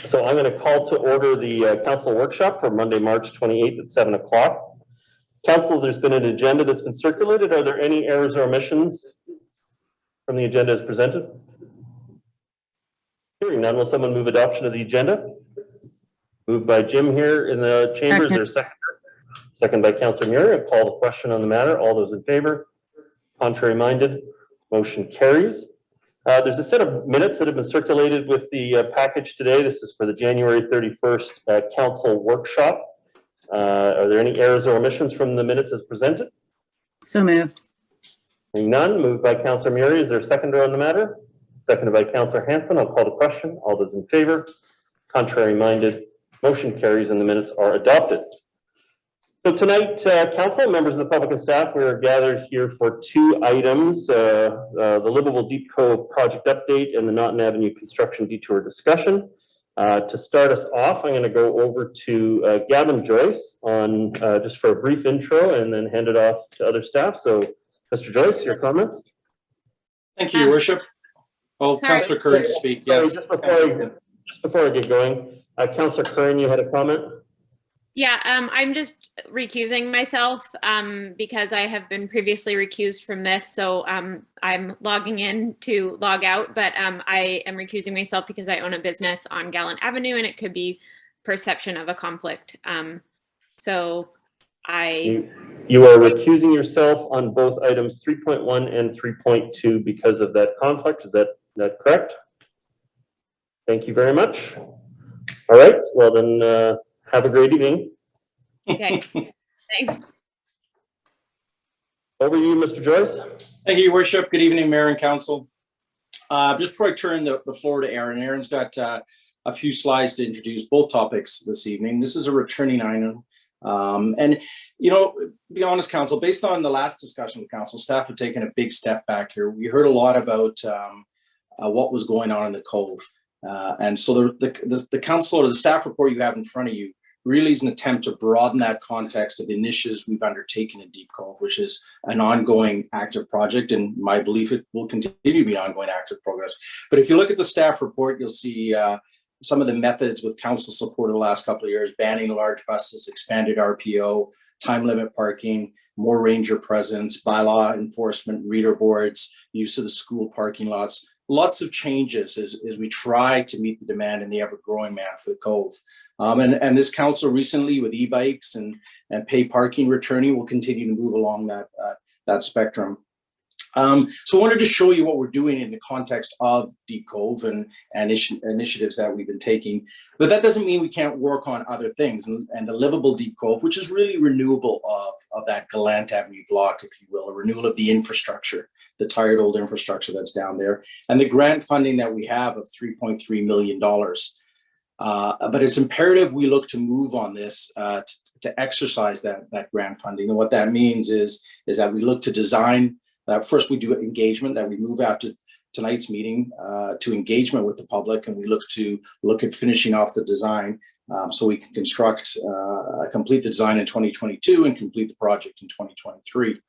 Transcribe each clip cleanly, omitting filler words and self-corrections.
So I'm going to call to order the council workshop for Monday, March 28th at 7 o'clock. Council, there's been an agenda that's been circulated. Are there any errors or omissions from the agenda as presented? Hearing none, will someone move adoption of the agenda? Moved by Jim here in the chambers. There's second. Second by Councillor Murray. I'll call the question on the matter. All those in favor? Contrary minded? Motion carries. There's a set of minutes that have been circulated with the package today. This is for the January 31st council workshop. Are there any errors or omissions from the minutes as presented? So moved. Hearing none, moved by Councillor Murray. Is there a seconder on the matter? Seconded by Councillor Hanson. I'll call the question. All those in favor? Contrary minded? Motion carries and the minutes are adopted. So tonight, council, members of the public and staff, we are gathered here for two items, the Livable Deep Cove project update and the Naughton Avenue construction detour discussion. To start us off, I'm going to go over to Gavin Joyce on just for a brief intro and then hand it off to other staff. So, Mr. Joyce, your comments? Thank you, Your Worship. Oh, Councillor Curran to speak. Yes. Just before I get going, Councillor Curran, you had a comment? Yeah, I'm just recusing myself because I have been previously recused from this. So I'm logging in to log out, but I am recusing myself because I own a business on Gallant Avenue and it could be perception of a conflict. So You are recusing yourself on both items 3.1 and 3.2 because of that conflict. Is that correct? Thank you very much. All right, well then, have a great evening. Okay, thanks. Over to you, Mr. Joyce. Thank you, Your Worship. Good evening, Mayor and Council. Just before I turn the floor to Aaron, Aaron's got a few slides to introduce both topics this evening. This is a returning item. And, you know, be honest, Council, based on the last discussion with Council, staff have taken a big step back here. We heard a lot about what was going on in the Cove. And so the council or the staff report you have in front of you really is an attempt to broaden that context of the initiatives we've undertaken in Deep Cove, which is an ongoing active project, and my belief it will continue to be ongoing active progress. But if you look at the staff report, you'll see some of the methods with council support in the last couple of years: banning large buses, expanded RPO, time limit parking, more ranger presence, bylaw enforcement, reader boards, use of the school parking lots. Lots of changes as we try to meet the demand in the ever-growing demand for the Cove. And this council recently with e-bikes and pay parking returning will continue to move along that spectrum. So I wanted to show you what we're doing in the context of Deep Cove and initiatives that we've been taking. But that doesn't mean we can't work on other things. And the Livable Deep Cove, which is really renewable of that Gallant Avenue block, if you will, a renewal of the infrastructure, the tired old infrastructure that's down there, and the grant funding that we have of $3.3 million. But it's imperative we look to move on this to exercise that grant funding. And what that means is that we look to design. First, we do engagement, that we move after tonight's meeting to engagement with the public, and we look at finishing off the design so we can complete the design in 2022 and complete the project in 2023.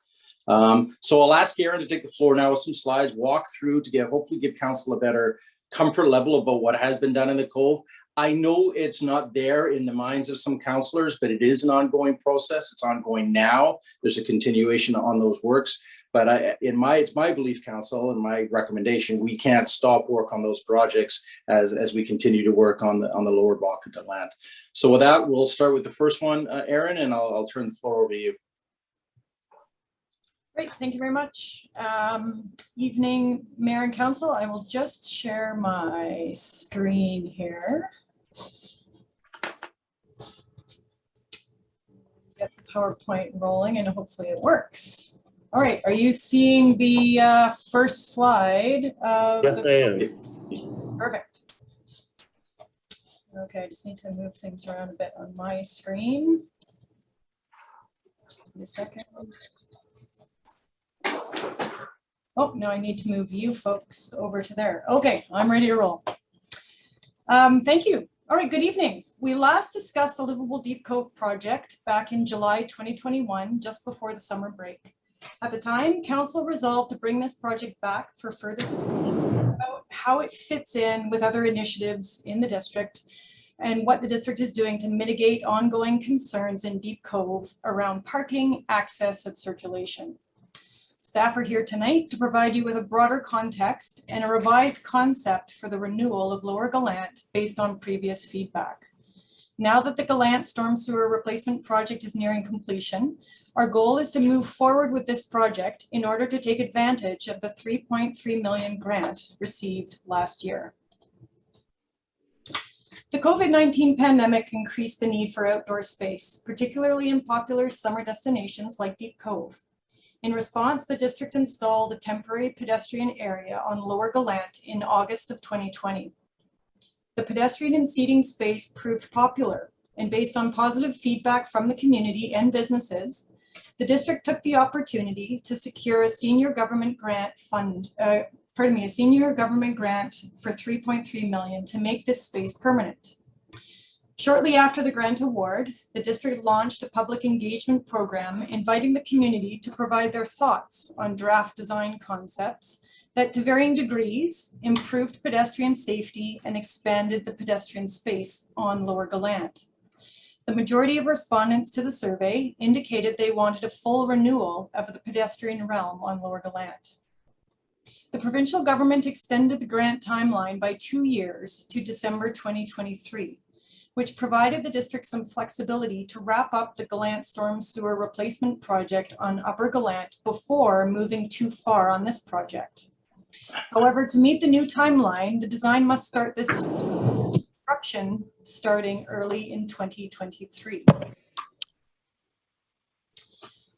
So I'll ask Aaron to take the floor now with some slides, walk through to hopefully give council a better comfort level about what has been done in the Cove. I know it's not there in the minds of some councillors, but it is an ongoing process. It's ongoing now. There's a continuation on those works. But it's my belief, council, and my recommendation, we can't stop work on those projects as we continue to work on the lower block of the land. So with that, we'll start with the first one, Aaron, and I'll turn the floor over to you. Great, thank you very much. Evening, Mayor and Council. I will just share my screen here. Get the PowerPoint rolling and hopefully it works. All right, are you seeing the first slide? Yes, I am. Perfect. Okay, I just need to move things around a bit on my screen. Just give me a second. Oh, no, I need to move you folks over to there. Okay, I'm ready to roll. Thank you. All right, good evening. We last discussed the Livable Deep Cove project back in July 2021, just before the summer break. At the time, Council resolved to bring this project back for further discussion about how how it fits in with other initiatives in the district and what the district is doing to mitigate ongoing concerns in Deep Cove around parking, access, and circulation. Staff are here tonight to provide you with a broader context and a revised concept for the renewal of Lower Gallant based on previous feedback. Now that the Gallant Storm Sewer Replacement Project is nearing completion, our goal is to move forward with this project in order to take advantage of the $3.3 million grant received last year. The COVID-19 pandemic increased the need for outdoor space, particularly in popular summer destinations like Deep Cove. In response, the district installed a temporary pedestrian area on Lower Gallant in August of 2020. The pedestrian and seating space proved popular, and based on positive feedback from the community and businesses, the district took the opportunity to secure a senior government grant for $3.3 million to make this space permanent. Shortly after the grant award, the district launched a public engagement program inviting the community to provide their thoughts on draft design concepts that to varying degrees improved pedestrian safety and expanded the pedestrian space on Lower Gallant. The majority of respondents to the survey indicated they wanted a full renewal of the pedestrian realm on Lower Gallant. The provincial government extended the grant timeline by 2 years to December 2023, which provided the district some flexibility to wrap up the Gallant Storm Sewer Replacement Project on Upper Gallant before moving too far on this project. However, to meet the new timeline, the design must start this construction starting early in 2023.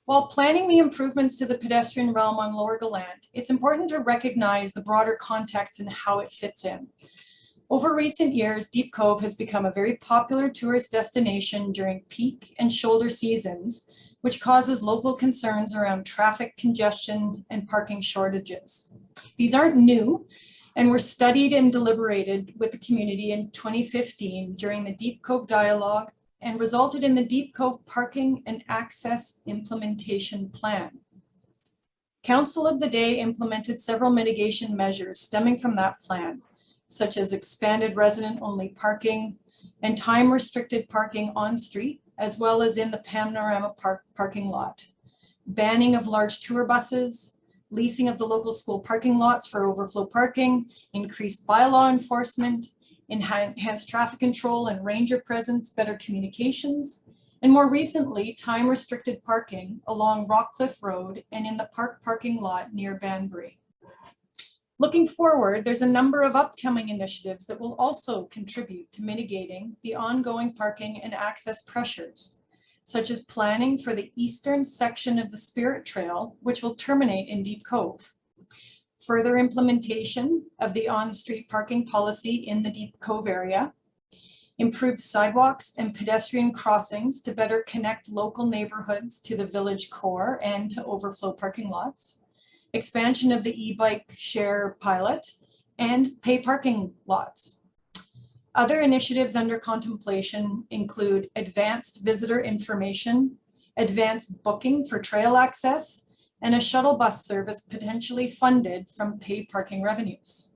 While planning the improvements to the pedestrian realm on Lower Gallant, it's important to recognize the broader context and how it fits in. Over recent years, Deep Cove has become a very popular tourist destination during peak and shoulder seasons, which causes local concerns around traffic congestion and parking shortages. These aren't new and were studied and deliberated with the community in 2015 during the Deep Cove Dialogue and resulted in the Deep Cove Parking and Access Implementation Plan. Council of the Day implemented several mitigation measures stemming from that plan, such as expanded resident-only parking and time-restricted parking on street, as well as in the Panorama Park parking lot, banning of large tour buses, leasing of the local school parking lots for overflow parking, increased bylaw enforcement, enhanced traffic control and ranger presence, better communications, and more recently, time-restricted parking along Rockcliffe Road and in the park parking lot near Banbury. Looking forward, there's a number of upcoming initiatives that will also contribute to mitigating the ongoing parking and access pressures, such as planning for the eastern section of the Spirit Trail, which will terminate in Deep Cove. Further implementation of the on-street parking policy in the Deep Cove area, improved sidewalks and pedestrian crossings to better connect local neighborhoods to the village core and to overflow parking lots, expansion of the e-bike share pilot, and pay parking lots. Other initiatives under contemplation include advanced visitor information, advanced booking for trail access, and a shuttle bus service potentially funded from paid parking revenues.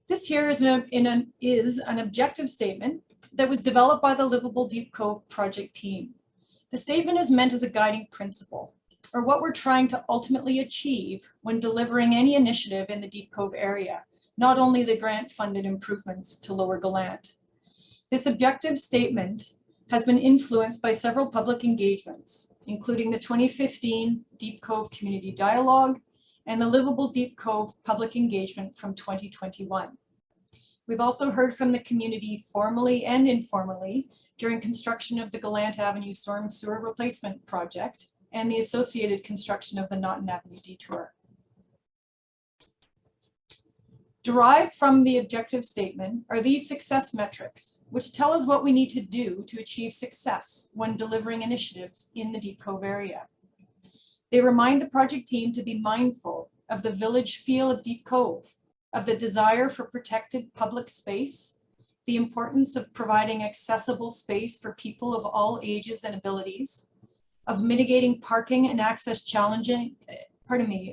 This here is an objective statement that was developed by the Livable Deep Cove project team. The statement is meant as a guiding principle, or what we're trying to ultimately achieve when delivering any initiative in the Deep Cove area, not only the grant-funded improvements to Lower Gallant. This objective statement has been influenced by several public engagements, including the 2015 Deep Cove Community Dialogue and the Livable Deep Cove public engagement from 2021. We've also heard from the community formally and informally during construction of the Gallant Avenue Storm Sewer Replacement Project and the associated construction of the Naughton Avenue Detour. Derived from the objective statement are these success metrics, which tell us what we need to do to achieve success when delivering initiatives in the Deep Cove area. They remind the project team to be mindful of the village feel of Deep Cove, of the desire for protected public space, the importance of providing accessible space for people of all ages and abilities, of mitigating parking and access challenges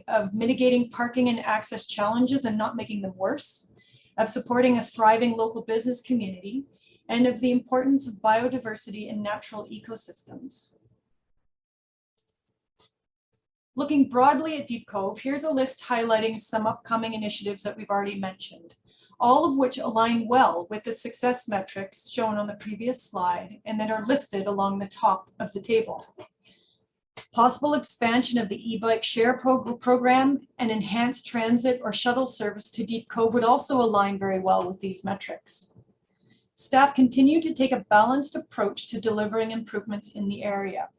of mitigating parking and access challenges and not making them worse, of supporting a thriving local business community, and of the importance of biodiversity and natural ecosystems. Looking broadly at Deep Cove, here's a list highlighting some upcoming initiatives that we've already mentioned, all of which align well with the success metrics shown on the previous slide and that are listed along the top of the table. Possible expansion of the e-bike share program and enhanced transit or shuttle service to Deep Cove would also align very well with these metrics. Staff continue to take a balanced approach to delivering improvements in the area.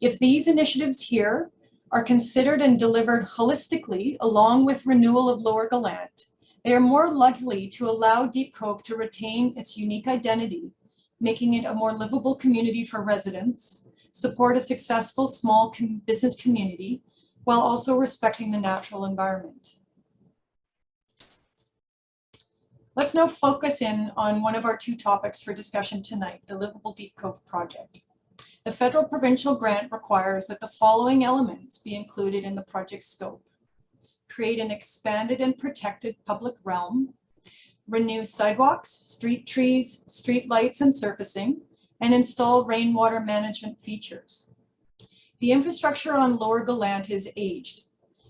If these initiatives here are considered and delivered holistically along with renewal of Lower Gallant, they are more likely to allow Deep Cove to retain its unique identity, making it a more livable community for residents, support a successful small business community, while also respecting the natural environment. Let's now focus in on one of our two topics for discussion tonight, the Livable Deep Cove project. The federal provincial grant requires that the following elements be included in the project scope: create an expanded and protected public realm, renew sidewalks, street trees, street lights and surfacing, and install rainwater management features. The infrastructure on Lower Gallant is aged.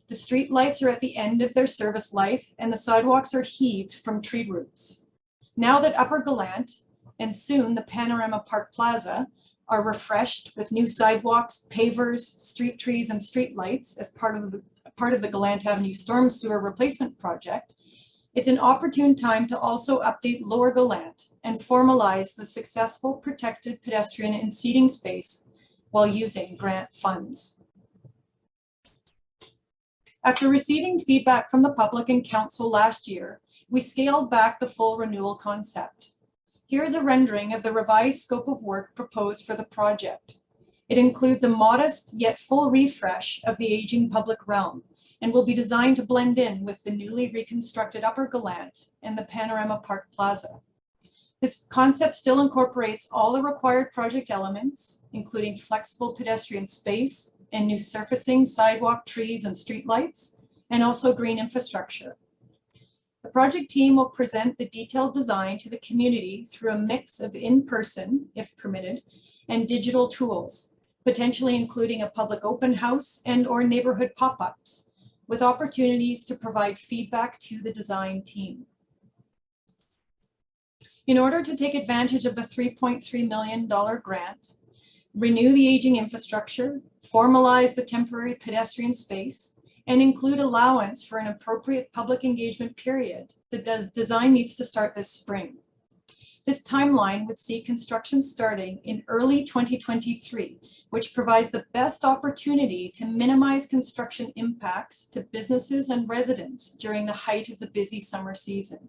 The street lights are at the end of their service life and the sidewalks are heaved from tree roots. Now that Upper Gallant and soon the Panorama Park Plaza are refreshed with new sidewalks, pavers, street trees, and street lights as part of the Gallant Avenue Storm Sewer Replacement Project, it's an opportune time to also update Lower Gallant and formalize the successful protected pedestrian and seating space while using grant funds. After receiving feedback from the public and council last year, we scaled back the full renewal concept. Here's a rendering of the revised scope of work proposed for the project. It includes a modest yet full refresh of the aging public realm and will be designed to blend in with the newly reconstructed Upper Gallant and the Panorama Park Plaza. This concept still incorporates all the required project elements, including flexible pedestrian space and new surfacing, sidewalk, trees, and street lights, and also green infrastructure. The project team will present the detailed design to the community through a mix of in-person, if permitted, and digital tools, potentially including a public open house and/or neighborhood pop-ups, with opportunities to provide feedback to the design team. In order to take advantage of the $3.3 million grant, renew the aging infrastructure, formalize the temporary pedestrian space, and include allowance for an appropriate public engagement period, the design needs to start this spring. This timeline would see construction starting in early 2023, which provides the best opportunity to minimize construction impacts to businesses and residents during the height of the busy summer season.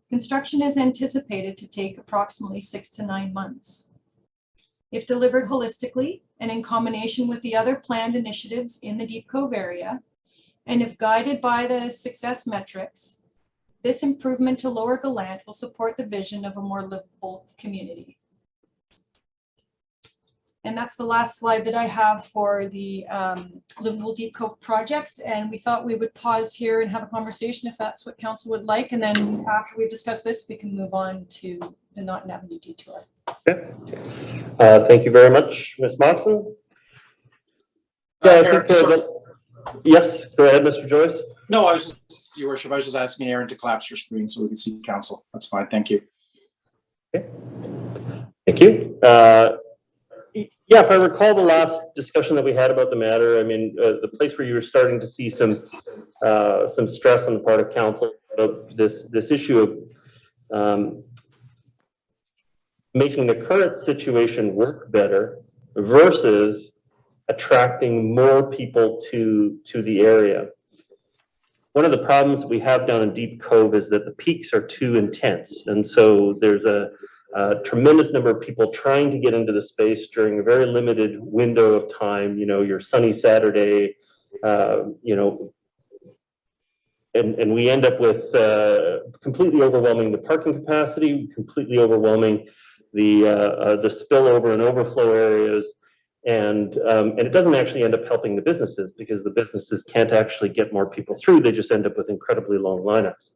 Construction is anticipated to take approximately 6 to 9 months. If delivered holistically and in combination with the other planned initiatives in the Deep Cove area, and if guided by the success metrics, this improvement to Lower Gallant will support the vision of a more livable community. And that's the last slide that I have for the Livable Deep Cove project. And we thought we would pause here and have a conversation if that's what council would like. And then after we've discussed this, we can move on to the Naughton Avenue detour. Okay. Thank you very much, Ms. Moxon. Yes, go ahead, Mr. Joyce. No, I was just, Your Worship, I was just asking Aaron to collapse your screen so we can see council. That's fine. Thank you. Okay. Thank you. Yeah, if I recall the last discussion that we had about the matter, I mean, the place where you were starting to see some stress on the part of council about this issue of making the current situation work better versus attracting more people to the area. One of the problems that we have down in Deep Cove is that the peaks are too intense. And so there's a tremendous number of people trying to get into the space during a very limited window of time, you know, your sunny Saturday, you know, and we end up with completely overwhelming the parking capacity, completely overwhelming the spillover and overflow areas. And it doesn't actually end up helping the businesses because the businesses can't actually get more people through. They just end up with incredibly long lineups.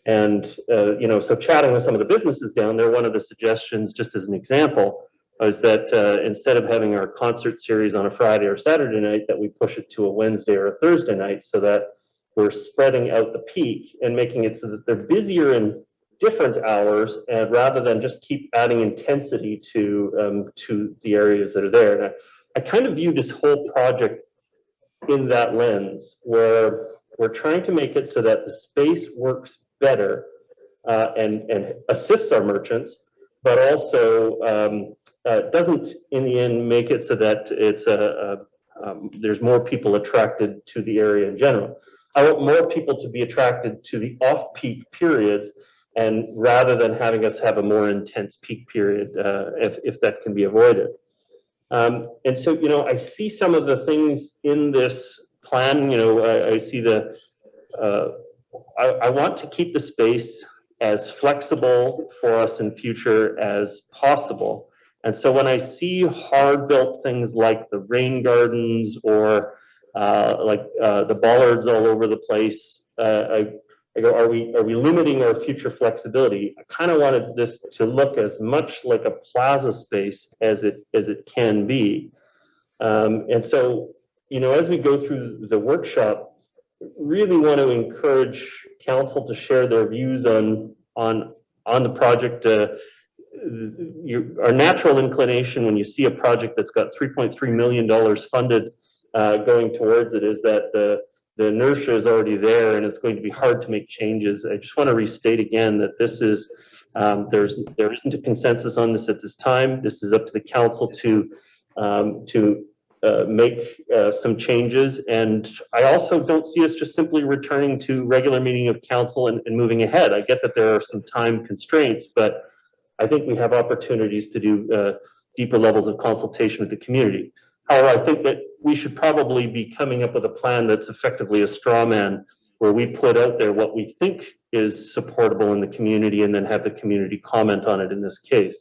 And, so chatting with some of the businesses down there, one of the suggestions, just as an example, was that instead of having our concert series on a Friday or Saturday night, that we push it to a Wednesday or a Thursday night so that we're spreading out the peak and making it so that they're busier in different hours, and rather than just keep adding intensity to the areas that are there. And I kind of view this whole project in that lens, where we're trying to make it so that the space works better and assists our merchants, but also doesn't in the end make it so that it's there's more people attracted to the area in general. I want more people to be attracted to the off-peak periods, and rather than having us have a more intense peak period, if that can be avoided. And so, I see some of the things in this plan. I see the, I want to keep the space as flexible for us in future as possible. And so when I see hard built things like the rain gardens or the bollards all over the place, I go, are we limiting our future flexibility? I kind of wanted this to look as much like a plaza space as it can be. And so, as we go through the workshop, really want to encourage council to share their views on the project. Our natural inclination when you see a project that's got $3.3 million funded going towards it is that the inertia is already there and it's going to be hard to make changes. I just want to restate again that this is, there isn't a consensus on this at this time. This is up to the council to make some changes. And I also don't see us just simply returning to regular meeting of council and moving ahead. I get that there are some time constraints, but I think we have opportunities to do deeper levels of consultation with the community. However, I think that we should probably be coming up with a plan that's effectively a straw man, where we put out there what we think is supportable in the community and then have the community comment on it in this case.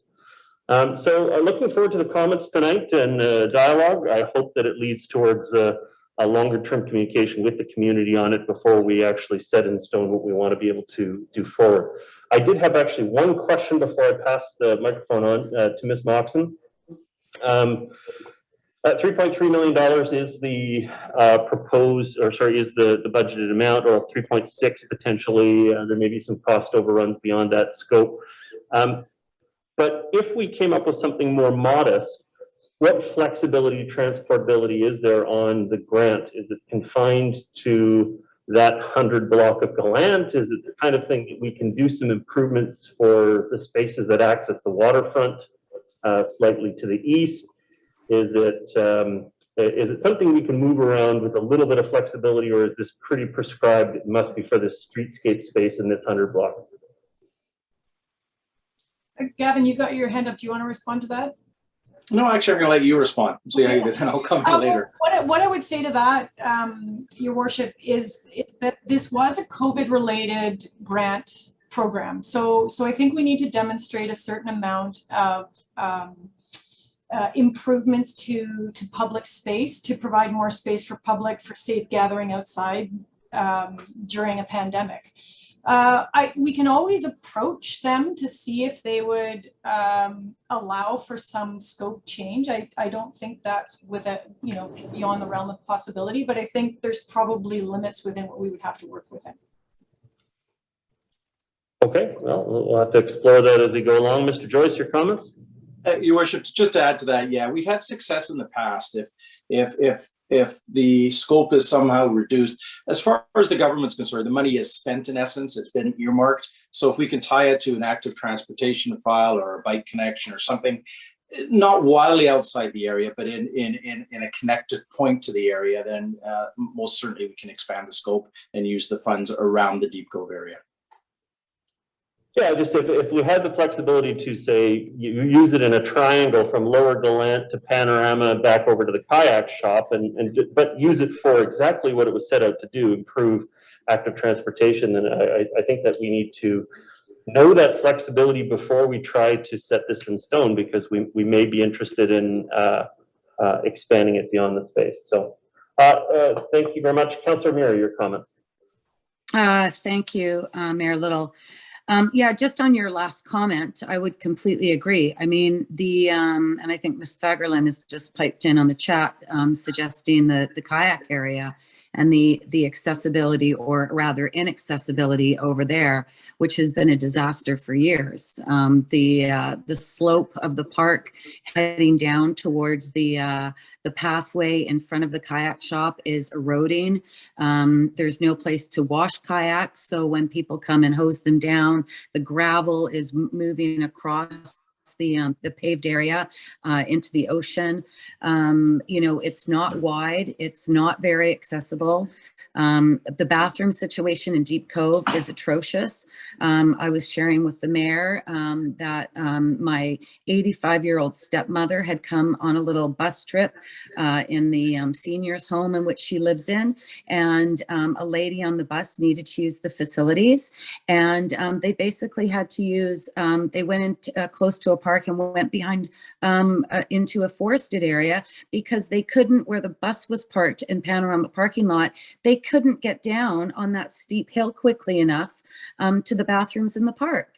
So looking forward to the comments tonight and dialogue. I hope that it leads towards a longer term communication with the community on it before we actually set in stone what we want to be able to do forward. I did have actually one question before I pass the microphone on to Ms. Moxon. $3.3 million is the is the budgeted amount, or 3.6 potentially. There may be some cost overruns beyond that scope. But if we came up with something more modest, what flexibility, transportability is there on the grant? Is it confined to that 100 block of Gallant? Is it the kind of thing that we can do some improvements for the spaces that access the waterfront slightly to the east? Is it something we can move around with a little bit of flexibility, or is this pretty prescribed? It must be for the streetscape space in this 100 block. Gavin, you've got your hand up. Do you want to respond to that? No, actually, I'm going to let you respond. See how you do, then I'll come in later. What I would say to that, Your Worship, is that this was a COVID-related grant program. So I think we need to demonstrate a certain amount of improvements to public space, to provide more space for public, for safe gathering outside during a pandemic. We can always approach them to see if they would allow for some scope change. I don't think that's beyond the realm of possibility, but I think there's probably limits within what we would have to work within. Okay, well, we'll have to explore that as we go along. Mr. Joyce, your comments? Your Worship, just to add to that, yeah, we've had success in the past. If the scope is somehow reduced, as far as the government's concerned, the money is spent in essence, it's been earmarked. So if we can tie it to an active transportation file or a bike connection or something, not wildly outside the area, but in a connected point to the area, then most certainly we can expand the scope and use the funds around the Deep Cove area. Yeah, just if we had the flexibility to say you use it in a triangle from Lower Gallant to Panorama back over to the kayak shop, but use it for exactly what it was set out to do, improve active transportation, then I think that we need to know that flexibility before we try to set this in stone, because we may be interested in expanding it beyond the space. So thank you very much. Councillor Murray, your comments. Thank you, Mayor Little. Yeah, just on your last comment, I would completely agree. I mean, and I think Ms. Fagerlin has just piped in on the chat, suggesting the kayak area and the accessibility, or rather inaccessibility over there, which has been a disaster for years. The slope of the park heading down towards the pathway in front of the kayak shop is eroding. There's no place to wash kayaks, so when people come and hose them down, the gravel is moving across the paved area into the ocean. You know, it's not wide, it's not very accessible. The bathroom situation in Deep Cove is atrocious. I was sharing with the mayor that my 85-year-old stepmother had come on a little bus trip in the seniors home in which she lives in, and a lady on the bus needed to use the facilities, and they basically had to use, they went in close to a park and went behind into a forested area because they couldn't, where the bus was parked in Panorama parking lot, they couldn't get down on that steep hill quickly enough to the bathrooms in the park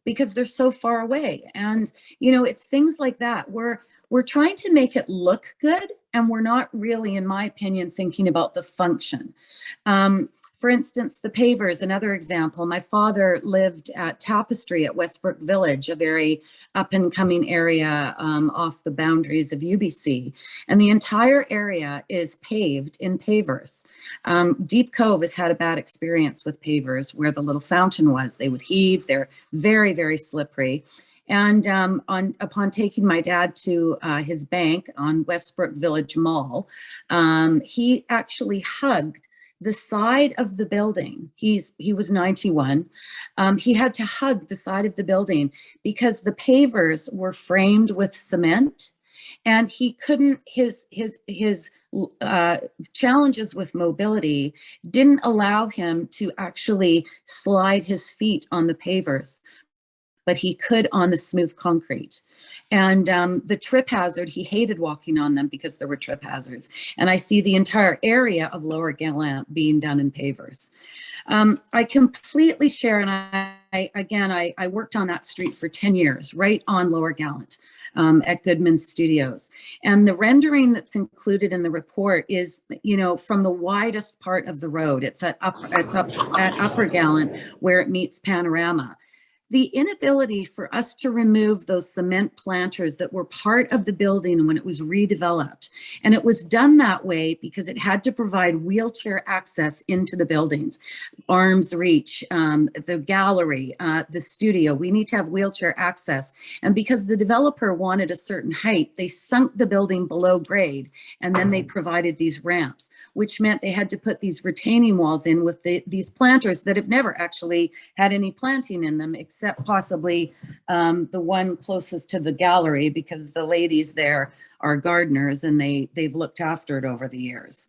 because they're so far away. And, you know, it's things like that. We're trying to make it look good, and we're not really, in my opinion, thinking about the function. For instance, the pavers, another example. My father lived at Tapestry at Westbrook Village, a very up and coming area off the boundaries of UBC. And the entire area is paved in pavers. Deep Cove has had a bad experience with pavers where the little fountain was. They would heave, they're very, very slippery. And upon taking my dad to his bank on Westbrook Village Mall, he actually hugged the side of the building. He was 91. He had to hug the side of the building because the pavers were framed with cement, and he couldn't, his challenges with mobility didn't allow him to actually slide his feet on the pavers, but he could on the smooth concrete. And the trip hazard, he hated walking on them because there were trip hazards. And I see the entire area of Lower Gallant being done in pavers. I completely share, and I worked on that street for 10 years, right on Lower Gallant at Goodman Studios. And the rendering that's included in the report is, you know, from the widest part of the road. It's up at Upper Gallant where it meets Panorama. The inability for us to remove those cement planters that were part of the building when it was redeveloped. And it was done that way because it had to provide wheelchair access into the buildings. Arms reach, the gallery, the studio, we need to have wheelchair access. And because the developer wanted a certain height, they sunk the building below grade, and then they provided these ramps, which meant they had to put these retaining walls in with these planters that have never actually had any planting in them, except possibly the one closest to the gallery, because the ladies there are gardeners and they've looked after it over the years.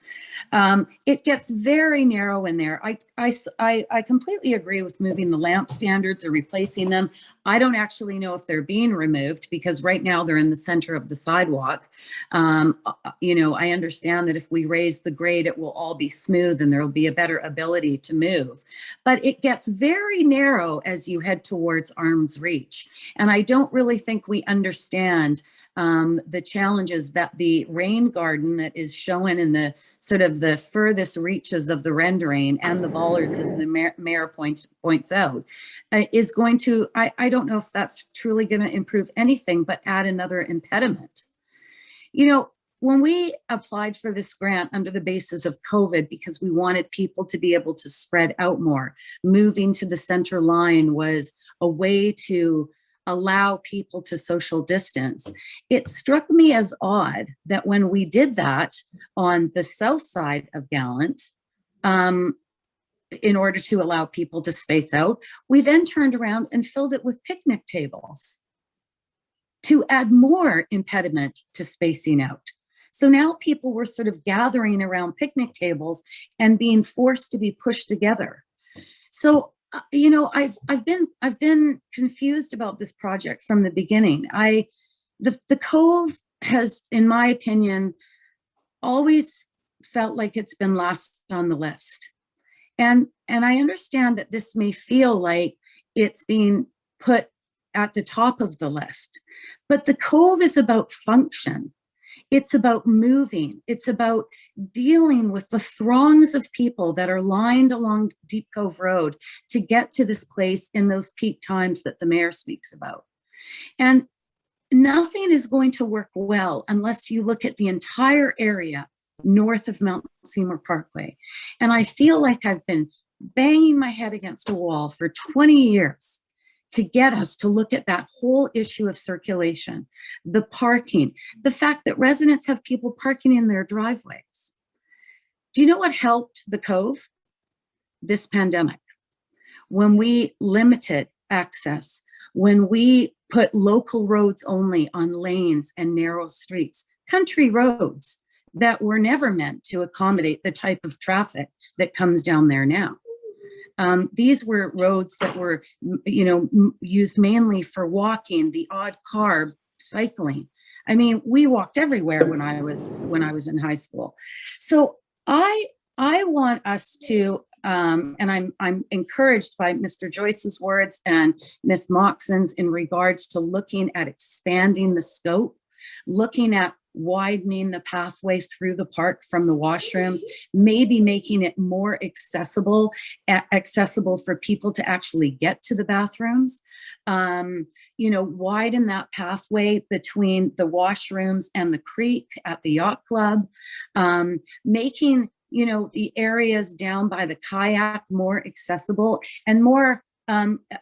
It gets very narrow in there. I completely agree with moving the lamp standards or replacing them. I don't actually know if they're being removed because right now they're in the center of the sidewalk. You know, I understand that if we raise the grade, it will all be smooth and there'll be a better ability to move. But it gets very narrow as you head towards Arms Reach. And I don't really think we understand the challenges that the rain garden that is shown in the sort of the furthest reaches of the rendering and the bollards, as the mayor points out, is going to, I don't know if that's truly going to improve anything, but add another impediment. You know, when we applied for this grant under the basis of COVID, because we wanted people to be able to spread out more, moving to the center line was a way to allow people to social distance. It struck me as odd that when we did that on the south side of Gallant, in order to allow people to space out, we then turned around and filled it with picnic tables to add more impediment to spacing out. So now people were sort of gathering around picnic tables and being forced to be pushed together. So you know, I've been confused about this project from the beginning. The Cove has, in my opinion, always felt like it's been last on the list. And I understand that this may feel like it's being put at the top of the list, but the Cove is about function. It's about moving. It's about dealing with the throngs of people that are lined along Deep Cove Road to get to this place in those peak times that the mayor speaks about. And nothing is going to work well unless you look at the entire area north of Mount Seymour Parkway. And I feel like I've been banging my head against a wall for 20 years to get us to look at that whole issue of circulation, the parking, the fact that residents have people parking in their driveways. Do you know what helped the Cove? This pandemic. When we limited access, when we put local roads only on lanes and narrow streets, country roads that were never meant to accommodate the type of traffic that comes down there now. These were roads that were, used mainly for walking, the odd car, cycling. I mean, we walked everywhere when I was in high school. So I want us to, and I'm encouraged by Mr. Joyce's words and Ms. Moxon's in regards to looking at expanding the scope, looking at widening the pathway through the park from the washrooms, maybe making it more accessible for people to actually get to the bathrooms. Widen that pathway between the washrooms and the creek at the yacht club, making the areas down by the kayak more accessible and more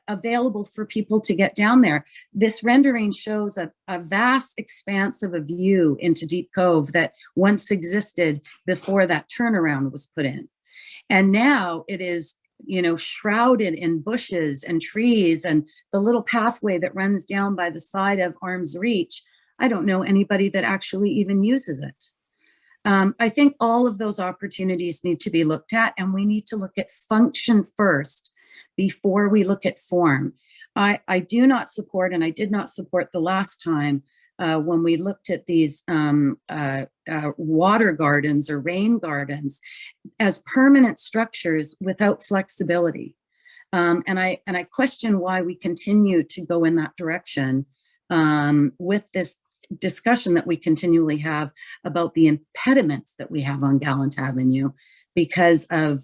available for people to get down there. This rendering shows a vast expanse of a view into Deep Cove that once existed before that turnaround was put in. And now it is, shrouded in bushes and trees and the little pathway that runs down by the side of Arms Reach. I don't know anybody that actually even uses it. I think all of those opportunities need to be looked at, and we need to look at function first before we look at form. I do not support, and I did not support the last time when we looked at these water gardens or rain gardens as permanent structures without flexibility. And I question why we continue to go in that direction with this discussion that we continually have about the impediments that we have on Gallant Avenue because of,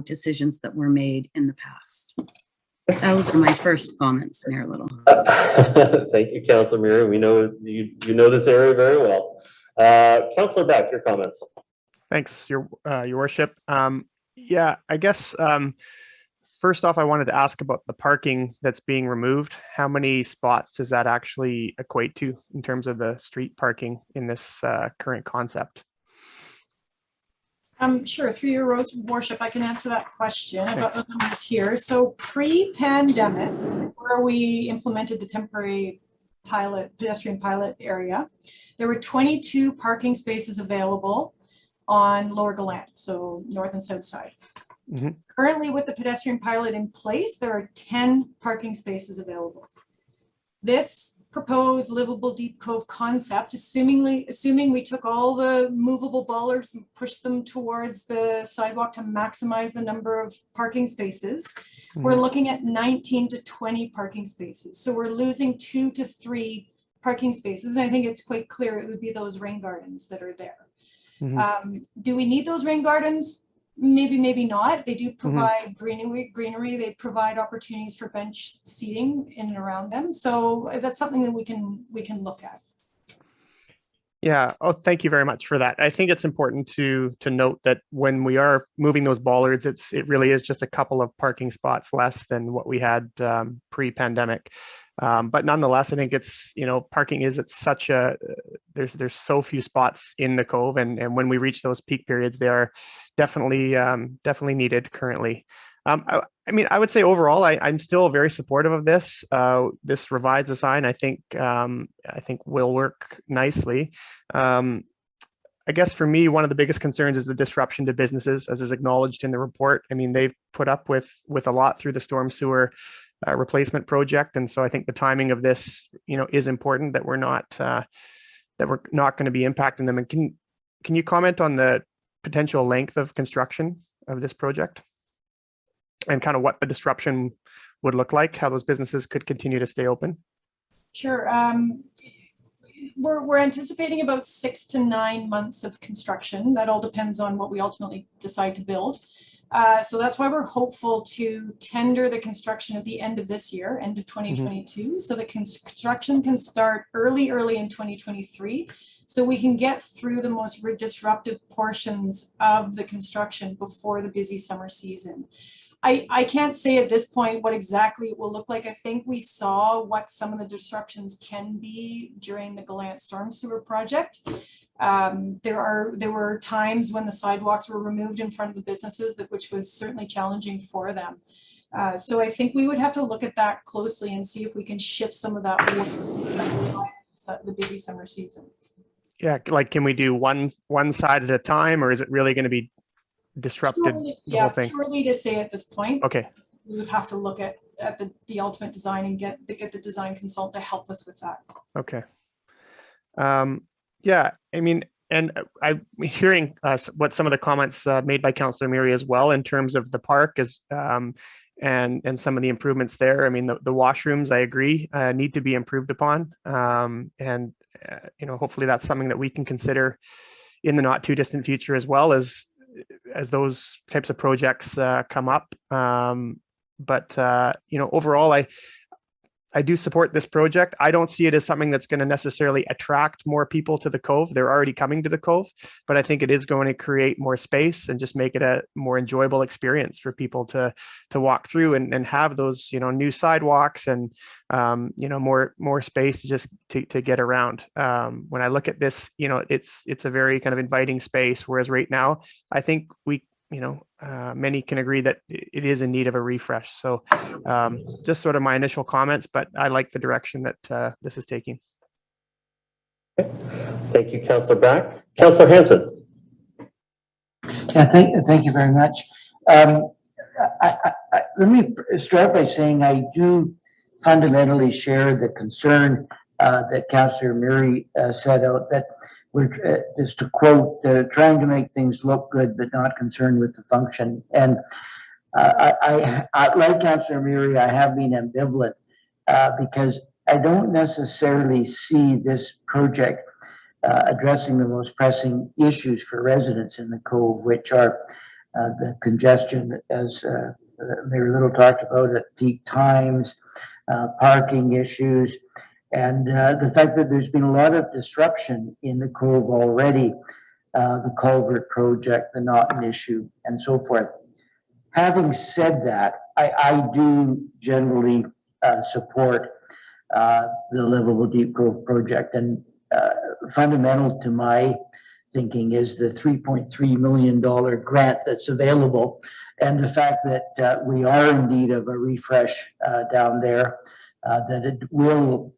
decisions that were made in the past. Those are my first comments, Mayor Little. Thank you, Councilor Murray. We know you know this area very well. Councilor Beck, your comments. Thanks, Your Worship. Yeah, I guess first off, I wanted to ask about the parking that's being removed. How many spots does that actually equate to in terms of the street parking in this current concept? Sure, through your worship, I can answer that question about the numbers here. So pre-pandemic, where we implemented the temporary pedestrian pilot area, there were 22 parking spaces available on Lower Gallant, so north and south side. Mm-hmm. Currently, with the pedestrian pilot in place, there are 10 parking spaces available. This proposed livable Deep Cove concept, assuming we took all the movable bollards and pushed them towards the sidewalk to maximize the number of parking spaces, we're looking at 19 to 20 parking spaces. So we're losing 2 to 3 parking spaces. And I think it's quite clear it would be those rain gardens that are there. Do we need those rain gardens? Maybe, maybe not. They do provide greenery. They provide opportunities for bench seating in and around them. So that's something that we can look at. Yeah. Oh, thank you very much for that. I think it's important to note that when we are moving those bollards, it really is just a couple of parking spots less than what we had pre-pandemic. But nonetheless, I think it's, parking is at such a, there's so few spots in the Cove, and when we reach those peak periods, they are definitely needed currently. I would say overall, I'm still very supportive of this. This revised design, I think will work nicely. I guess for me, one of the biggest concerns is the disruption to businesses, as is acknowledged in the report. I mean, they've put up with a lot through the storm sewer replacement project, and so I think the timing of this, is important, that we're not that we're not going to be impacting them. And can you comment on the potential length of construction of this project and kind of what the disruption would look like, how those businesses could continue to stay open? Sure. We're anticipating about 6 to 9 months of construction. That all depends on what we ultimately decide to build. So that's why we're hopeful to tender the construction at the end of this year, end of 2022. So the construction can start early in 2023. So we can get through the most disruptive portions of the construction before the busy summer season. I can't say at this point what exactly it will look like. I think we saw what some of the disruptions can be during the Gallant Storm Sewer project. There were times when the sidewalks were removed in front of the businesses, which was certainly challenging for them. So I think we would have to look at that closely and see if we can shift some of that work the busy summer season. Yeah, like can we do one side at a time, or is it really going to be disrupted? The whole thing? Too early to say at this point. Okay. We would have to look at the ultimate design and get the design consultant to help us with that. Okay. Yeah, I mean, and I'm hearing what some of the comments made by Councillor Murray as well in terms of the park is and some of the improvements there. I mean, the washrooms, I agree, need to be improved upon, and you know, hopefully that's something that we can consider in the not too distant future as well as those types of projects come up. But you know, overall, I do support this project. I don't see it as something that's going to necessarily attract more people to the Cove. They're already coming to the Cove, but I think it is going to create more space and just make it a more enjoyable experience for people to walk through and have those, you know, new sidewalks and you know, more space to just to get around. When I look at this, you know, it's a very kind of inviting space, whereas right now I think many can agree that it is in need of a refresh. So just sort of my initial comments, but I like the direction that this is taking. Okay. Thank you, Councillor Back. Councillor Hanson. Yeah, thank you very much. Let me start by saying I do fundamentally share the concern that Councillor Murray set out, that we're, just to quote, trying to make things look good, but not concerned with the function. And I like Councillor Murray, I have been ambivalent because I don't necessarily see this project addressing the most pressing issues for residents in the Cove, which are the congestion, as Mayor Little talked about, at peak times, parking issues, and the fact that there's been a lot of disruption in the Cove already, the culvert project, the Naughton issue, and so forth. Having said that, I do generally support the Livable Deep Cove project, and fundamental to my thinking is the $3.3 million grant that's available, and the fact that we are in need of a refresh down there, that it will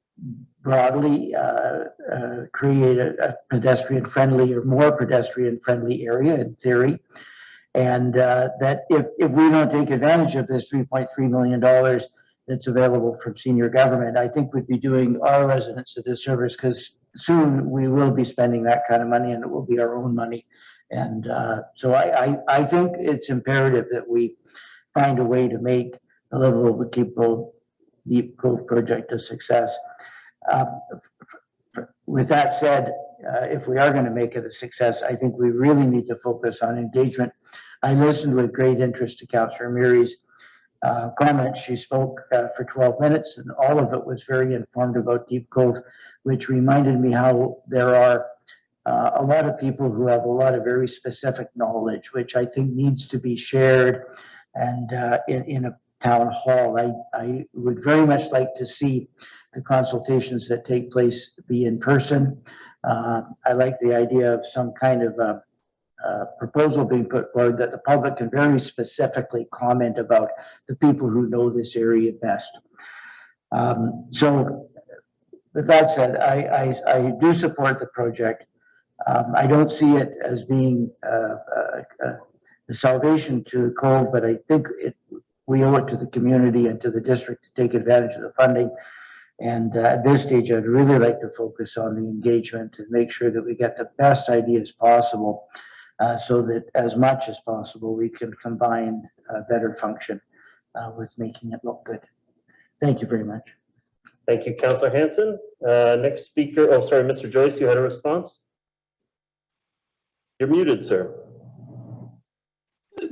broadly create a pedestrian-friendly or more pedestrian-friendly area in theory, and that if we don't take advantage of this $3.3 million that's available from senior government, I think we'd be doing our residents a disservice, because soon we will be spending that kind of money and it will be our own money. And so I think it's imperative that we find a way to make the Livable Deep Cove project a success. With that said, if we are going to make it a success, I think we really need to focus on engagement. I listened with great interest to Councillor Murray's comments. She spoke for 12 minutes, and all of it was very informed about Deep Cove, which reminded me how there are a lot of people who have a lot of very specific knowledge, which I think needs to be shared and in a town hall. I would very much like to see the consultations that take place be in person. I like the idea of some kind of proposal being put forward that the public can very specifically comment about the people who know this area best. So with that said, I do support the project. I don't see it as being the salvation to the Cove, but I think we owe it to the community and to the district to take advantage of the funding. And at this stage, I'd really like to focus on the engagement and make sure that we get the best ideas possible so that as much as possible, we can combine better function with making it look good. Thank you very much. Thank you, Councillor Hanson. Next speaker, oh, sorry, Mr. Joyce, you had a response? You're muted, sir.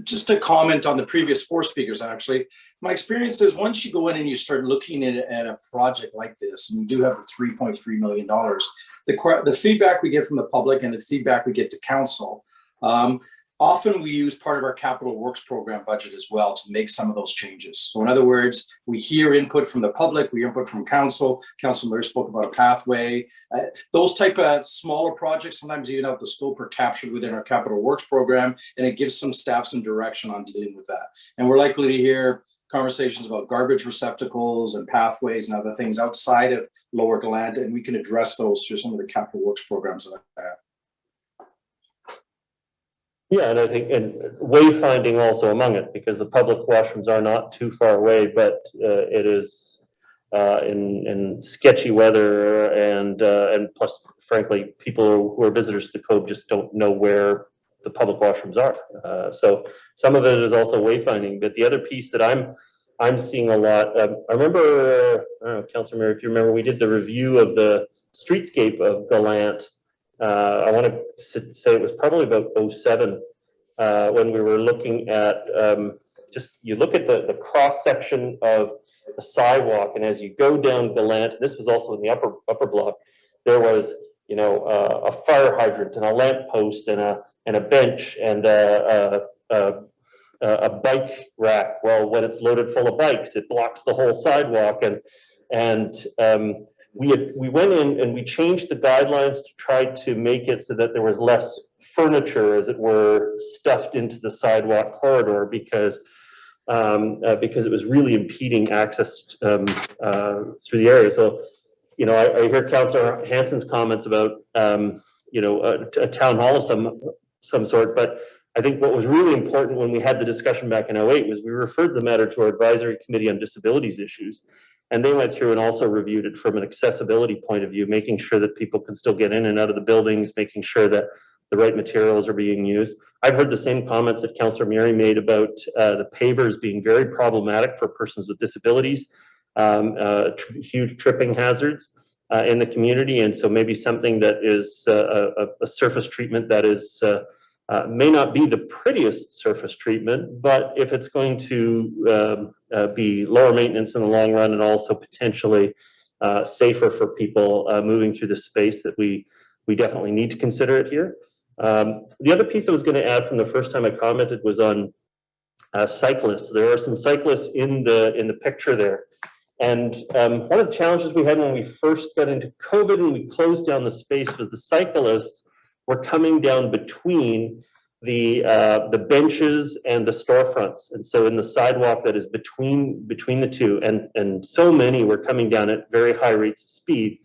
Just to comment on the previous four speakers, actually, my experience is once you go in and you start looking at a project like this, and we do have the $3.3 million, the feedback we get from the public and the feedback we get to council, often we use part of our capital works program budget as well to make some of those changes. So in other words, we hear input from the public, we hear input from council. Councilor Miller spoke about a pathway. Those type of smaller projects, sometimes even out the scope, are captured within our capital works program, and it gives some staff some direction on dealing with that. And we're likely to hear conversations about garbage receptacles and pathways and other things outside of Lower Gallant, and we can address those through some of the capital works programs that I have. Yeah, and I think, and wayfinding also among it, because the public washrooms are not too far away, but it is in sketchy weather, and plus, frankly, people who are visitors to the Cove just don't know where the public washrooms are. So some of it is also wayfinding, but the other piece that I'm seeing a lot, I remember, I don't know, Councillor Mayor, if you remember, we did the review of the streetscape of Gallant. I want to say it was probably about 07 when we were looking at just, you look at the cross section of the sidewalk, and as you go down Gallant, this was also in the upper block, there was, you know, a fire hydrant and a lamp post and a bench and a bike rack. Well, when it's loaded full of bikes, it blocks the whole sidewalk, and we went in and we changed the guidelines to try to make it so that there was less furniture, as it were, stuffed into the sidewalk corridor, because it was really impeding access through the area. So, you know, I hear Councillor Hanson's comments about, you know, a town hall of some sort, but I think what was really important when we had the discussion back in 08 was we referred the matter to our advisory committee on disabilities issues. And they went through and also reviewed it from an accessibility point of view, making sure that people can still get in and out of the buildings, making sure that the right materials are being used. I've heard the same comments that Councillor Murray made about the pavers being very problematic for persons with disabilities, huge tripping hazards in the community. And so maybe something that is a surface treatment that is may not be the prettiest surface treatment, but if it's going to be lower maintenance in the long run and also potentially safer for people moving through the space, that we definitely need to consider it here. The other piece I was going to add from the first time I commented was on cyclists. There are some cyclists in the picture there. And one of the challenges we had when we first got into COVID and we closed down the space was the cyclists were coming down between the benches and the storefronts, and so in the sidewalk that is between the two, and so many were coming down at very high rates of speed,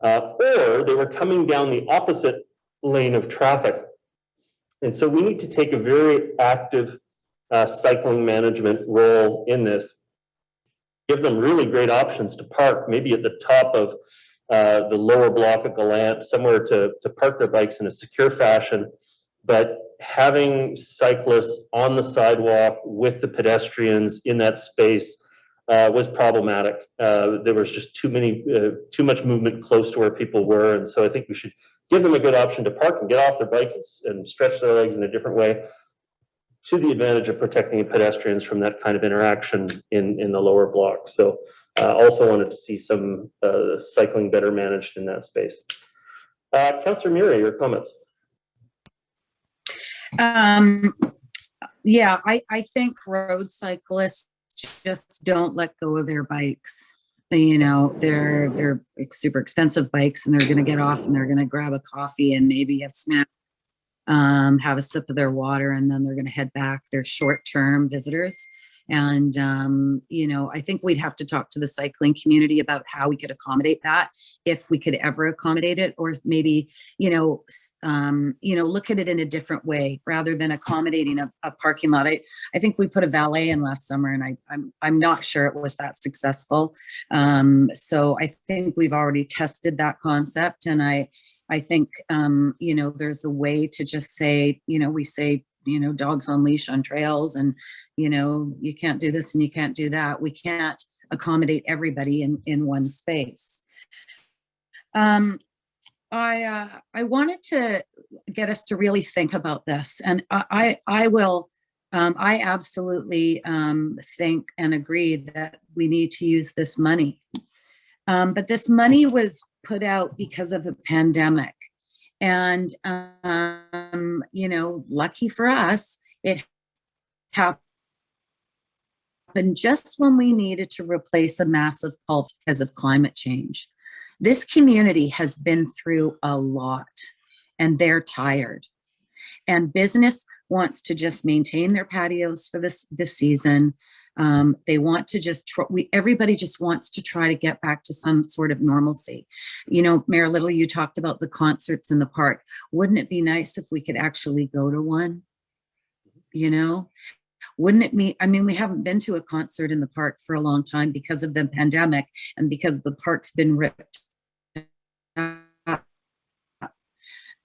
or they were coming down the opposite lane of traffic. And so we need to take a very active cycling management role in this. Give them really great options to park, maybe at the top of the lower block of Gallant, somewhere to park their bikes in a secure fashion, but having cyclists on the sidewalk with the pedestrians in that space was problematic. There was just too much movement close to where people were, and so I think we should give them a good option to park and get off their bike and stretch their legs in a different way, to the advantage of protecting pedestrians from that kind of interaction in the lower block. So also wanted to see some cycling better managed in that space. Councillor Murray, your comments. Yeah, I think road cyclists just don't let go of their bikes. You know, they're super expensive bikes, and they're going to get off and they're going to grab a coffee and maybe a snack, have a sip of their water, and then they're going to head back. They're short-term visitors. And, you know, I think we'd have to talk to the cycling community about how we could accommodate that, if we could ever accommodate it, or maybe, look at it in a different way rather than accommodating a parking lot. I think we put a valet in last summer, and I'm not sure it was that successful. So I think we've already tested that concept, and I think, there's a way to just say, we say, dogs on leash on trails, and, you can't do this and you can't do that. We can't accommodate everybody in one space. I wanted to get us to really think about this, and I absolutely think and agree that we need to use this money. But this money was put out because of a pandemic. And, lucky for us, it happened just when we needed to replace a massive pulp because of climate change. This community has been through a lot, and they're tired. And business wants to just maintain their patios for this season. They want to just everybody just wants to try to get back to some sort of normalcy. Mayor Little, you talked about the concerts in the park. Wouldn't it be nice if we could actually go to one? Wouldn't it be, we haven't been to a concert in the park for a long time because of the pandemic and because the park's been ripped up.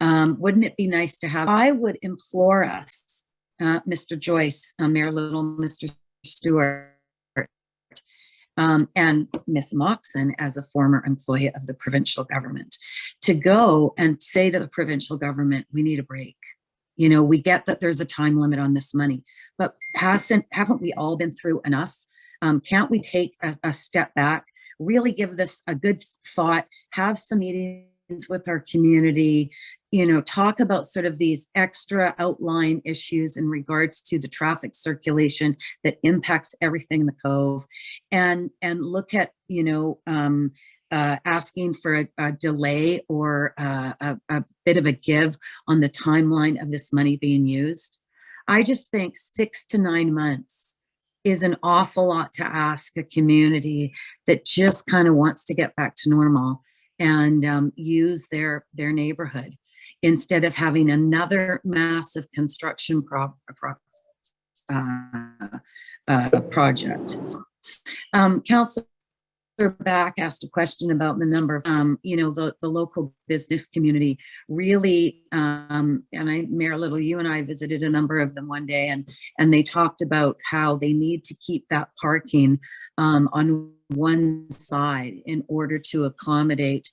Wouldn't it be nice to have? I would implore us, Mr. Joyce, Mayor Little, Mr. Stewart, and Ms. Moxon, as a former employee of the provincial government, to go and say to the provincial government, we need a break. We get that there's a time limit on this money, but haven't we all been through enough? Can't we take a step back, really give this a good thought, have some meetings with our community, talk about sort of these extra outlying issues in regards to the traffic circulation that impacts everything in the Cove, and look at, asking for a delay or a bit of a give on the timeline of this money being used. I just think 6 to 9 months is an awful lot to ask a community that just kind of wants to get back to normal and use their neighborhood, instead of having another massive construction project. Councillor Back asked a question about the number of, the local business community really, Mayor Little, you and I visited a number of them one day, and they talked about how they need to keep that parking on one side in order to accommodate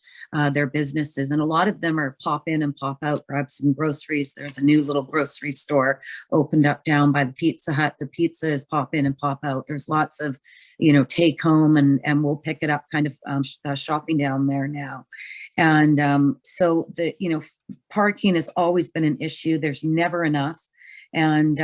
their businesses. And a lot of them are pop in and pop out, grab some groceries. There's a new little grocery store opened up down by the Pizza Hut. The pizza is pop in and pop out. There's lots of, take home and we'll pick it up kind of shopping down there now. And so parking has always been an issue. There's never enough. And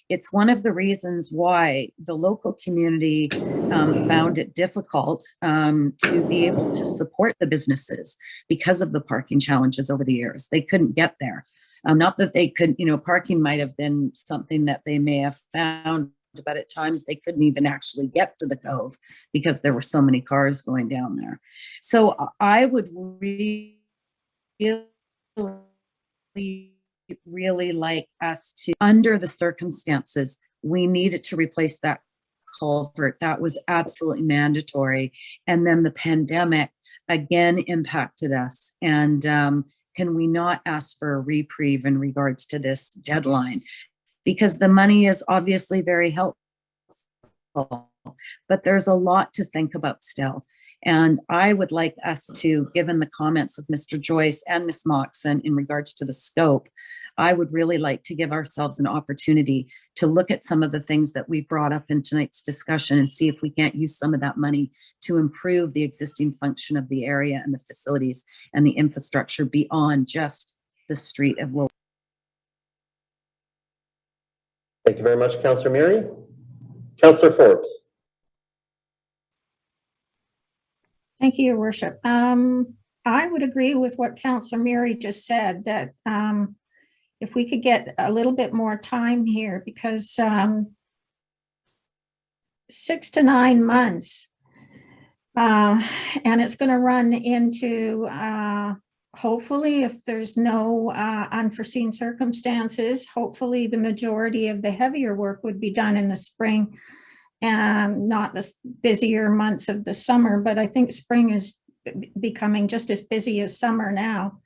it's one of the reasons why the local community found it difficult to be able to support the businesses because of the parking challenges over the years. They couldn't get there. Not that they could, parking might have been something that they may have found, but at times they couldn't even actually get to the Cove because there were so many cars going down there. So I would really like us to, under the circumstances, we needed to replace that culvert. That was absolutely mandatory. And then the pandemic again impacted us. And can we not ask for a reprieve in regards to this deadline? Because the money is obviously very helpful, but there's a lot to think about still. And I would like us to, given the comments of Mr. Joyce and Ms. Moxon in regards to the scope, I would really like to give ourselves an opportunity to look at some of the things that we brought up in tonight's discussion and see if we can't use some of that money to improve the existing function of the area and the facilities and the infrastructure beyond just the street of Lower. Thank you very much, Councillor Murray. Councillor Forbes. Thank you, Your Worship. I would agree with what Councillor Murray just said, that if we could get a little bit more time here, because 6 to 9 months. And it's going to run into, hopefully, if there's no unforeseen circumstances, hopefully the majority of the heavier work would be done in the spring and not the busier months of the summer. But I think spring is becoming just as busy as summer now.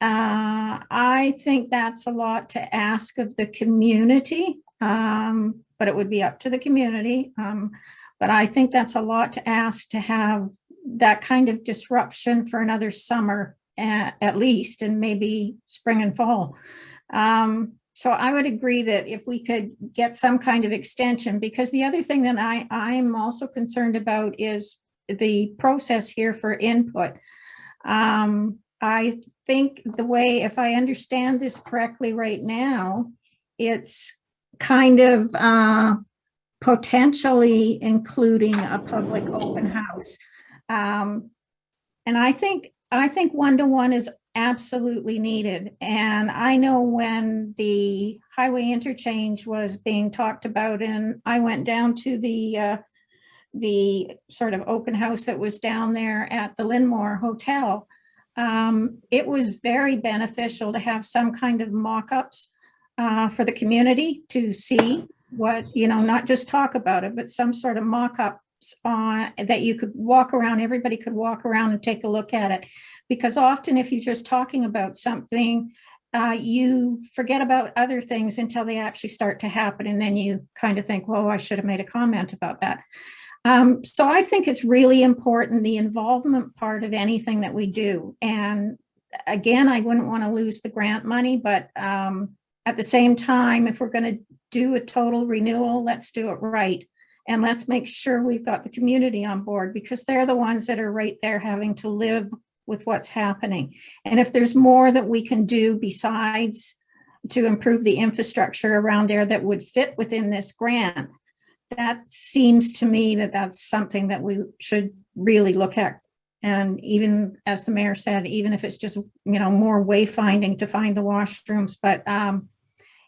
I think that's a lot to ask of the community, but it would be up to the community. But I think that's a lot to ask to have that kind of disruption for another summer at least, and maybe spring and fall. So I would agree that if we could get some kind of extension, because the other thing that I'm also concerned about is the process here for input. I think the way, if I understand this correctly right now, it's kind of potentially including a public open house. And I think one-to-one is absolutely needed. And I know when the highway interchange was being talked about, and I went down to the sort of open house that was down there at the Linmore Hotel. It was very beneficial to have some kind of mock-ups for the community to see what, not just talk about it, but some sort of mock-ups that you could walk around, everybody could walk around and take a look at it. Because often if you're just talking about something, you forget about other things until they actually start to happen. And then you kind of think, well, I should have made a comment about that. So I think it's really important, the involvement part of anything that we do. And again, I wouldn't want to lose the grant money, but at the same time, if we're going to do a total renewal, let's do it right. And let's make sure we've got the community on board, because they're the ones that are right there having to live with what's happening. And if there's more that we can do besides to improve the infrastructure around there that would fit within this grant, that seems to me that that's something that we should really look at. And even as the mayor said, even if it's just, more wayfinding to find the washrooms, but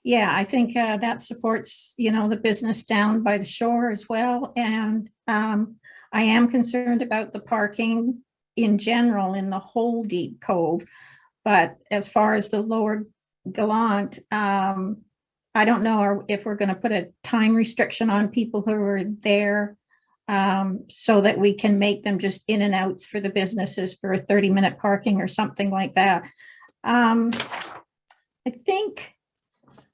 yeah, I think that supports, the business down by the shore as well. And I am concerned about the parking in general in the whole Deep Cove. But as far as the lower Gallant, I don't know if we're going to put a time restriction on people who are there so that we can make them just in and outs for the businesses for a 30-minute parking or something like that.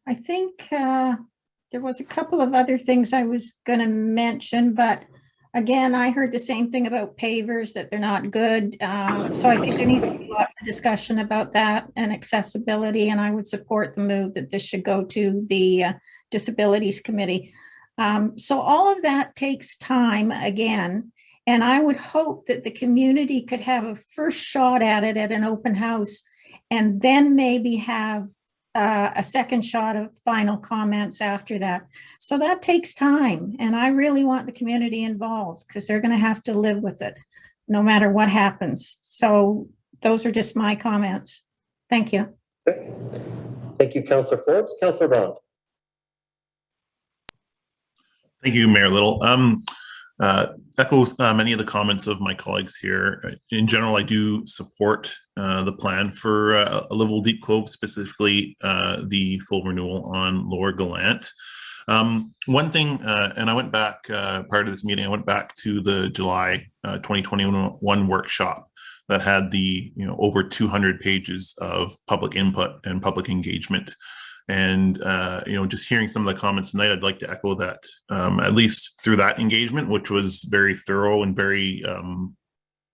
I think there was a couple of other things I was going to mention, but again, I heard the same thing about pavers, that they're not good. So I think there needs to be lots of discussion about that and accessibility. And I would support the move that this should go to the Disabilities Committee. So all of that takes time again. And I would hope that the community could have a first shot at it at an open house, and then maybe have a second shot of final comments after that. So that takes time. And I really want the community involved, because they're going to have to live with it no matter what happens. So those are just my comments. Thank you. Okay. Thank you, Councillor Forbes. Councillor Brown. Thank you, Mayor Little. Echoes many of the comments of my colleagues here. In general, I do support the plan for a livable Deep Cove, specifically the full renewal on Lower Gallant. One thing, and I went back prior to this meeting, I went back to the July 2021 workshop that had the over 200 pages of public input and public engagement. And just hearing some of the comments tonight, I'd like to echo that, at least through that engagement, which was very thorough and very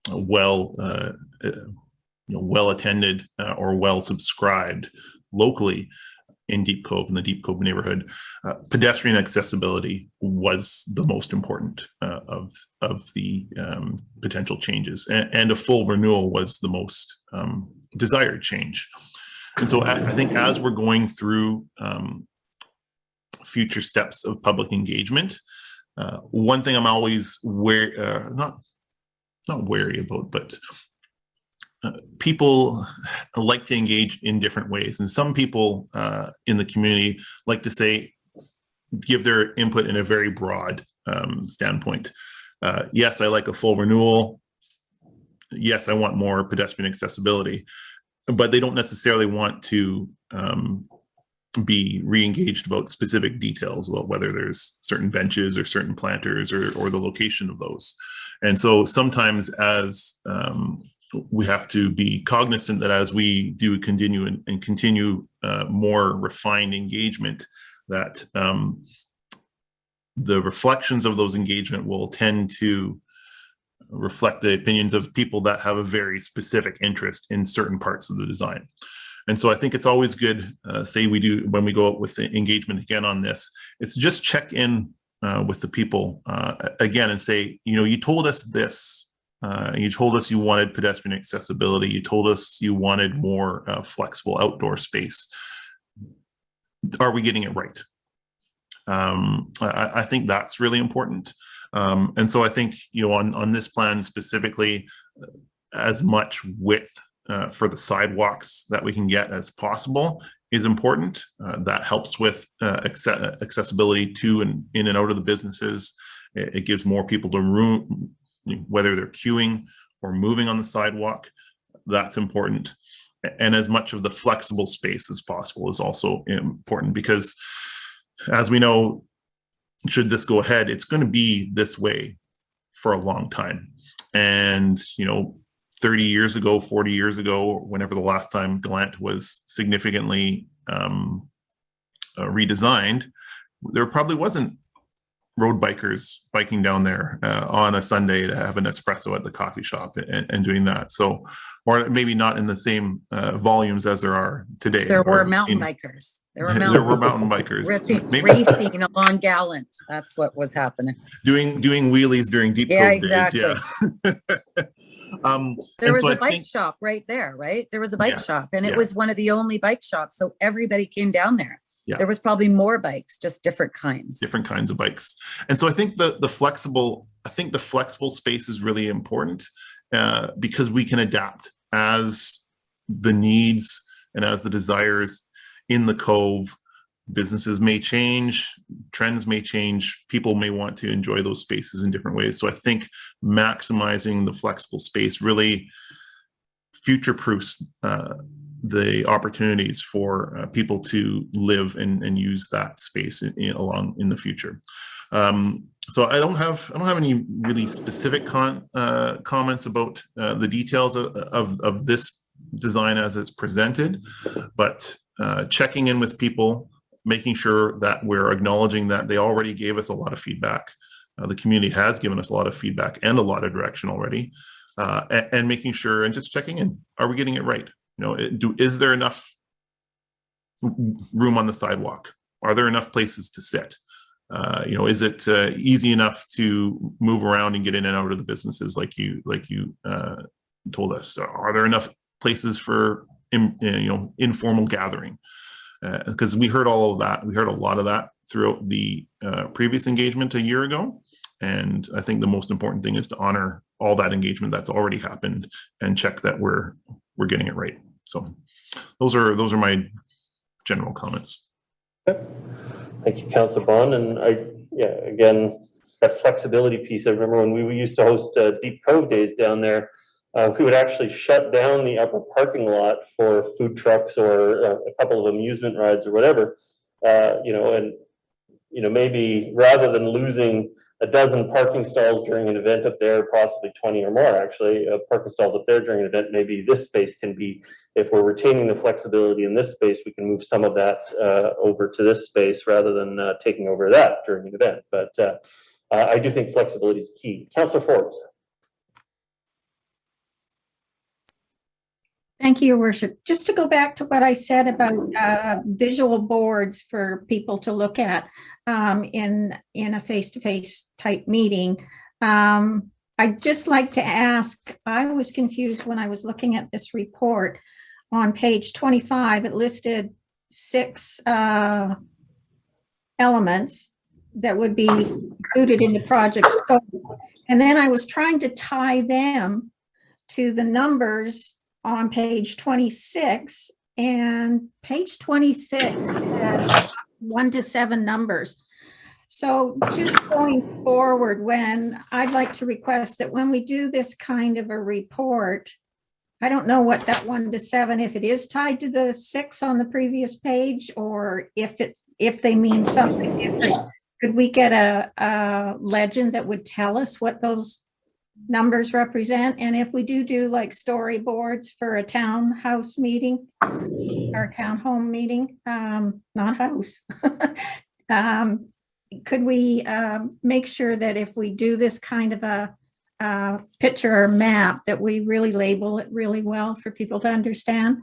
well attended or well subscribed locally in Deep Cove, in the Deep Cove neighborhood. Pedestrian accessibility was the most important of the potential changes, and a full renewal was the most desired change. And so I think as we're going through future steps of public engagement, one thing I'm always not wary about, but people like to engage in different ways. And some people in the community like to say, give their input in a very broad standpoint. Yes, I like a full renewal. Yes, I want more pedestrian accessibility, but they don't necessarily want to be re-engaged about specific details about whether there's certain benches or certain planters or the location of those. And so sometimes as we have to be cognizant that as we do continue and continue more refined engagement, that the reflections of those engagement will tend to reflect the opinions of people that have a very specific interest in certain parts of the design. And so I think it's always good, say we do, when we go out with the engagement again on this, it's just check in with the people again and say, you know, you told us this, you told us you wanted pedestrian accessibility, you told us you wanted more flexible outdoor space. Are we getting it right? I think that's really important. And so I think, you know, on this plan specifically, as much width for the sidewalks that we can get as possible is important. That helps with accessibility to and in and out of the businesses. It gives more people the room, whether they're queuing or moving on the sidewalk. That's important. And as much of the flexible space as possible is also important, because as we know, should this go ahead, it's going to be this way for a long time. And, you know, 30 years ago, 40 years ago, whenever the last time Gallant was significantly redesigned, there probably wasn't road bikers biking down there on a Sunday to have an espresso at the coffee shop and doing that. So, or maybe not in the same volumes as there are today. There were mountain bikers. There were mountain bikers racing along Gallant. That's what was happening. Doing wheelies during Deep Cove exactly. days. Yeah. There was a bike shop right there, right? There was a bike shop, and it was one of the only bike shops. So everybody came down there. Yeah. There was probably more bikes, just different kinds. Different kinds of bikes. And so I think the flexible space is really important because we can adapt as the needs and as the desires in the Cove. Businesses may change, trends may change, people may want to enjoy those spaces in different ways. So I think maximizing the flexible space really future-proofs the opportunities for people to live and use that space in the future. So I don't have any really specific comments about the details of this design as it's presented, but checking in with people, making sure that we're acknowledging that they already gave us a lot of feedback. The community has given us a lot of feedback and a lot of direction already, and making sure and just checking in. Are we getting it right? You know, is there enough room on the sidewalk? Are there enough places to sit? You know, is it easy enough to move around and get in and out of the businesses like you told us? Are there enough places for informal gathering? Because we heard all of that. We heard a lot of that throughout the previous engagement a year ago. And I think the most important thing is to honor all that engagement that's already happened and check that we're getting it right. So those are my general comments. Okay. Thank you, Councillor Bond. And again, that flexibility piece. I remember when we used to host Deep Cove days down there, we would actually shut down the upper parking lot for food trucks or a couple of amusement rides or whatever, maybe rather than losing a dozen parking stalls during an event up there, possibly 20 or more actually, parking stalls up there during an event, maybe this space can be, if we're retaining the flexibility in this space, we can move some of that over to this space rather than taking over that during an event. But I do think flexibility is key. Councillor Forbes. Thank you, Your Worship. Just to go back to what I said about visual boards for people to look at in a face-to-face type meeting, I'd just like to ask, I was confused when I was looking at this report. On page 25, it listed 6 elements that would be included in the project scope. And then I was trying to tie them to the numbers on page 26, and page 26 had 1 to 7 numbers. So just going forward, I'd like to request that when we do this kind of a report, I don't know what that 1 to 7, if it is tied to the 6 on the previous page, or if they mean something different. Could we get a legend that would tell us what those numbers represent? And if we do like storyboards for a townhouse meeting or a townhome meeting, not house, could we make sure that if we do this kind of a picture or map, that we really label it really well for people to understand?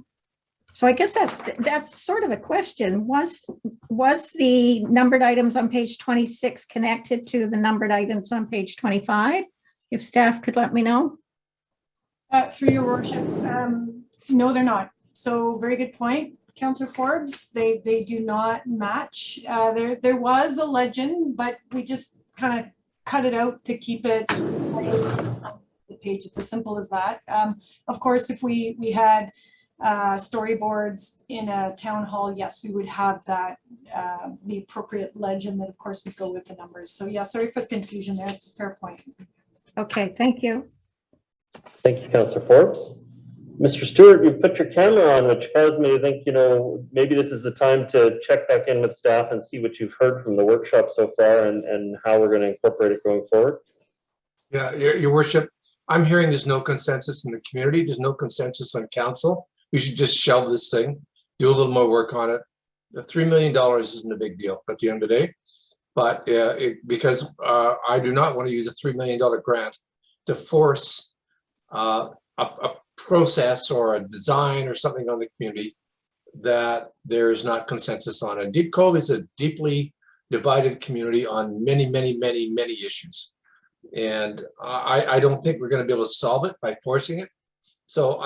So I guess that's sort of a question. Was the numbered items on page 26 connected to the numbered items on page 25? If staff could let me know. Through your worship, no, they're not. So very good point, Councillor Forbes. They do not match. There was a legend, but we just kind of cut it out to keep it on the page. It's as simple as that. Of course, if we had storyboards in a town hall, yes, we would have that, the appropriate legend that of course would go with the numbers. So yeah, sorry for the confusion there. It's a fair point. Okay, thank you. Thank you, Councillor Forbes. Mr. Stewart, you put your camera on, which caused me to think, maybe this is the time to check back in with staff and see what you've heard from the workshop so far and how we're going to incorporate it going forward. Yeah, your worship, I'm hearing there's no consensus in the community. There's no consensus on council. We should just shelve this thing, do a little more work on it. The $3 million isn't a big deal at the end of the day, but because I do not want to use a $3 million grant to force a process or a design or something on the community that there is not consensus on. And Deep Cove is a deeply divided community on many, many, many, many issues. And I don't think we're going to be able to solve it by forcing it. So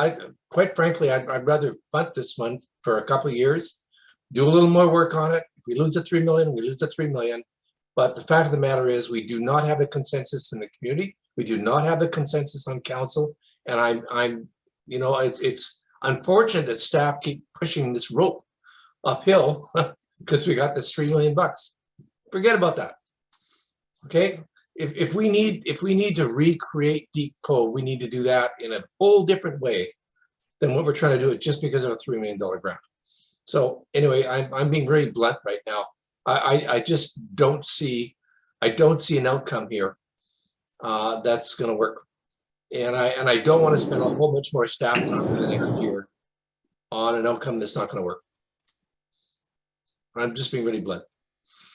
quite frankly, I'd rather punt this one for a couple of years, do a little more work on it. If we lose the 3 million, we lose the 3 million. But the fact of the matter is we do not have a consensus in the community. We do not have the consensus on council. And it's unfortunate that staff keep pushing this rope uphill because we got this $3 million. Forget about that. Okay. If we need to recreate Deep Cove, we need to do that in a whole different way than what we're trying to do it just because of a $3 million grant. So anyway, I'm being very blunt right now. I just don't see an outcome here that's going to work, and I don't want to spend a whole bunch more staff time in the next year on an outcome that's not going to work. I'm just being really blunt.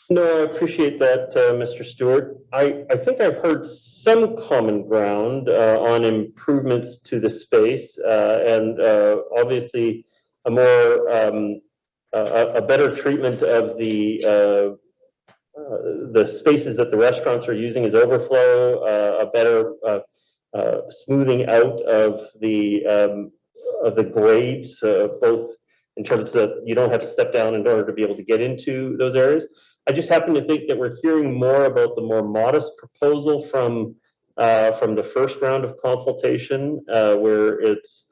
No, I appreciate that, Mr. Stewart. I think I've heard some common ground on improvements to the space and obviously a more a better treatment of the spaces that the restaurants are using as overflow, a better smoothing out of the grades, both in terms of you don't have to step down in order to be able to get into those areas. I just happen to think that we're hearing more about the more modest proposal from the first round of consultation, where it's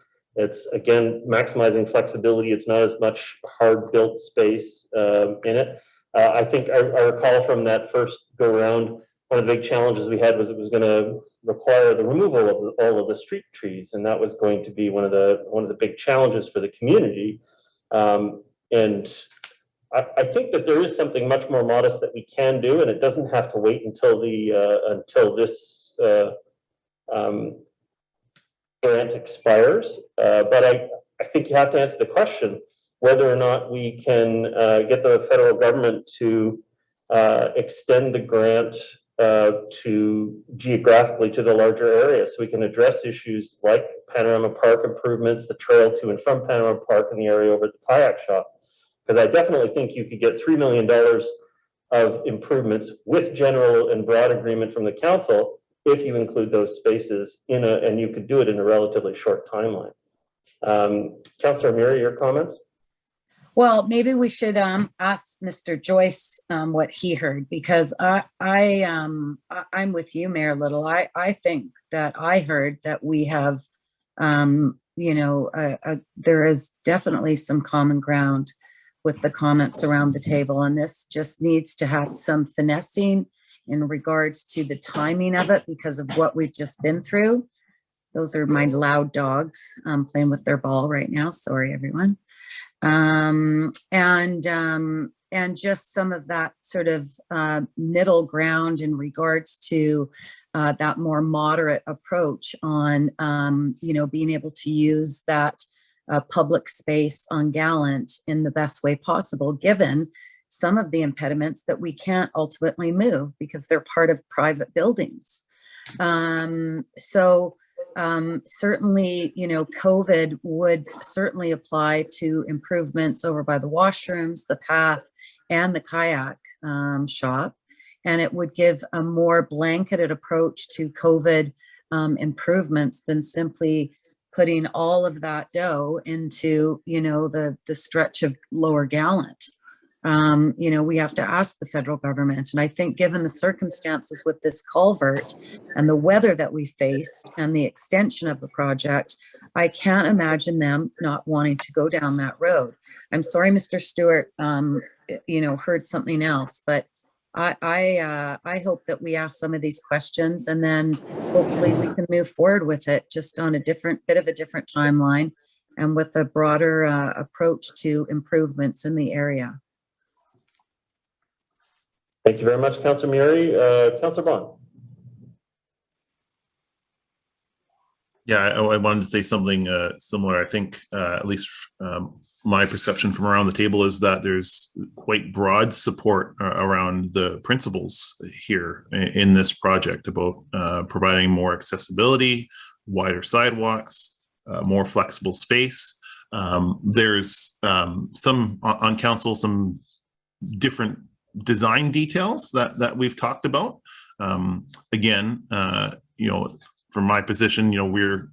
again maximizing flexibility. It's not as much hard built space in it. I think I recall from that first go round, one of the big challenges we had was it was going to require the removal of all of the street trees, and that was going to be one of the big challenges for the community. And I think that there is something much more modest that we can do, and it doesn't have to wait until this grant expires. But I think you have to answer the question whether or not we can get the federal government to extend the grant to geographically to the larger area, so we can address issues like Panorama Park improvements, the trail to and from Panorama Park, and the area over at the kayak shop. Because I definitely think you could get $3 million of improvements with general and broad agreement from the council if you include those spaces and you could do it in a relatively short timeline. Councillor Murray, your comments? Well, maybe we should ask Mr. Joyce what he heard, because I'm with you, Mayor Little. I think that I heard that we have, there is definitely some common ground with the comments around the table. And this just needs to have some finessing in regards to the timing of it because of what we've just been through. Those are my loud dogs playing with their ball right now. Sorry, everyone. And just some of that sort of middle ground in regards to that more moderate approach on, being able to use that public space on Gallant in the best way possible, given some of the impediments that we can't ultimately move because they're part of private buildings. Certainly, COVID would certainly apply to improvements over by the washrooms, the path, and the kayak shop. And it would give a more blanketed approach to COVID improvements than simply putting all of that dough into, the stretch of Lower Gallant. We have to ask the federal government. And I think given the circumstances with this culvert and the weather that we faced and the extension of the project, I can't imagine them not wanting to go down that road. I'm sorry, Mr. Stewart, heard something else, but I hope that we ask some of these questions and then hopefully we can move forward with it just on a different timeline and with a broader approach to improvements in the area. Thank you very much, Councillor Murray. Councillor Bond. Yeah, I wanted to say something similar. I think, at least my perception from around the table is that there's quite broad support around the principles here in this project about providing more accessibility, wider sidewalks, more flexible space. There's some on council, some different design details that we've talked about. Again, from my position, we're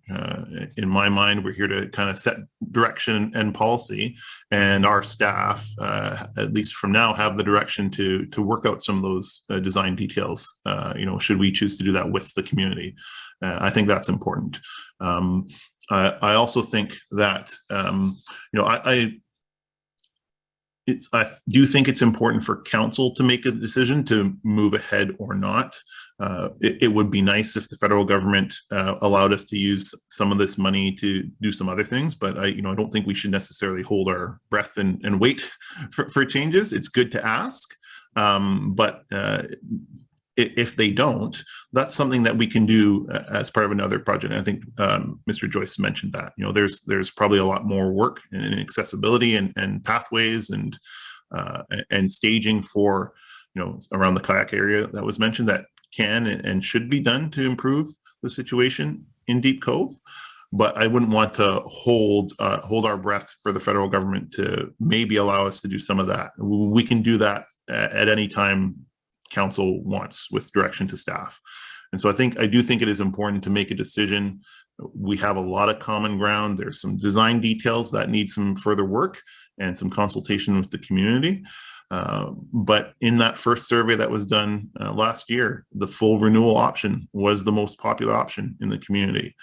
in my mind, we're here to kind of set direction and policy, and our staff, at least from now, have the direction to work out some of those design details. Should we choose to do that with the community, I think that's important. I also think that I do think it's important for council to make a decision to move ahead or not. It would be nice if the federal government allowed us to use some of this money to do some other things, but I don't think we should necessarily hold our breath and wait for changes. It's good to ask, but if they don't, that's something that we can do as part of another project. And I think Mr. Joyce mentioned that, there's probably a lot more work in accessibility and pathways and staging for, around the kayak area that was mentioned that can and should be done to improve the situation in Deep Cove. But I wouldn't want to hold our breath for the federal government to maybe allow us to do some of that. We can do that at any time council wants with direction to staff. And so I do think it is important to make a decision. We have a lot of common ground. There's some design details that need some further work and some consultation with the community. But in that first survey that was done last year, the full renewal option was the most popular option in the community.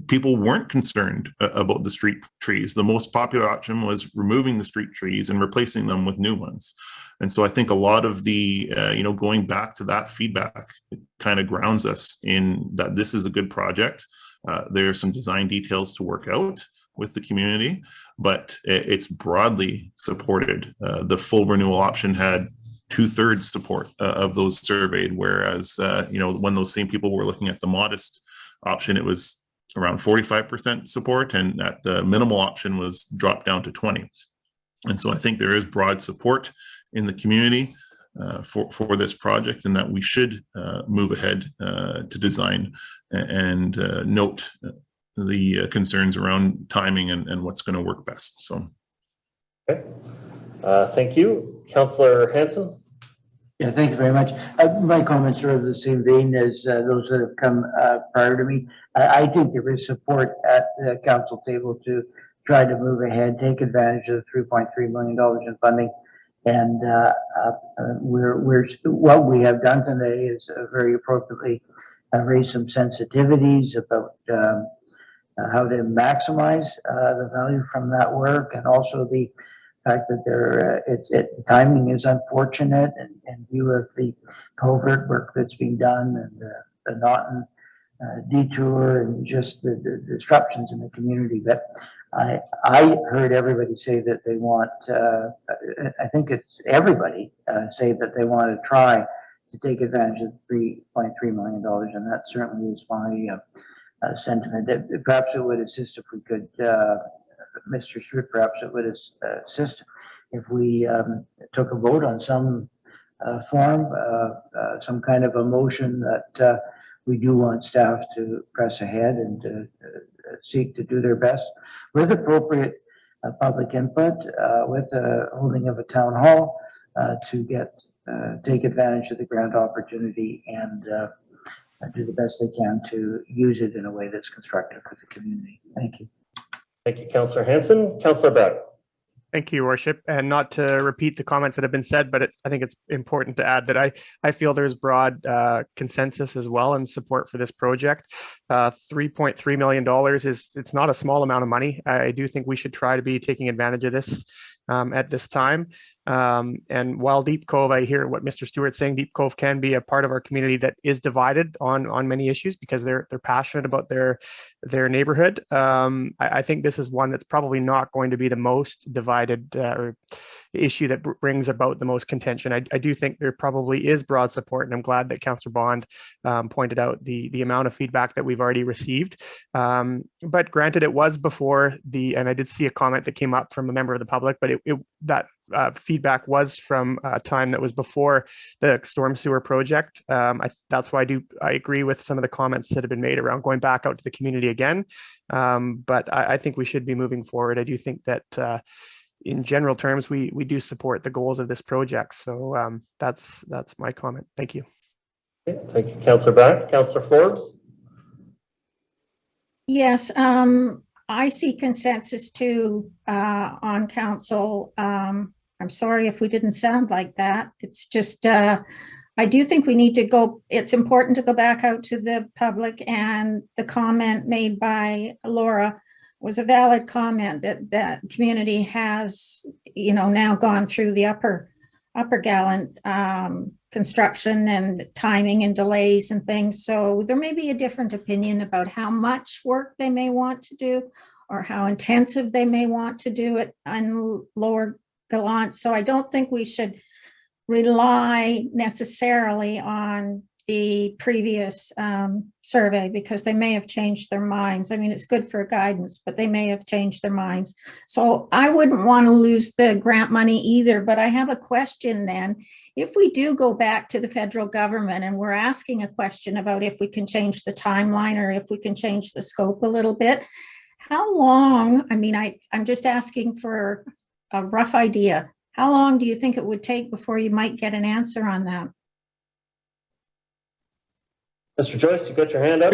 People weren't concerned about the street trees. The most popular option was removing the street trees and replacing them with new ones. And so I think a lot of the, going back to that feedback kind of grounds us in that this is a good project. There are some design details to work out with the community, but it's broadly supported. The full renewal option had 2/3 support of those surveyed, whereas, when those same people were looking at the modest option, it was around 45% support, and at the minimal option was dropped down to 20. And so I think there is broad support in the community for this project, and that we should move ahead to design and note the concerns around timing and what's going to work best. So, okay, thank you, Councillor Hanson. Yeah, thank you very much. My comments are of the same vein as those that have come prior to me. I think there is support at the council table to try to move ahead, take advantage of the $3.3 million in funding. And what we have done today is very appropriately raise some sensitivities about how to maximize the value from that work, and also the fact that timing is unfortunate in view of the culvert work that's being done and the Naughton detour and just the disruptions in the community. But I heard everybody say that they want, I think it's everybody say that they want to try to take advantage of the $3.3 million, and that certainly is my sentiment. Perhaps it would assist if we could, Mr. Stewart, perhaps it would assist if we took a vote on some form, some kind of a motion that we do want staff to press ahead and seek to do their best with appropriate public input, with the holding of a town hall to take advantage of the grant opportunity and do the best they can to use it in a way that's constructive for the community. Thank you. Thank you, Councillor Hanson. Councillor Beck. Thank you, Your Worship. And not to repeat the comments that have been said, but I think it's important to add that I feel there's broad consensus as well and support for this project. $3.3 million it's not a small amount of money. I do think we should try to be taking advantage of this at this time. And while Deep Cove, I hear what Mr. Stewart's saying, Deep Cove can be a part of our community that is divided on many issues because they're passionate about their neighborhood. I think this is one that's probably not going to be the most divided or issue that brings about the most contention. I do think there probably is broad support, and I'm glad that Councillor Bond pointed out the amount of feedback that we've already received. But granted, it was before and I did see a comment that came up from a member of the public, but that feedback was from a time that was before the storm sewer project. That's why I agree with some of the comments that have been made around going back out to the community again. But I think we should be moving forward. I do think that in general terms, we do support the goals of this project. So that's my comment. Thank you. Okay, thank you, Councillor Beck. Councillor Forbes. Yes, I see consensus too on council. I'm sorry if we didn't sound like that. It's just, I do think we need to go, it's important to go back out to the public, and the comment made by Laura was a valid comment that community has, now gone through the upper gallant construction and timing and delays and things. So there may be a different opinion about how much work they may want to do or how intensive they may want to do it on Lower Gallant. So I don't think we should rely necessarily on the previous survey because they may have changed their minds. I mean, it's good for guidance, but they may have changed their minds. So I wouldn't want to lose the grant money either, but I have a question then. If we do go back to the federal government and we're asking a question about if we can change the timeline or if we can change the scope a little bit, how long, I mean, I'm just asking for a rough idea. How long do you think it would take before you might get an answer on that? Mr. Joyce, you got your hand up?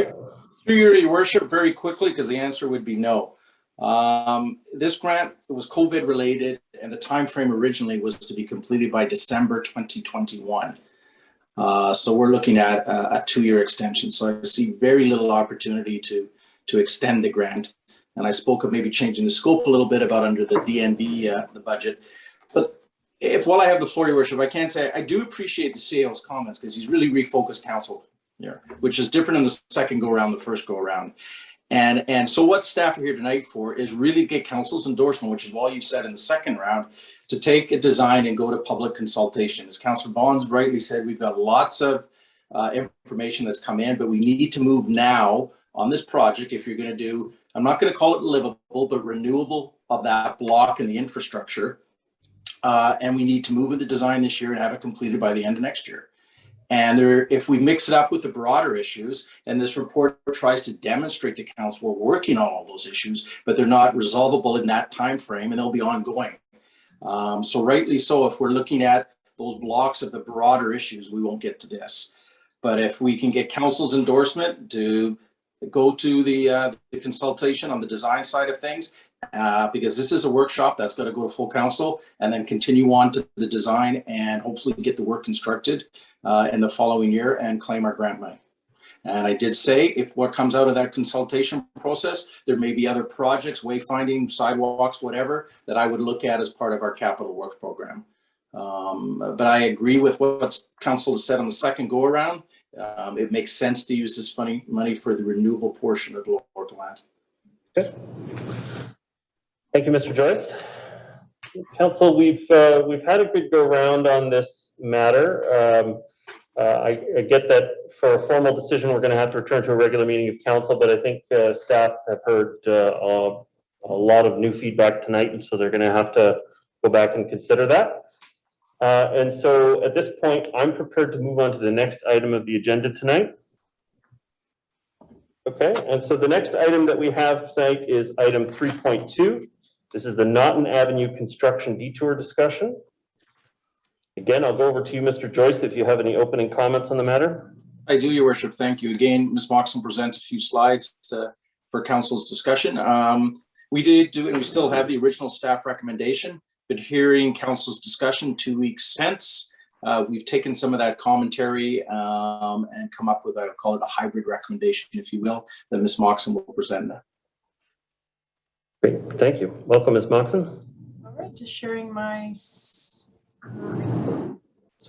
Through your worship, very quickly, because the answer would be no. This grant was COVID related, and the time frame originally was to be completed by December 2021. So we're looking at a 2-year extension. So I see very little opportunity to extend the grant. And I spoke of maybe changing the scope a little bit about under the DNB, the budget. But while I have the floor, Your Worship, I can say I do appreciate the CAO's comments because he's really refocused council here, which is different in the second go around, the first go around. And so what staff are here tonight for is really get council's endorsement, which is all you said in the second round, to take a design and go to public consultation. As Councillor Bonds rightly said, we've got lots of information that's come in, but we need to move now on this project if you're going to do, I'm not going to call it livable, but renewable of that block and the infrastructure. And we need to move with the design this year and have it completed by the end of next year. And if we mix it up with the broader issues, and this report tries to demonstrate to council we're working on all those issues, but they're not resolvable in that time frame, and they'll be ongoing. So rightly so, if we're looking at those blocks of the broader issues, we won't get to this. But if we can get council's endorsement to go to the consultation on the design side of things, because this is a workshop that's got to go to full council and then continue on to the design and hopefully get the work constructed in the following year and claim our grant money. And I did say, if what comes out of that consultation process, there may be other projects, wayfinding, sidewalks, whatever, that I would look at as part of our capital works program. But I agree with what council has said on the second go around. It makes sense to use this money for the renewable portion of Lower Gallant. Okay. Thank you, Mr. Joyce. Council, we've had a good go round on this matter. I get that for a formal decision, we're going to have to return to a regular meeting of council, but I think staff have heard a lot of new feedback tonight, and so they're going to have to go back and consider that. And so at this point, I'm prepared to move on to the next item of the agenda tonight. Okay, and so the next item that we have tonight is item 3.2. This is the Naughton Avenue construction detour discussion. Again, I'll go over to you, Mr. Joyce, if you have any opening comments on the matter. I do, Your Worship. Thank you. Again, Ms. Moxon presents a few slides for council's discussion. We did do, and we still have the original staff recommendation, but hearing council's discussion 2 weeks since, we've taken some of that commentary and come up with, I would call it a hybrid recommendation, if you will, that Ms. Moxon will present. Great, thank you. Welcome, Ms. Moxon. All right, just sharing my this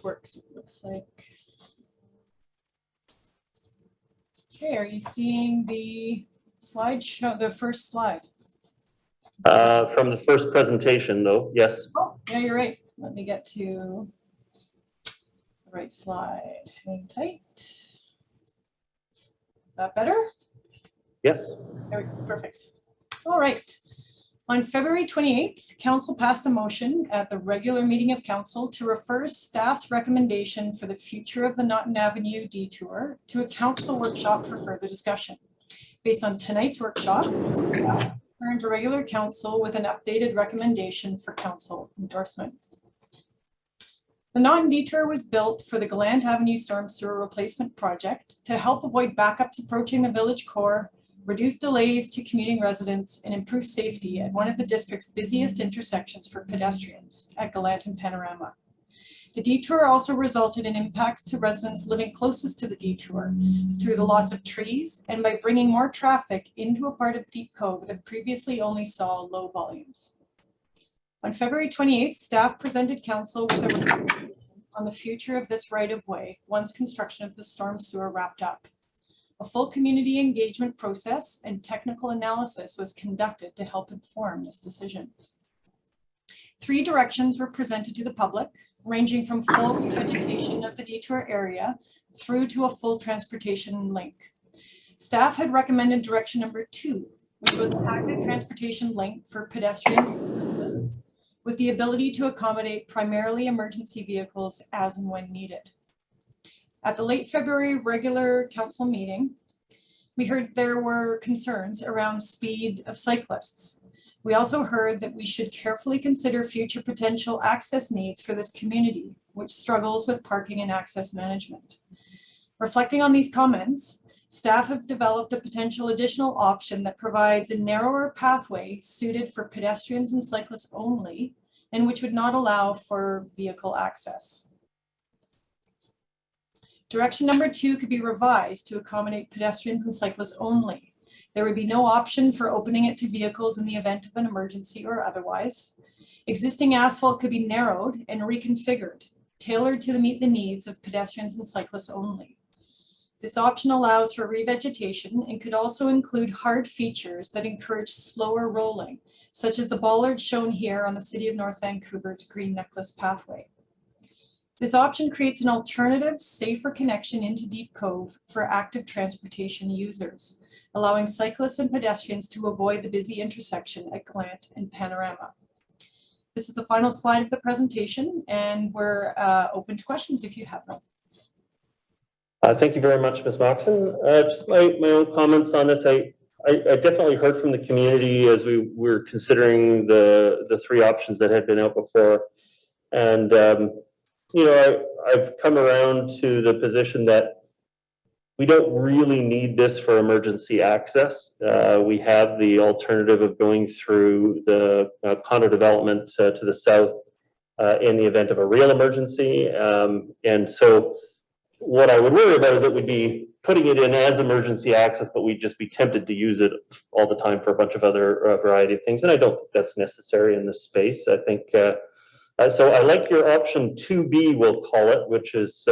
works, it looks like. Okay, are you seeing the slideshow, the first slide? From the first presentation, though, yes. Oh, yeah, you're right. Let me get to the right slide. Hang tight. That better? Yes. There we go. Perfect. All right. On February 28th, council passed a motion at the regular meeting of council to refer staff's recommendation for the future of the Naughton Avenue detour to a council workshop for further discussion. Based on tonight's workshop, staff returned to regular council with an updated recommendation for council endorsement. The Naughton detour was built for the Gallant Avenue storm sewer replacement project to help avoid backups approaching the village core, reduce delays to commuting residents, and improve safety at one of the district's busiest intersections for pedestrians at Gallant and Panorama. The detour also resulted in impacts to residents living closest to the detour through the loss of trees and by bringing more traffic into a part of Deep Cove that previously only saw low volumes. On February 28th, staff presented council with a recommendation on the future of this right-of-way once construction of the storm sewer wrapped up. A full community engagement process and technical analysis was conducted to help inform this decision. 3 directions were presented to the public, ranging from full revegetation of the detour area through to a full transportation link. Staff had recommended direction number 2, which was an active transportation link for pedestrians and cyclists, with the ability to accommodate primarily emergency vehicles as and when needed. At the late February regular council meeting, we heard there were concerns around speed of cyclists. We also heard that we should carefully consider future potential access needs for this community, which struggles with parking and access management. Reflecting on these comments, staff have developed a potential additional option that provides a narrower pathway suited for pedestrians and cyclists only, and which would not allow for vehicle access. Direction number 2 could be revised to accommodate pedestrians and cyclists only. There would be no option for opening it to vehicles in the event of an emergency or otherwise. Existing asphalt could be narrowed and reconfigured, tailored to meet the needs of pedestrians and cyclists only. This option allows for revegetation and could also include hard features that encourage slower rolling, such as the bollard shown here on the City of North Vancouver's Green Necklace pathway. This option creates an alternative, safer connection into Deep Cove for active transportation users, allowing cyclists and pedestrians to avoid the busy intersection at Gallant and Panorama. This is the final slide of the presentation, and we're open to questions if you have them. Thank you very much, Ms. Moxon. Just my own comments on this. I definitely heard from the community as we were considering the 3 options that had been out before. And you know, I've come around to the position that we don't really need this for emergency access. We have the alternative of going through the condo development to the south in the event of a real emergency. And so what I would worry about is it would be putting it in as emergency access, but we'd just be tempted to use it all the time for a bunch of other variety of things. And I don't think that's necessary in this space. I think, so I like your option 2B, we'll call it, which is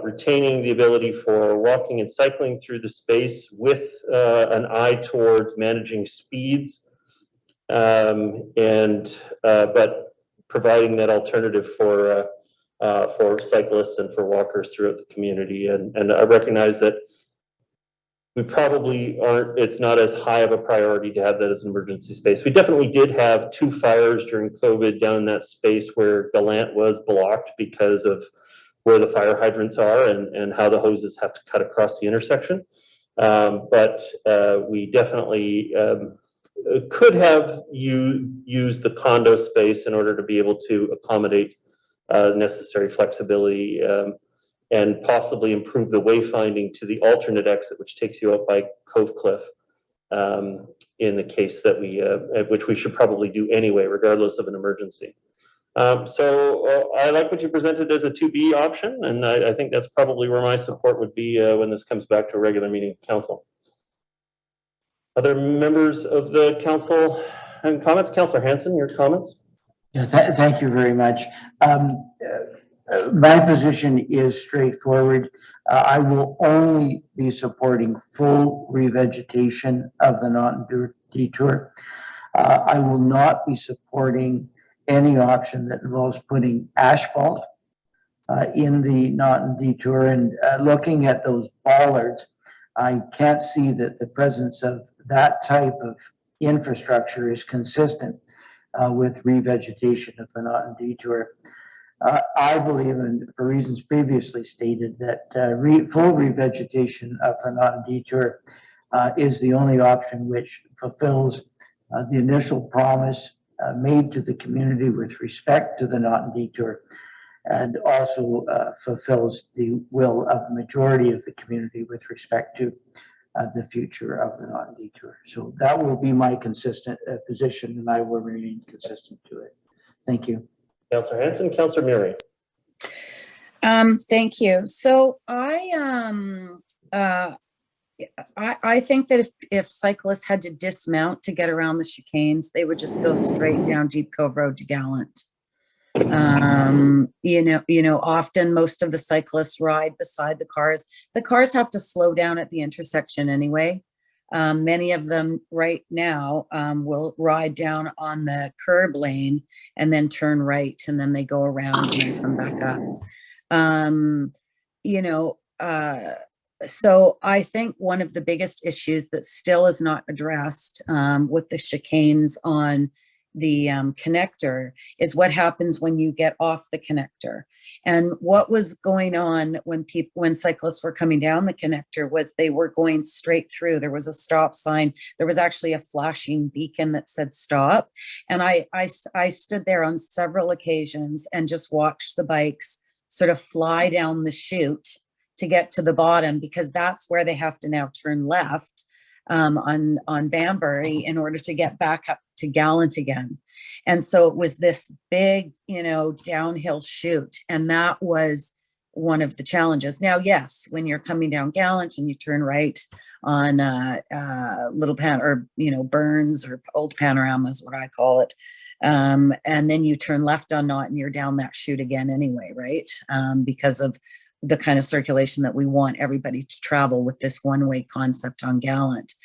retaining the ability for walking and cycling through the space with an eye towards managing speeds, but providing that alternative for cyclists and for walkers throughout the community. And I recognize that we probably aren't, it's not as high of a priority to have that as an emergency space. We definitely did have 2 fires during COVID down in that space where Gallant was blocked because of where the fire hydrants are and how the hoses have to cut across the intersection. But we definitely could have used the condo space in order to be able to accommodate necessary flexibility and possibly improve the wayfinding to the alternate exit, which takes you up by Cove Cliff, in the case that which we should probably do anyway, regardless of an emergency. So I like what you presented as a 2B option, and I think that's probably where my support would be when this comes back to a regular meeting of council. Other members of the council and comments? Councillor Hanson, your comments? Yeah, thank you very much. My position is straightforward. I will only be supporting full revegetation of the Naughton Detour. I will not be supporting any option that involves putting asphalt in the Naughton Detour. And looking at those bollards, I can't see that the presence of that type of infrastructure is consistent with revegetation of the Naughton Detour. I believe, and for reasons previously stated, that full revegetation of the Naughton Detour is the only option which fulfills the initial promise made to the community with respect to the Naughton Detour, and also fulfills the will of the majority of the community with respect to the future of the Naughton Detour. So that will be my consistent position, and I will remain consistent to it. Thank you. Councillor Hanson, Councillor Murray. Thank you. So I think that if cyclists had to dismount to get around the chicanes, they would just go straight down Deep Cove Road to Gallant. Often most of the cyclists ride beside the cars. The cars have to slow down at the intersection anyway. Many of them right now will ride down on the curb lane and then turn right, and then they go around and then come back up. So I think one of the biggest issues that still is not addressed with the chicanes on the connector is what happens when you get off the connector. And what was going on when cyclists were coming down the connector was they were going straight through. There was a stop sign. There was actually a flashing beacon that said stop. And I stood there on several occasions and just watched the bikes sort of fly down the chute to get to the bottom, because that's where they have to now turn left on Banbury in order to get back up to Gallant again. And so it was this big, downhill chute. And that was one of the challenges. Now, yes, when you're coming down Gallant and you turn right on Burns or Old Panorama is what I call it. And then you turn left on Naughton, you're down that chute again anyway, right? Because of the kind of circulation that we want everybody to travel with this one-way concept on Gallant.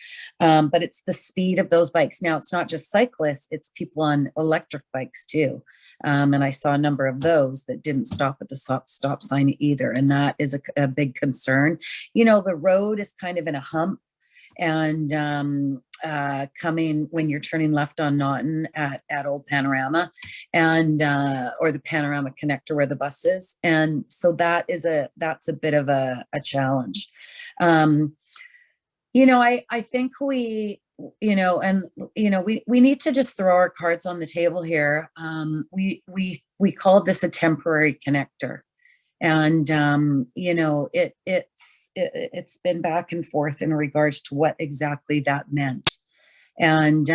But it's the speed of those bikes. Now, it's not just cyclists, it's people on electric bikes too. And I saw a number of those that didn't stop at the stop sign either. And that is a big concern. The road is kind of in a hump, and coming when you're turning left on Naughton at Old Panorama and or the Panorama connector where the bus is. And so that's a bit of a challenge. I think we need to just throw our cards on the table here. We called this a temporary connector. And, it's been back and forth in regards to what exactly that meant. And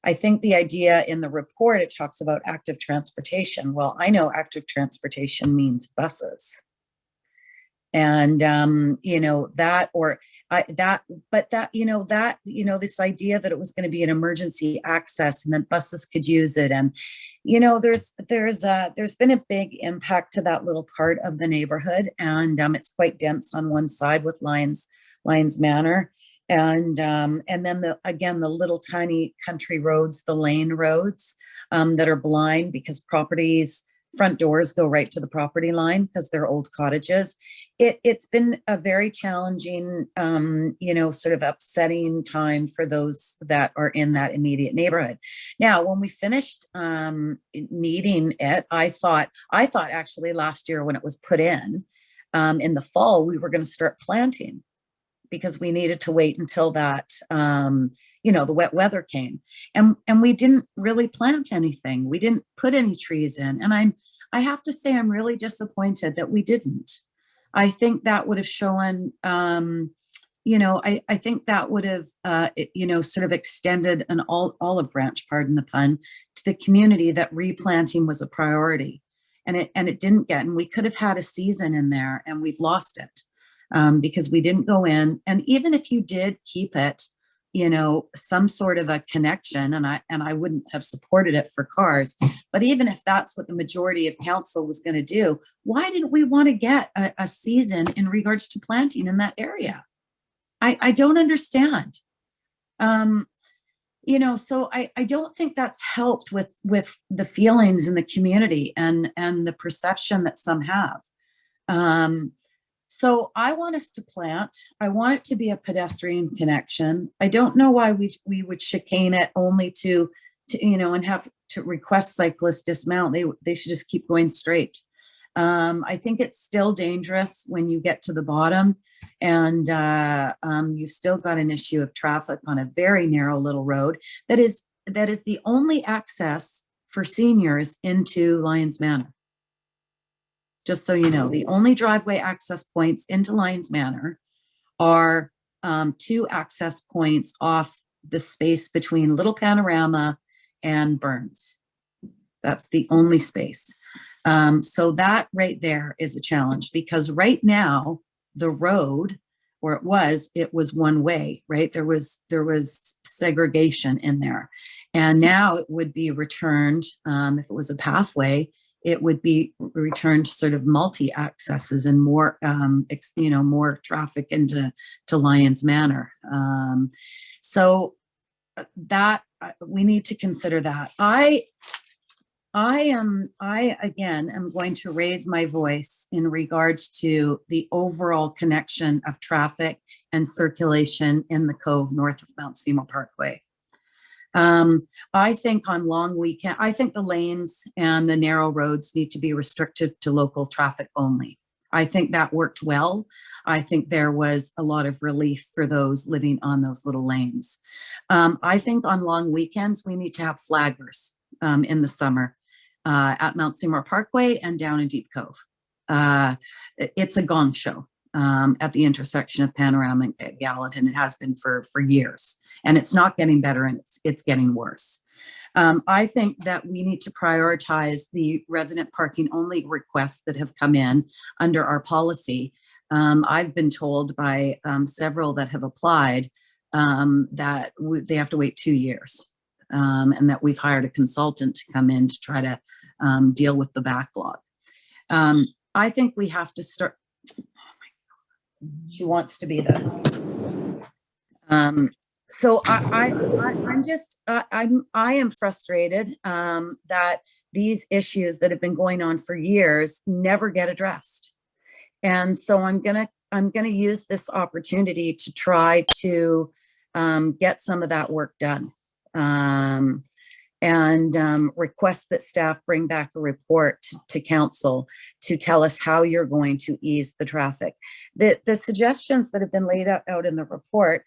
I think the idea in the report, it talks about active transportation. Well, I know active transportation means buses. And, that, or this idea that it was going to be an emergency access and that buses could use it. And, there's been a big impact to that little part of the neighborhood. And it's quite dense on one side with Lions Manor. And then the little tiny country roads, the lane roads that are blind because properties, front doors go right to the property line because they're old cottages. It's been a very challenging, sort of upsetting time for those that are in that immediate neighborhood. Now, when we finished needing it, I thought actually last year when it was put in the fall, we were going to start planting, because we needed to wait until that, the wet weather came, and we didn't really plant anything. We didn't put any trees in. And I have to say, I'm really disappointed that we didn't. I think that would have shown, I think that would have, sort of extended an olive branch, pardon the pun, to the community that replanting was a priority, and it didn't get, and we could have had a season in there, and we've lost it. Because we didn't go in. And even if you did keep it, some sort of a connection, and I wouldn't have supported it for cars, but even if that's what the majority of council was going to do, why didn't we want to get a season in regards to planting in that area? I don't understand. So I don't think that's helped with the feelings in the community and the perception that some have. So I want us to plant. I want it to be a pedestrian connection. I don't know why we would chicane it only to and have to request cyclists dismount. They should just keep going straight. I think it's still dangerous when you get to the bottom, and you've still got an issue of traffic on a very narrow little road that is the only access for seniors into Lions Manor. Just so you know, the only driveway access points into Lions Manor are 2 access points off the space between Little Panorama and Burns. That's the only space. So that right there is a challenge, because right now the road, or it was one way, right? There was segregation in there, and now it would be returned. If it was a pathway, it would be returned sort of multi-accesses and more, more traffic into Lions Manor. So that we need to consider that. I again am going to raise my voice in regards to the overall connection of traffic and circulation in the Cove north of Mount Seymour Parkway. I think on long weekend, I think the lanes and the narrow roads need to be restricted to local traffic only. I think that worked well. I think there was a lot of relief for those living on those little lanes. I think on long weekends, we need to have flaggers in the summer at Mount Seymour Parkway and down in Deep Cove. It's a gong show at the intersection of Panorama and Gallatin. It has been for years. And it's not getting better, and it's getting worse. I think that we need to prioritize the resident parking only requests that have come in under our policy. I've been told by several that have applied that they have to wait 2 years, and that we've hired a consultant to come in to try to deal with the backlog. I think we have to start. Oh my God. She wants to be there. So I am frustrated that these issues that have been going on for years never get addressed. And so I'm gonna use this opportunity to try to get some of that work done, and request that staff bring back a report to council to tell us how you're going to ease the traffic. The suggestions that have been laid out in the report,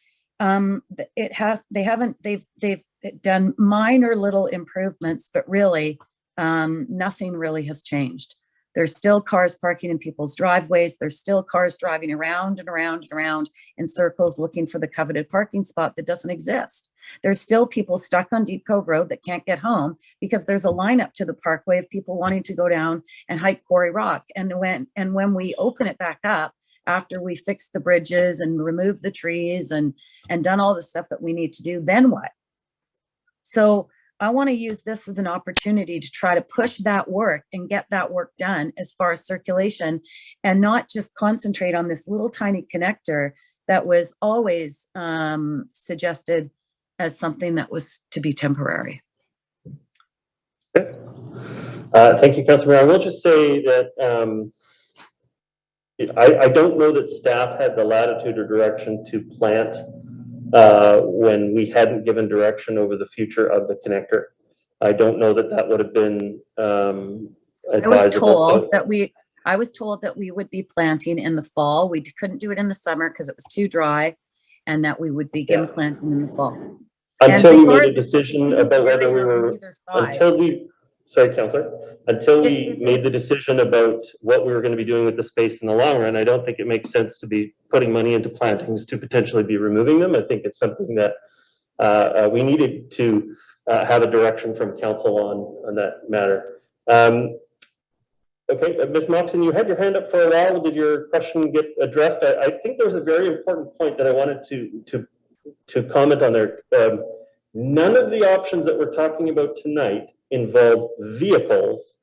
they've done minor little improvements, but really nothing really has changed. There's still cars parking in people's driveways. There's still cars driving around and around and around in circles looking for the coveted parking spot that doesn't exist. There's still people stuck on Deep Cove Road that can't get home because there's a lineup to the parkway of people wanting to go down and hike Quarry Rock. And when we open it back up, after we fix the bridges and remove the trees and done all the stuff that we need to do, then what? So I want to use this as an opportunity to try to push that work and get that work done as far as circulation, and not just concentrate on this little tiny connector that was always suggested as something that was to be temporary. Okay. Thank you, Councilor. I will just say that I don't know that staff had the latitude or direction to plant when we hadn't given direction over the future of the connector. I don't know that that would have been I was told that we would be planting in the fall. We couldn't do it in the summer because it was too dry, and that we would begin planting in the fall. Until we made a decision about whether we were, sorry, Councillor, until we made the decision about what we were going to be doing with the space in the long run, I don't think it makes sense to be putting money into plantings to potentially be removing them. I think it's something that we needed to have a direction from council on that matter. Okay, Ms. Moxon, you had your hand up for a while. Did your question get addressed? I think there was a very important point that I wanted to comment on there. None of the options that we're talking about tonight involve vehicles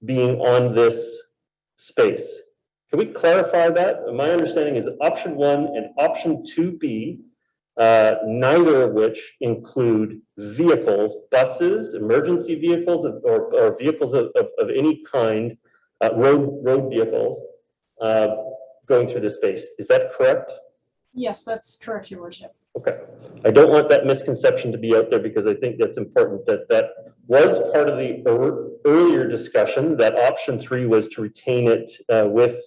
being on this space. Can we clarify that? My understanding is option 1 and option 2B, neither of which include vehicles, buses, emergency vehicles, or vehicles of any kind, road vehicles going through this space. Is that correct? Yes, that's correct, Your Worship. Okay. I don't want that misconception to be out there, because I think that's important, that was part of the earlier discussion, that option 3 was to retain it with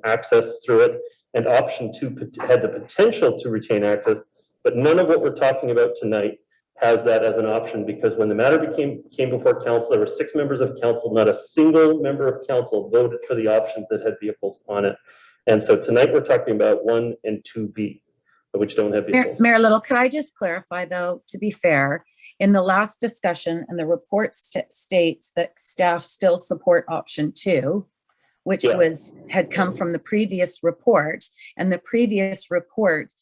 access through it, and option 2 had the potential to retain access, but none of what we're talking about tonight has that as an option, because when the matter came before council, there were 6 members of council, not a single member of council voted for the options that had vehicles on it. And so tonight we're talking about 1 and 2B, which don't have vehicles. Mayor Little, could I just clarify though, to be fair, in the last discussion, and the report states that staff still support option 2, which had come from the previous report, and the previous report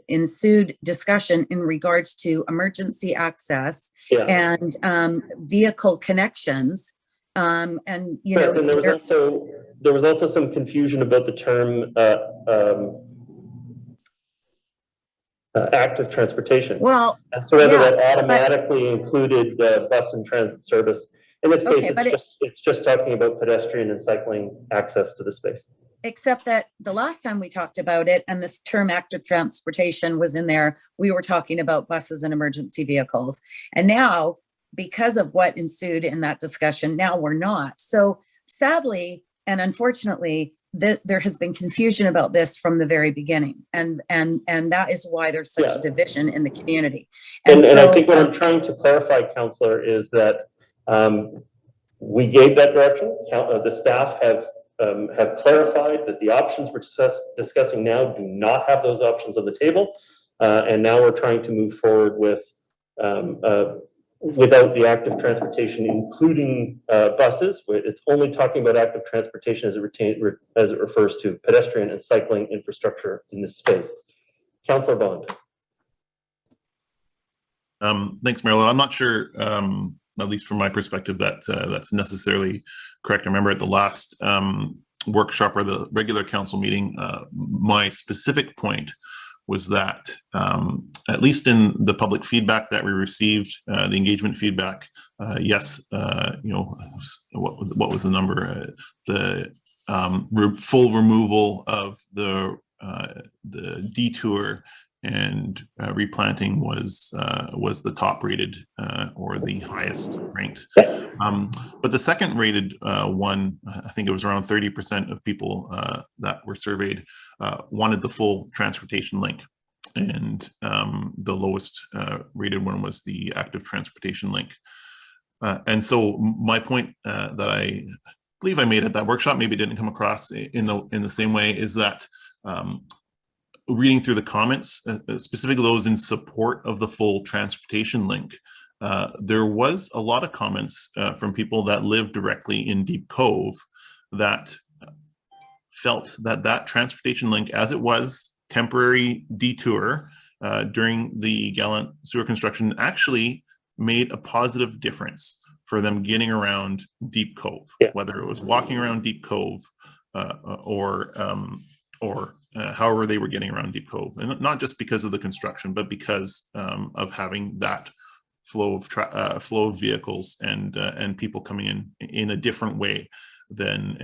ensued discussion in regards to emergency access and vehicle connections. And you know, and there was also some confusion about the term active transportation. Well, as to whether that automatically included bus and transit service. In this case, it's just talking about pedestrian and cycling access to the space. Except that the last time we talked about it, and this term active transportation was in there, we were talking about buses and emergency vehicles. And now, because of what ensued in that discussion, now we're not. So sadly, and unfortunately, there has been confusion about this from the very beginning. And that is why there's such a division in the community. And I think what I'm trying to clarify, Councillor, is that we gave that direction. The staff have clarified that the options we're discussing now do not have those options on the table. And now we're trying to move forward with without the active transportation, including buses. It's only talking about active transportation as it refers to pedestrian and cycling infrastructure in this space. Councillor Bond. Thanks, Marilyn. I'm not sure, at least from my perspective, that that's necessarily correct. I remember at the last workshop or the regular council meeting, my specific point was that at least in the public feedback that we received, the engagement feedback, yes, you know, what was the number? The full removal of the detour and replanting was the top rated or the highest ranked. But the second rated one, I think it was around 30% of people that were surveyed wanted the full transportation link. And the lowest rated one was the active transportation link. And so my point that I believe I made at that workshop, maybe it didn't come across in the same way, is that reading through the comments, specifically those in support of the full transportation link, there was a lot of comments from people that live directly in Deep Cove that felt that that transportation link, as it was temporary detour during the Gallant sewer construction, actually made a positive difference for them getting around Deep Cove, whether it was walking around Deep Cove or however they were getting around Deep Cove, and not just because of the construction, but because of having that flow of vehicles and people coming in a different way than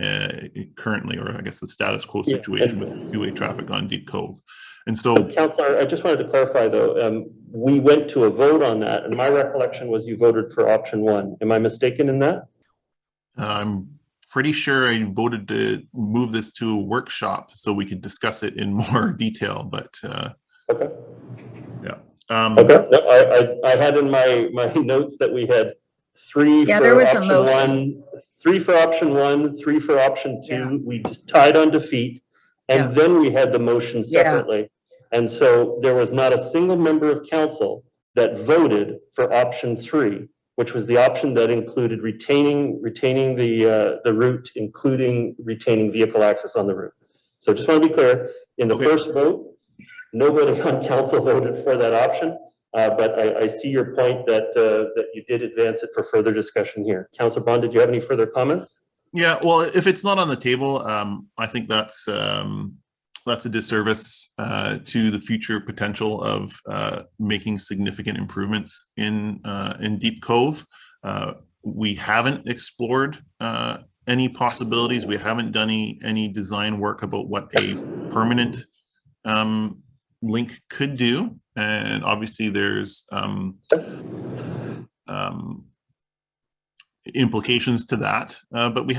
currently, or I guess the status quo situation with two-way traffic on Deep Cove. And so, Councillor, I just wanted to clarify though, we went to a vote on that, and my recollection was you voted for option 1. Am I mistaken in that? I'm pretty sure I voted to move this to a workshop so we could discuss it in more detail, but okay. Yeah. Okay. No, I had in my notes that we had 3 Yeah, for there was a option motion. 1, 3 for option 1, 3 for option 2. Yeah. We tied on defeat, and then we had the motion Yeah. separately. And so there was not a single member of council that voted for option 3, which was the option that included retaining the route, including retaining vehicle access on the route. So just want to be clear, in the first vote, nobody on council voted for that option, but I see your point that you did advance it for further discussion here. Councillor Bond, did you have any further comments? Yeah, well, if it's not on the table, I think that's a disservice to the future potential of making significant improvements in Deep Cove. We haven't explored any possibilities. We haven't done any design work about what a permanent link could do, and obviously there's implications to that, but we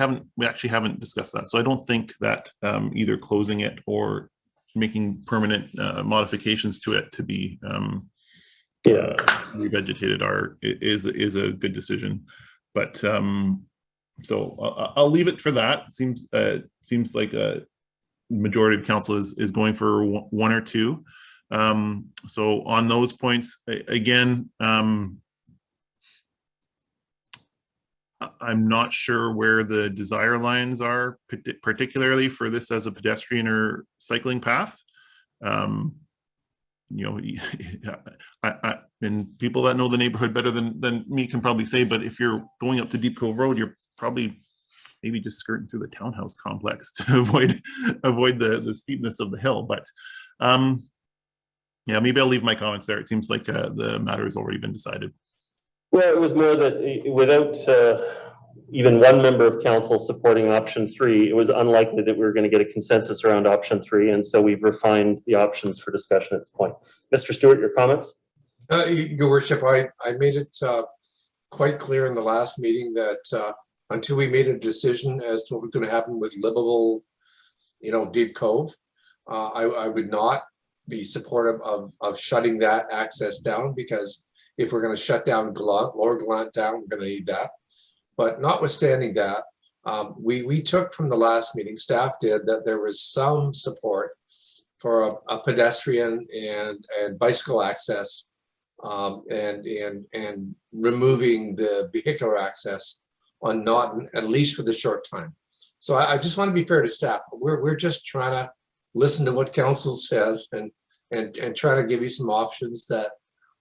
actually haven't discussed that. So I don't think that either closing it or making permanent modifications to it to be revegetated is a good decision. But so I'll leave it for that. Seems like a majority of council is going for 1 or 2. So on those points, again, I'm not sure where the desire lines are, particularly for this as a pedestrian or cycling path. You know, and people that know the neighborhood better than me can probably say, but if you're going up to Deep Cove Road, you're probably maybe just skirting through the townhouse complex to avoid the steepness of the hill. But yeah, maybe I'll leave my comments there. It seems like the matter has already been decided. Well, it was more that without even one member of council supporting option 3, it was unlikely that we were going to get a consensus around option 3, and so we've refined the options for discussion at this point. Mr. Stewart, your comments? Your worship, I made it quite clear in the last meeting that until we made a decision as to what was going to happen with livable, Deep Cove, I would not be supportive of shutting that access down, because if we're going to shut down Lower Gallant down, we're going to need that. But notwithstanding that, we took from the last meeting, staff did, that there was some support for a pedestrian and bicycle access, and removing the vehicular access on Naughton, at least for the short time. So I just want to be fair to staff. We're just trying to listen to what council says and try to give you some options that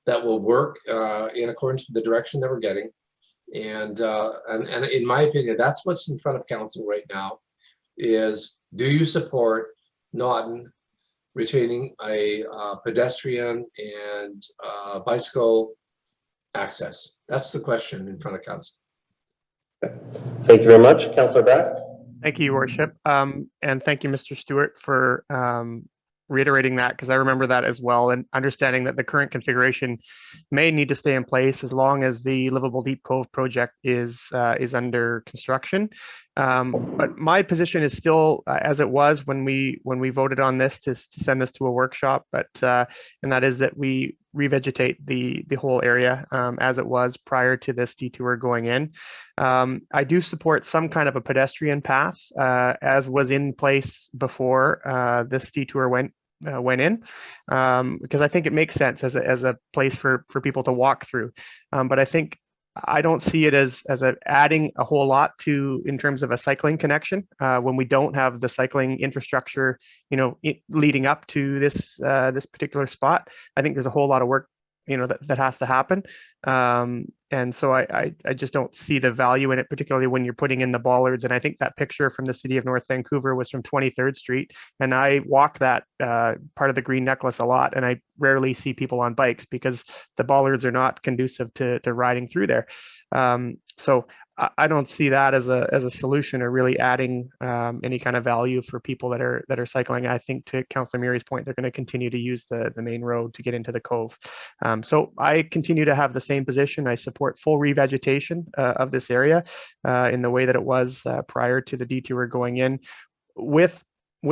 will work in accordance with the direction that we're getting. And in my opinion, that's what's in front of council right now, is do you support Naughton retaining a pedestrian and bicycle access? That's the question in front of council. Thank you very much. Councillor Back. Thank you, Your Worship. And thank you, Mr. Stewart, for reiterating that, because I remember that as well, and understanding that the current configuration may need to stay in place as long as the Livable Deep Cove project is under construction. But my position is still as it was when we voted on this to send this to a workshop, but and that is that we revegetate the whole area as it was prior to this detour going in. I do support some kind of a pedestrian path as was in place before this detour went in, because I think it makes sense as a place for people to walk through. But I don't see it as adding a whole lot to in terms of a cycling connection when we don't have the cycling infrastructure, leading up to this particular spot. I think there's a whole lot of work, that has to happen. And so I just don't see the value in it, particularly when you're putting in the bollards. And I think that picture from the city of North Vancouver was from 23rd Street. And I walk that part of the Green Necklace a lot, and I rarely see people on bikes because the bollards are not conducive to riding through there. So I don't see that as a solution or really adding any kind of value for people that are cycling. I think, to Councillor Murray's point, they're going to continue to use the main road to get into the cove. So I continue to have the same position. I support full revegetation of this area in the way that it was prior to the detour going in, with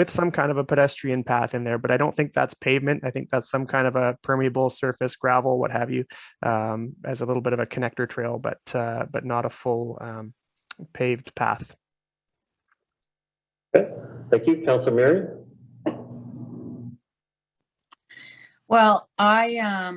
some kind of a pedestrian path in there, but I don't think that's pavement. I think that's some kind of a permeable surface, gravel, what have you, as a little bit of a connector trail, but not a full paved path. Okay, thank you. Councillor Murray? Well, I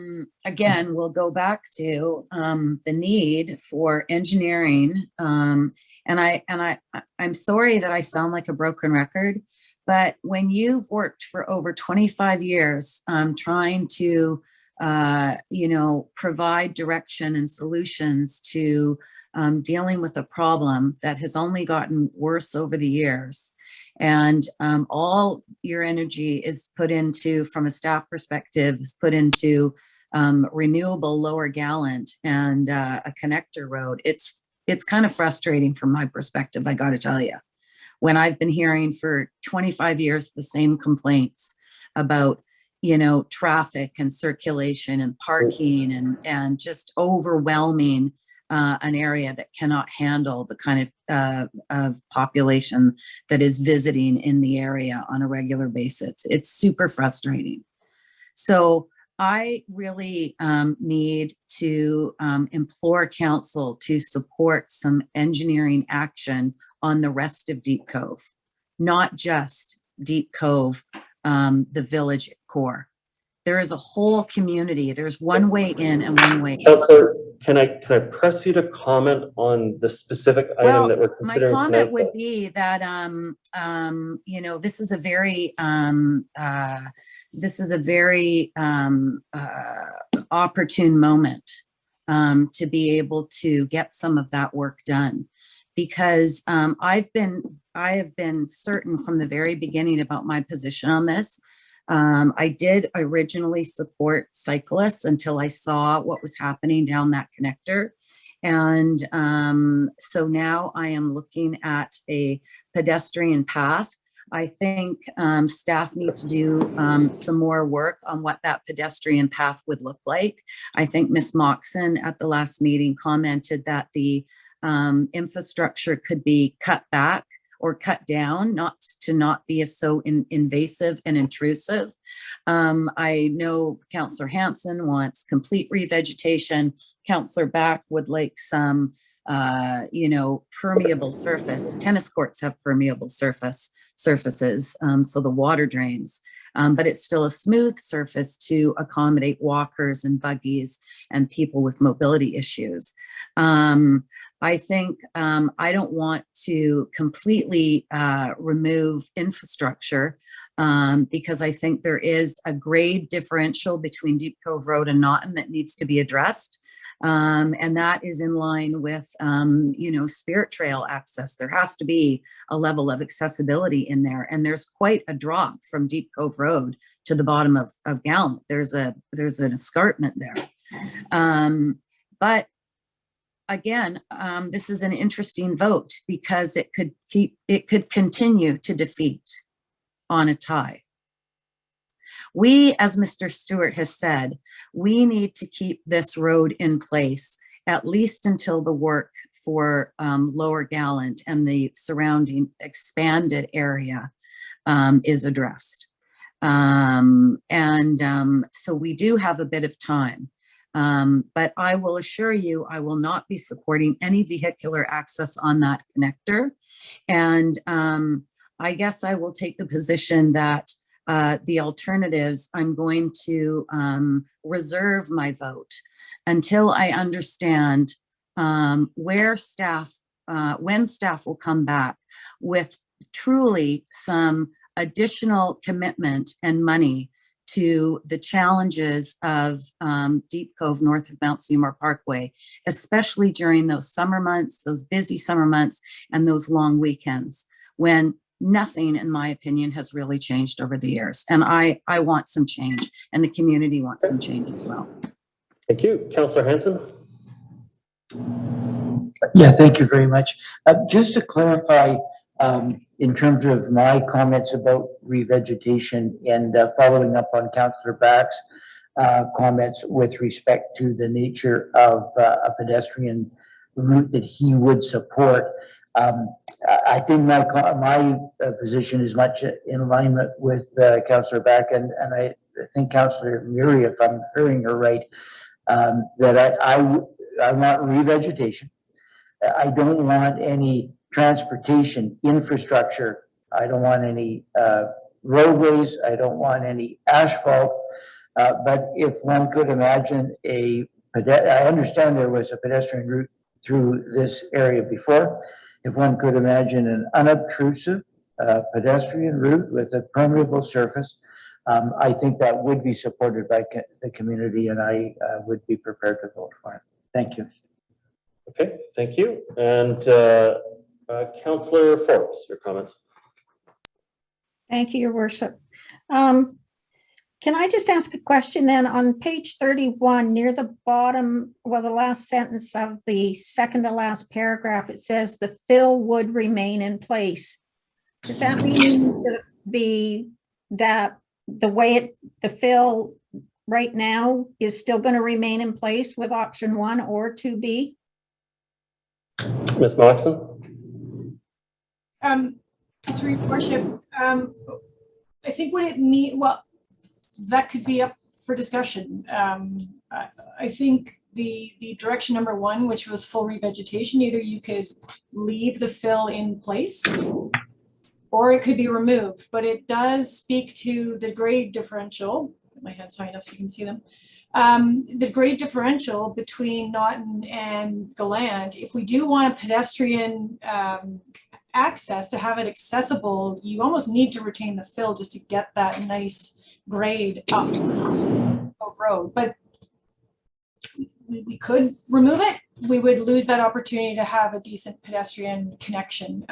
again will go back to the need for engineering, and I'm sorry that I sound like a broken record, but when you've worked for over 25 years trying to provide direction and solutions to dealing with a problem that has only gotten worse over the years, and all your energy is put into, from a staff perspective, is put into renewable Lower Gallant and a connector road. It's kind of frustrating from my perspective, I got to tell you, when I've been hearing for 25 years the same complaints about traffic and circulation and parking and just overwhelming an area that cannot handle the kind of population that is visiting in the area on a regular basis. It's super frustrating. So I really need to implore council to support some engineering action on the rest of Deep Cove, not just Deep Cove, the village core. There is a whole community. There's one way in and one way out. Councillor, can I press you to comment on the specific item that we're considering? My comment would be that this is a very opportune moment to be able to get some of that work done, because I have been certain from the very beginning about my position on this. I did originally support cyclists until I saw what was happening down that connector. And so now I am looking at a pedestrian path. I think staff need to do some more work on what that pedestrian path would look like. I think Ms. Moxon at the last meeting commented that the infrastructure could be cut back or cut down, not be so invasive and intrusive. I know Councillor Hanson wants complete revegetation. Councillor Back would like some, permeable surface. Tennis courts have permeable surfaces, so the water drains. But it's still a smooth surface to accommodate walkers and buggies and people with mobility issues. I think I don't want to completely remove infrastructure because I think there is a grade differential between Deep Cove Road and Naughton that needs to be addressed. And that is in line with, Spirit Trail access. There has to be a level of accessibility in there. And there's quite a drop from Deep Cove Road to the bottom of Gallant. There's an escarpment there. But again, this is an interesting vote because it could continue to defeat on a tie. We, as Mr. Stewart has said, we need to keep this road in place at least until the work for Lower Gallant and the surrounding expanded area is addressed. So we do have a bit of time. But I will assure you, I will not be supporting any vehicular access on that connector. And I guess I will take the position that the alternatives, I'm going to reserve my vote until I understand where staff, when staff will come back with truly some additional commitment and money to the challenges of Deep Cove north of Mount Seymour Parkway, especially during those summer months, those busy summer months, and those long weekends when nothing, in my opinion, has really changed over the years. And I want some change, and the community wants some change as well. Thank you. Councillor Hanson? Yeah, thank you very much. Just to clarify, in terms of my comments about revegetation and following up on Councillor Back's comments with respect to the nature of a pedestrian route that he would support, I think my position is much in alignment with Councillor Back, and I think Councillor Murray, if I'm hearing her right, that I want revegetation. I don't want any transportation infrastructure. I don't want any roadways. I don't want any asphalt. But if one could imagine I understand there was a pedestrian route through this area before. If one could imagine an unobtrusive pedestrian route with a permeable surface, I think that would be supported by the community, and I would be prepared to vote for it. Thank you. Okay, thank you. And Councillor Forbes, your comments. Thank you, Your Worship. Can I just ask a question then? On page 31, near the bottom, well, the last sentence of the second to last paragraph, it says the fill would remain in place. Does that mean that the way the fill right now is still going to remain in place with option 1 or 2B? Ms. Moxon? Through your worship, I think what it means, well, that could be up for discussion. I think the direction number 1, which was full revegetation, either you could leave the fill in place or it could be removed, but it does speak to the grade differential. My hand's high enough so you can see them. The grade differential between Naughton and Gallant. If we do want a pedestrian access, to have it accessible, you almost need to retain the fill just to get that nice grade up Cove Road. But we could remove it. We would lose that opportunity to have a decent pedestrian connection.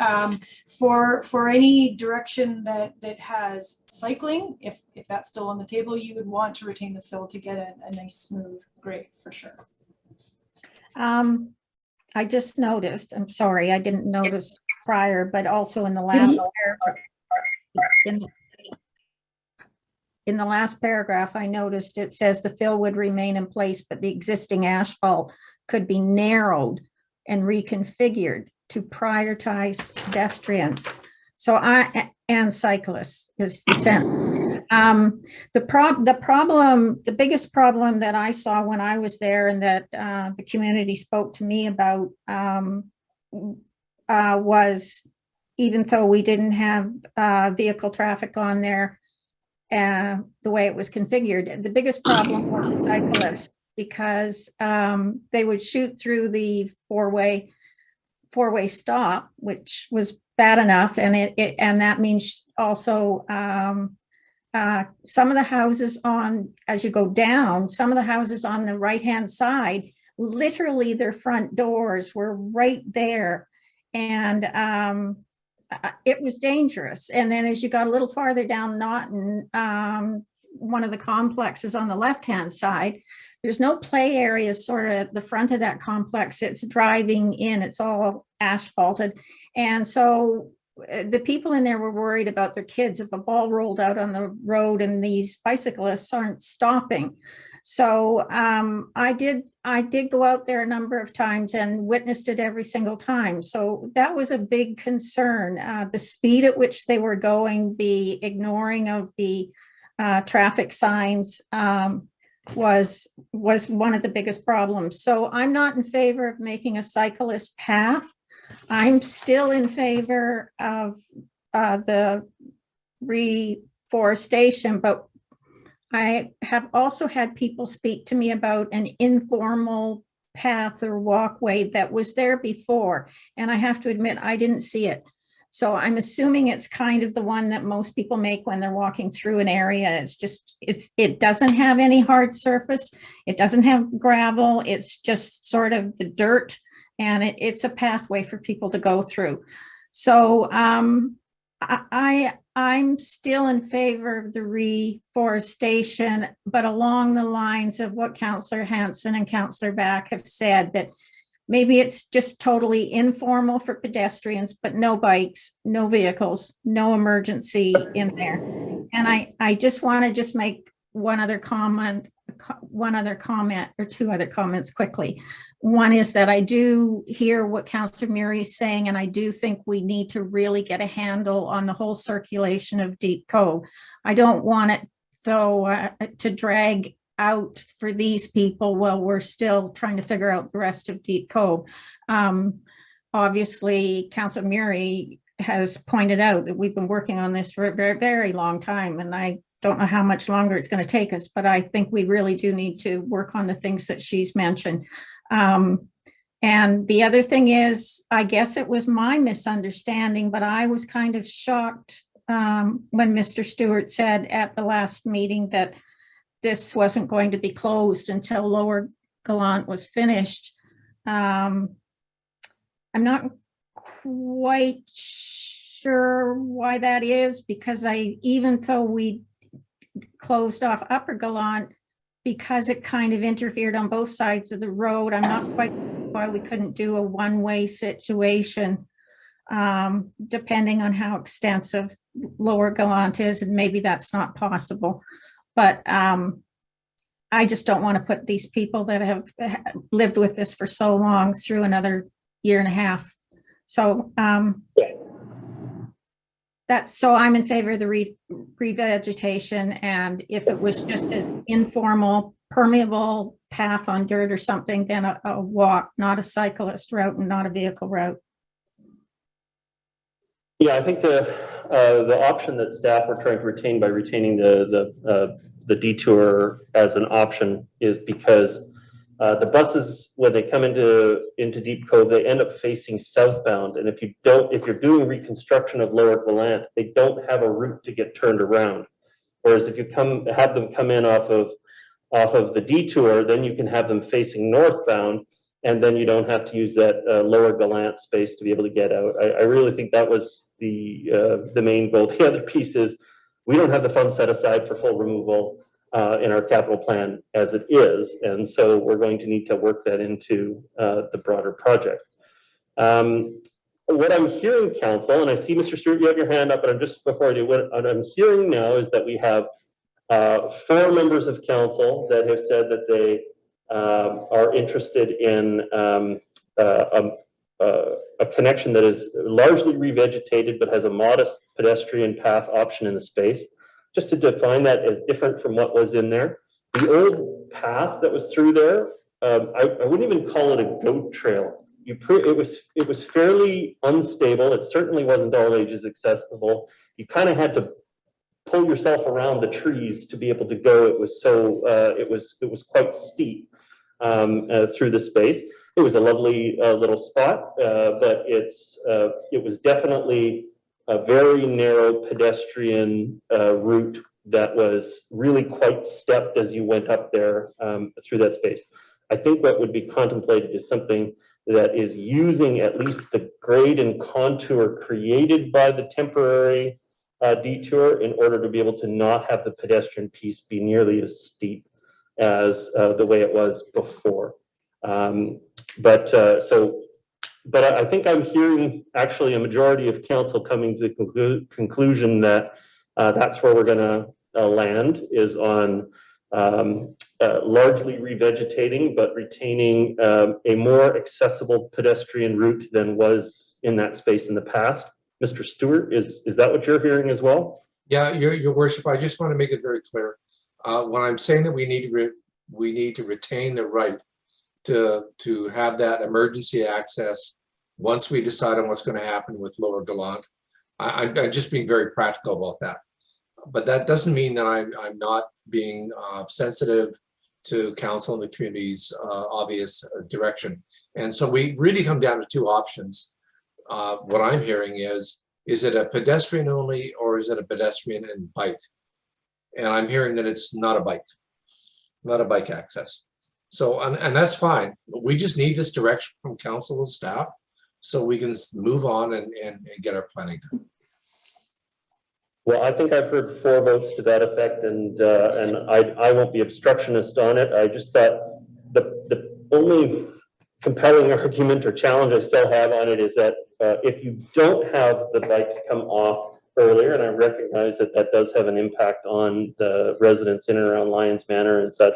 For any direction that has cycling, if that's still on the table, you would want to retain the fill to get a nice smooth grade for sure. I just noticed, I'm sorry, I didn't notice prior, but also in the last paragraph, in the last paragraph, I noticed it says the fill would remain in place, but the existing asphalt could be narrowed and reconfigured to prioritize pedestrians. So and cyclists is the sentence. The biggest problem that I saw when I was there and that the community spoke to me about was, even though we didn't have vehicle traffic on there, the way it was configured, the biggest problem was the cyclists, because they would shoot through the four-way stop, which was bad enough, and that means also some of the houses as you go down, some of the houses on the right-hand side, literally their front doors were right there, and it was dangerous. And then as you got a little farther down Naughton, one of the complexes on the left-hand side, there's no play areas sort of at the front of that complex. It's driving in, it's all asphalted. And so the people in there were worried about their kids if a ball rolled out on the road and these bicyclists aren't stopping. So I did go out there a number of times and witnessed it every single time. So that was a big concern. The speed at which they were going, the ignoring of the traffic signs was one of the biggest problems. So I'm not in favor of making a cyclist path. I'm still in favor of the reforestation, but I have also had people speak to me about an informal path or walkway that was there before. And I have to admit, I didn't see it. So I'm assuming it's kind of the one that most people make when they're walking through an area. It doesn't have any hard surface. It doesn't have gravel. It's just sort of the dirt, and it's a pathway for people to go through. So I'm still in favor of the reforestation, but along the lines of what Councillor Hanson and Councillor Back have said, that maybe it's just totally informal for pedestrians, but no bikes, no vehicles, no emergency in there. And I just want to make one other comment or two other comments quickly. One is that I do hear what Councillor Murray is saying, and I do think we need to really get a handle on the whole circulation of Deep Cove. I don't want it, though, to drag out for these people while we're still trying to figure out the rest of Deep Cove. Obviously, Councillor Murray has pointed out that we've been working on this for a very, very long time, and I don't know how much longer it's going to take us, but I think we really do need to work on the things that she's mentioned. And the other thing is, I guess it was my misunderstanding, but I was kind of shocked when Mr. Stewart said at the last meeting that this wasn't going to be closed until Lower Gallant was finished. I'm not quite sure why that is, because even though we closed off Upper Gallant, because it kind of interfered on both sides of the road, I'm not quite sure why we couldn't do a one-way situation, depending on how extensive Lower Gallant is, and maybe that's not possible. But I just don't want to put these people that have lived with this for so long through another year and a half. So so I'm in favor of the revegetation, and if it was just an informal, permeable path on dirt or something, then a walk, not a cyclist route and not a vehicle route. Yeah, I think the option that staff were trying to retain by retaining the detour as an option is because the buses, when they come into Deep Cove, they end up facing southbound, and if you're doing reconstruction of Lower Gallant, they don't have a route to get turned around. Whereas if you have them come in off of the detour, then you can have them facing northbound, and then you don't have to use that Lower Gallant space to be able to get out. I really think that was the main goal. The other piece is we don't have the funds set aside for full removal in our capital plan as it is, and so we're going to need to work that into the broader project. What I'm hearing, Council, and I see Mr. Stewart, you have your hand up, but before I do, what I'm hearing now is that we have 4 members of Council that have said that they are interested in a connection that is largely revegetated but has a modest pedestrian path option in the space. Just to define that as different from what was in there. The old path that was through there, I wouldn't even call it a goat trail. It was fairly unstable. It certainly wasn't all ages accessible. You kind of had to pull yourself around the trees to be able to go. It was so it was quite steep through the space. It was a lovely little spot, but it was definitely a very narrow pedestrian route that was really quite stepped as you went up there through that space. I think what would be contemplated is something that is using at least the grade and contour created by the temporary detour in order to be able to not have the pedestrian piece be nearly as steep as the way it was before. But I think I'm hearing actually a majority of Council coming to the conclusion that that's where we're going to land, is on largely revegetating, but retaining a more accessible pedestrian route than was in that space in the past. Mr. Stewart, is that what you're hearing as well? Yeah, your worship, I just want to make it very clear. When I'm saying that we need to retain the right to have that emergency access once we decide on what's going to happen with Lower Gallant, I'm just being very practical about that. But that doesn't mean that I'm not being sensitive to council and the community's obvious direction. And so we really come down to two options. What I'm hearing is it a pedestrian only, or is it a pedestrian and bike? And I'm hearing that it's not a bike access. So, and that's fine, but we just need this direction from council and staff so we can move on and get our planning done. Well, I think I've heard 4 votes to that effect, and I won't be obstructionist on it. I just thought the only compelling argument or challenge I still have on it is that if you don't have the bikes come off earlier, and I recognize that that does have an impact on the residents in and around Lyons Manor and such,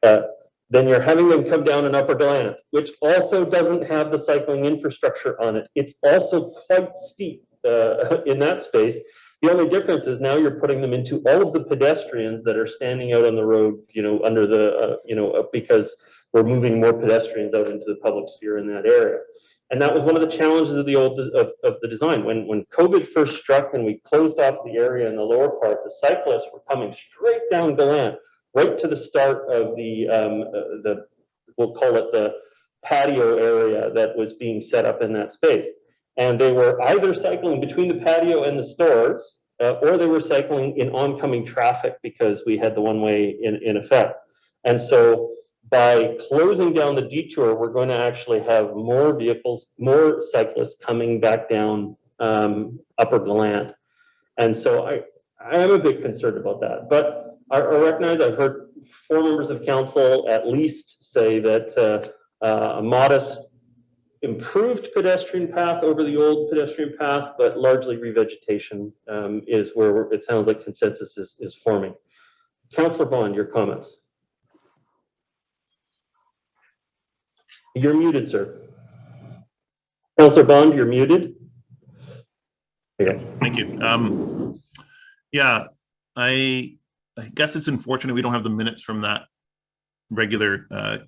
then you're having them come down in Upper Gallant, which also doesn't have the cycling infrastructure on it. It's also quite steep in that space. The only difference is now you're putting them into all of the pedestrians that are standing out on the road, under the, because we're moving more pedestrians out into the public sphere in that area. And that was one of the challenges of the design. When COVID first struck and we closed off the area in the lower part, the cyclists were coming straight down Gallant, right to the start of we'll call it the patio area that was being set up in that space. And they were either cycling between the patio and the stores, or they were cycling in oncoming traffic because we had the one-way in effect. And so by closing down the detour, we're going to actually have more vehicles, more cyclists coming back down Upper Gallant. And so I am a bit concerned about that. But I recognize I've heard 4 members of council at least say that a modest improved pedestrian path over the old pedestrian path, but largely revegetation is where it sounds like consensus is forming. Councillor Bond, your comments. You're muted, sir. Councillor Bond, you're muted. Okay. Thank you. Yeah, I guess it's unfortunate we don't have the minutes from that regular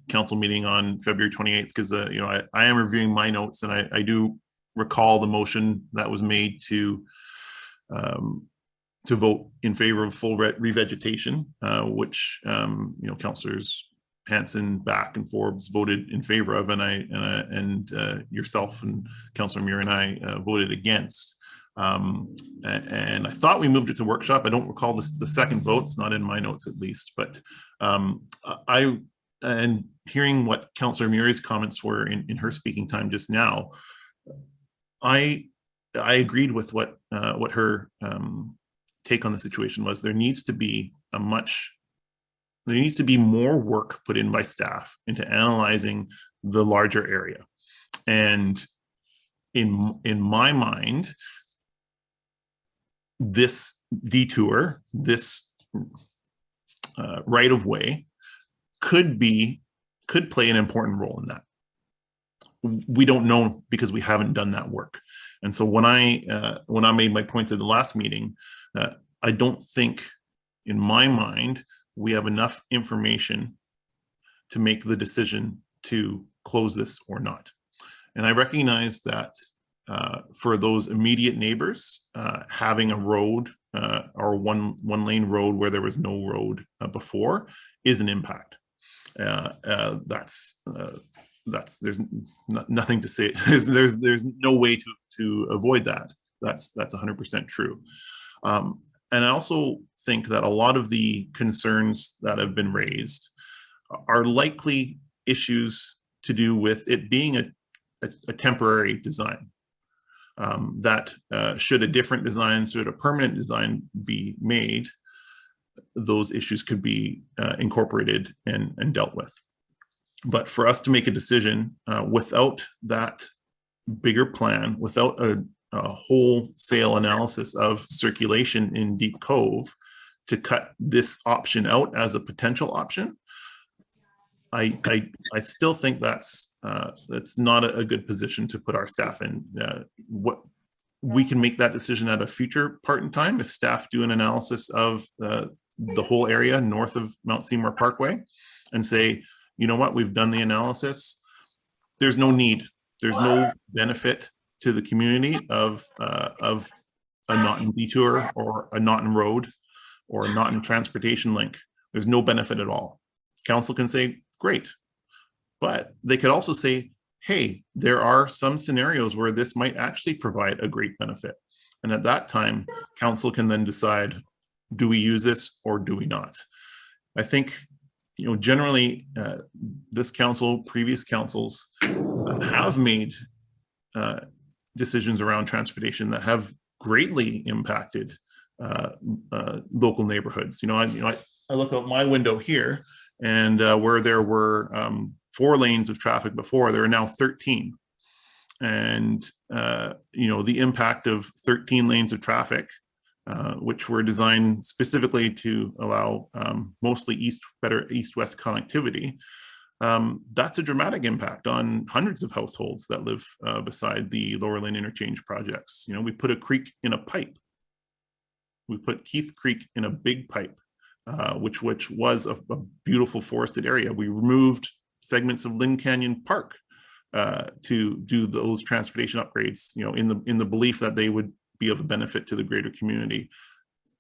council meeting on February 28th, because I am reviewing my notes, and I do recall the motion that was made to vote in favor of full revegetation, which councillors Hanson, Back, and Forbes voted in favor of, and yourself and Councillor Muir and I voted against. And I thought we moved it to workshop. I don't recall the second vote. It's not in my notes, at least. But and hearing what Councillor Murray's comments were in her speaking time just now, I agreed with what her take on the situation was. There needs to be more work put in by staff into analyzing the larger area. And in my mind, this detour, this right of way could play an important role in that. We don't know because we haven't done that work. And so when I made my points at the last meeting, I don't think, in my mind, we have enough information to make the decision to close this or not. And I recognize that for those immediate neighbors, having a road or one lane road where there was no road before is an impact. There's nothing to say. There's no way to avoid that. That's 100% true. And I also think that a lot of the concerns that have been raised are likely issues to do with it being a temporary design. That should a different design, should a permanent design be made, those issues could be incorporated and dealt with. But for us to make a decision without that bigger plan, without a wholesale analysis of circulation in Deep Cove, to cut this option out as a potential option, I still think that's not a good position to put our staff in. What we can make that decision at a future part in time if staff do an analysis of the whole area north of Mount Seymour Parkway and say, you know what, we've done the analysis. There's no need. There's no benefit to the community of a Naughton detour or a Naughton road or a Naughton transportation link. There's no benefit at all. Council can say, great. But they could also say, hey, there are some scenarios where this might actually provide a great benefit. And at that time, council can then decide, do we use this or do we not? I think, you know, generally this council, previous councils have made decisions around transportation that have greatly impacted local neighborhoods. You know, I look out my window here, and where there were 4 lanes of traffic before, there are now 13. And, you know, the impact of 13 lanes of traffic, which were designed specifically to allow mostly better east-west connectivity, that's a dramatic impact on hundreds of households that live beside the Lower Lane interchange projects. You know, we put a creek in a pipe. We put Keith Creek in a big pipe, which was a beautiful forested area. We removed segments of Lynn Canyon Park to do those transportation upgrades, you know, in the belief that they would be of benefit to the greater community,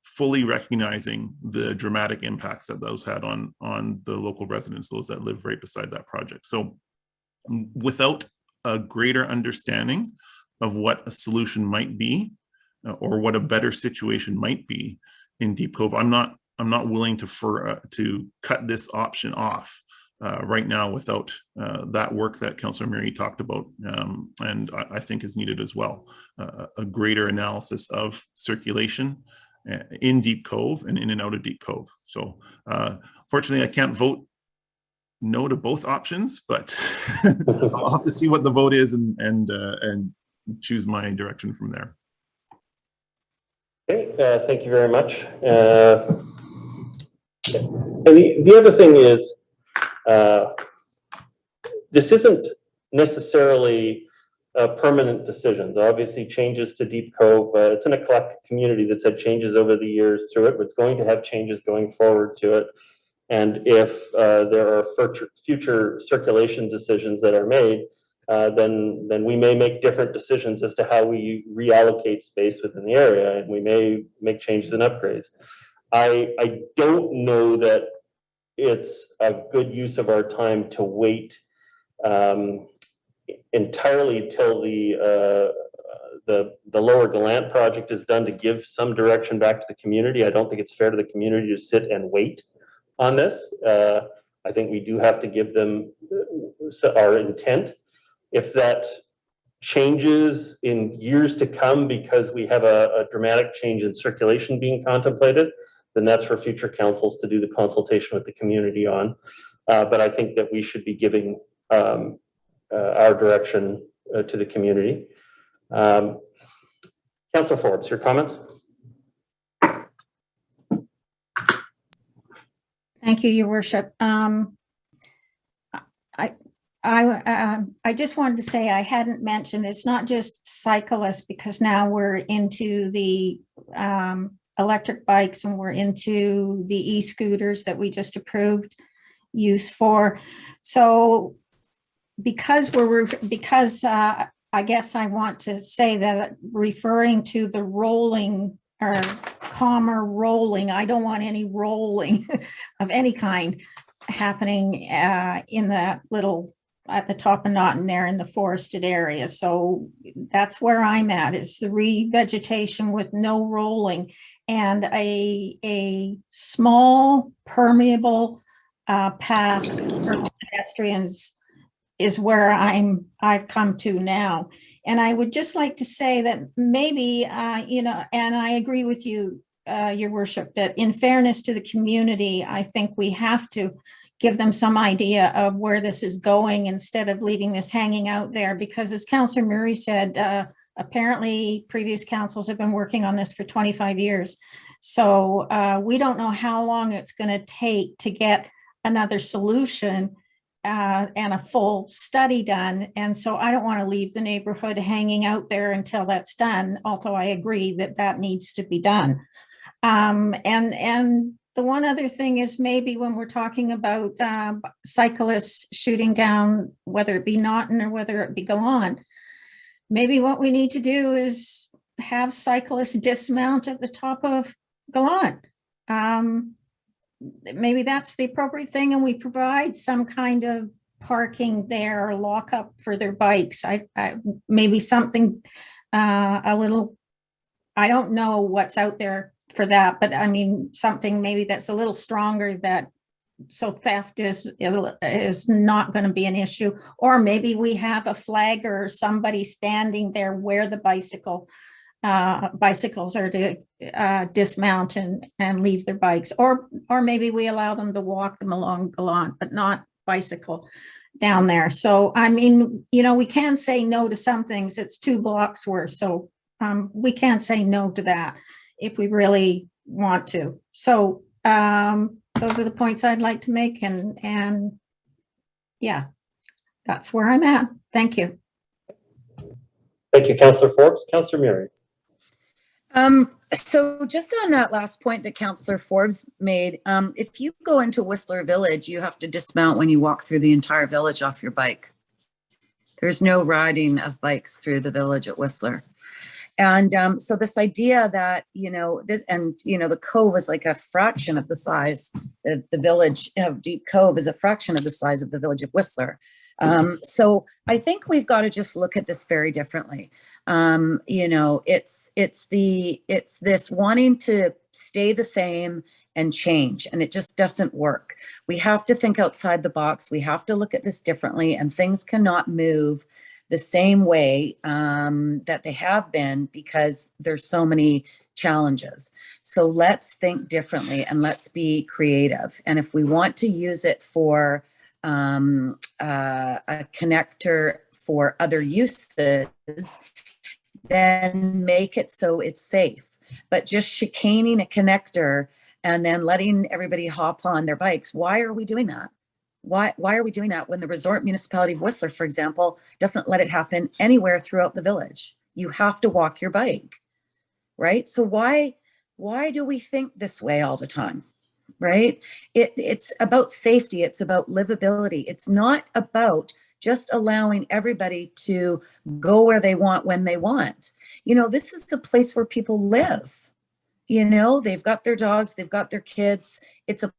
fully recognizing the dramatic impacts that those had on the local residents, those that live right beside that project. So without a greater understanding of what a solution might be or what a better situation might be in Deep Cove, I'm not willing to cut this option off right now without that work that Councillor Murray talked about, and I think is needed as well. A greater analysis of circulation in Deep Cove and in and out of Deep Cove. So fortunately, I can't vote no to both options, but I'll have to see what the vote is and choose my direction from there. Okay, thank you very much. And the other thing is, this isn't necessarily permanent decisions. Obviously, changes to Deep Cove, it's an eclectic community that's had changes over the years through it, but it's going to have changes going forward to it. And if there are future circulation decisions that are made, then we may make different decisions as to how we reallocate space within the area, and we may make changes and upgrades. I don't know that it's a good use of our time to wait entirely till the Lower Gallant project is done to give some direction back to the community. I don't think it's fair to the community to sit and wait on this. I think we do have to give them our intent. If that changes in years to come because we have a dramatic change in circulation being contemplated, then that's for future councils to do the consultation with the community on. But I think that we should be giving our direction to the community. Councillor Forbes, your comments? Thank you, Your Worship. I just wanted to say I hadn't mentioned it's not just cyclists, because now we're into the electric bikes and we're into the e-scooters that we just approved use for. So because I guess I want to say that referring to the rolling or calmer rolling, I don't want any rolling of any kind happening in that little at the top of Naughton there in the forested area. So that's where I'm at, is the revegetation with no rolling and a small permeable path for pedestrians is where I've come to now. And I would just like to say that maybe, you know, and I agree with you, Your Worship, that in fairness to the community, I think we have to give them some idea of where this is going instead of leaving this hanging out there. Because as Councillor Murray said, apparently previous councils have been working on this for 25 years. So we don't know how long it's going to take to get another solution and a full study done. And so I don't want to leave the neighborhood hanging out there until that's done, although I agree that that needs to be done. And the one other thing is maybe when we're talking about cyclists shooting down, whether it be Naughton or whether it be Gallant, maybe what we need to do is have cyclists dismount at the top of Gallant. Maybe that's the appropriate thing, and we provide some kind of parking there or lock up for their bikes. I maybe something a little, I don't know what's out there for that, but I mean, something maybe that's a little stronger, that so theft is not going to be an issue. Or maybe we have a flag or somebody standing there where the bicycles are to dismount and leave their bikes, or maybe we allow them to walk them along Gallant, but not bicycle down there. So I mean, you know, we can say no to some things. It's 2 blocks worth, so we can't say no to that if we really want to. So those are the points I'd like to make, and yeah, that's where I'm at. Thank you. Thank you, Councillor Forbes. Councillor Murray. So just on that last point that Councillor Forbes made, if you go into Whistler Village, you have to dismount when you walk through the entire village off your bike. There's no riding of bikes through the village at Whistler. And so this idea that, you know, the Cove is like a fraction of the size, the village of Deep Cove is a fraction of the size of the village of Whistler. So I think we've got to just look at this very differently. You know, it's this wanting to stay the same and change, and it just doesn't work. We have to think outside the box. We have to look at this differently, and things cannot move the same way that they have been because there's so many challenges. So let's think differently and let's be creative. And if we want to use it for a connector for other uses, then make it so it's safe. But just chicaning a connector and then letting everybody hop on their bikes, why are we doing that? Why are we doing that when the Resort Municipality of Whistler, for example, doesn't let it happen anywhere throughout the village? You have to walk your bike, right? So why do we think this way all the time, right? It's about safety. It's about livability. It's not about just allowing everybody to go where they want when they want. You know, this is the place where people live. You know, they've got their dogs, they've got their kids. It's a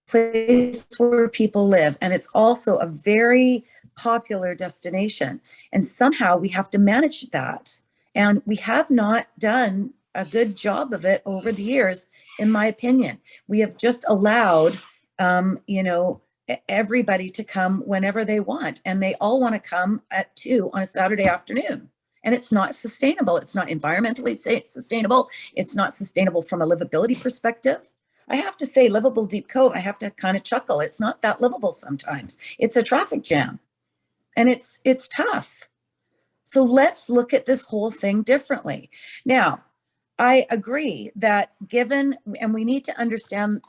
place where people live, and it's also a very popular destination, and somehow we have to manage that, and we have not done a good job of it over the years, in my opinion. We have just allowed you know, everybody to come whenever they want, and they all want to come at 2 on a Saturday afternoon, and it's not sustainable. It's not environmentally sustainable. It's not sustainable from a livability perspective. I have to say, livable Deep Cove, I have to kind of chuckle. It's not that livable sometimes. It's a traffic jam, and it's tough. So let's look at this whole thing differently. Now, I agree that given, and we need to understand,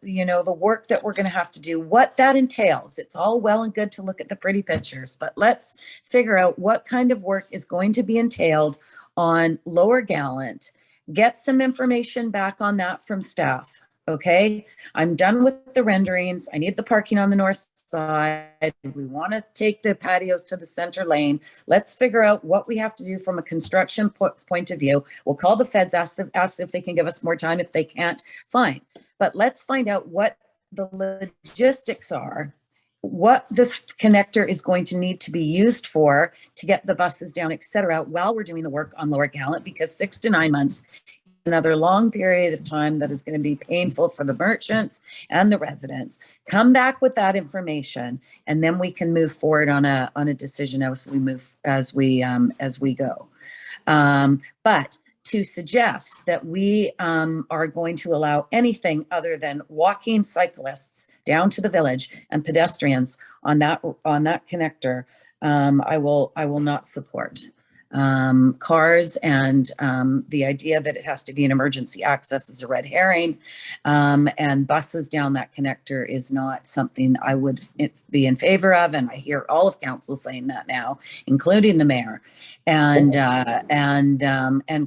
you know, the work that we're going to have to do, what that entails. It's all well and good to look at the pretty pictures, but let's figure out what kind of work is going to be entailed on Lower Gallant. Get some information back on that from staff. Okay, I'm done with the renderings. I need the parking on the north side. We want to take the patios to the center lane. Let's figure out what we have to do from a construction point of view. We'll call the feds, ask if they can give us more time. If they can't, fine. But let's find out what the logistics are, what this connector is going to need to be used for to get the buses down, et cetera, while we're doing the work on Lower Gallant, because 6 to 9 months, another long period of time that is going to be painful for the merchants and the residents. Come back with that information, and then we can move forward on a decision as we go. But to suggest that we are going to allow anything other than walking cyclists down to the village and pedestrians on that connector, I will not support. cars, and the idea that it has to be an emergency access is a red herring. And buses down that connector is not something I would be in favor of. And I hear all of council saying that now, including the mayor, and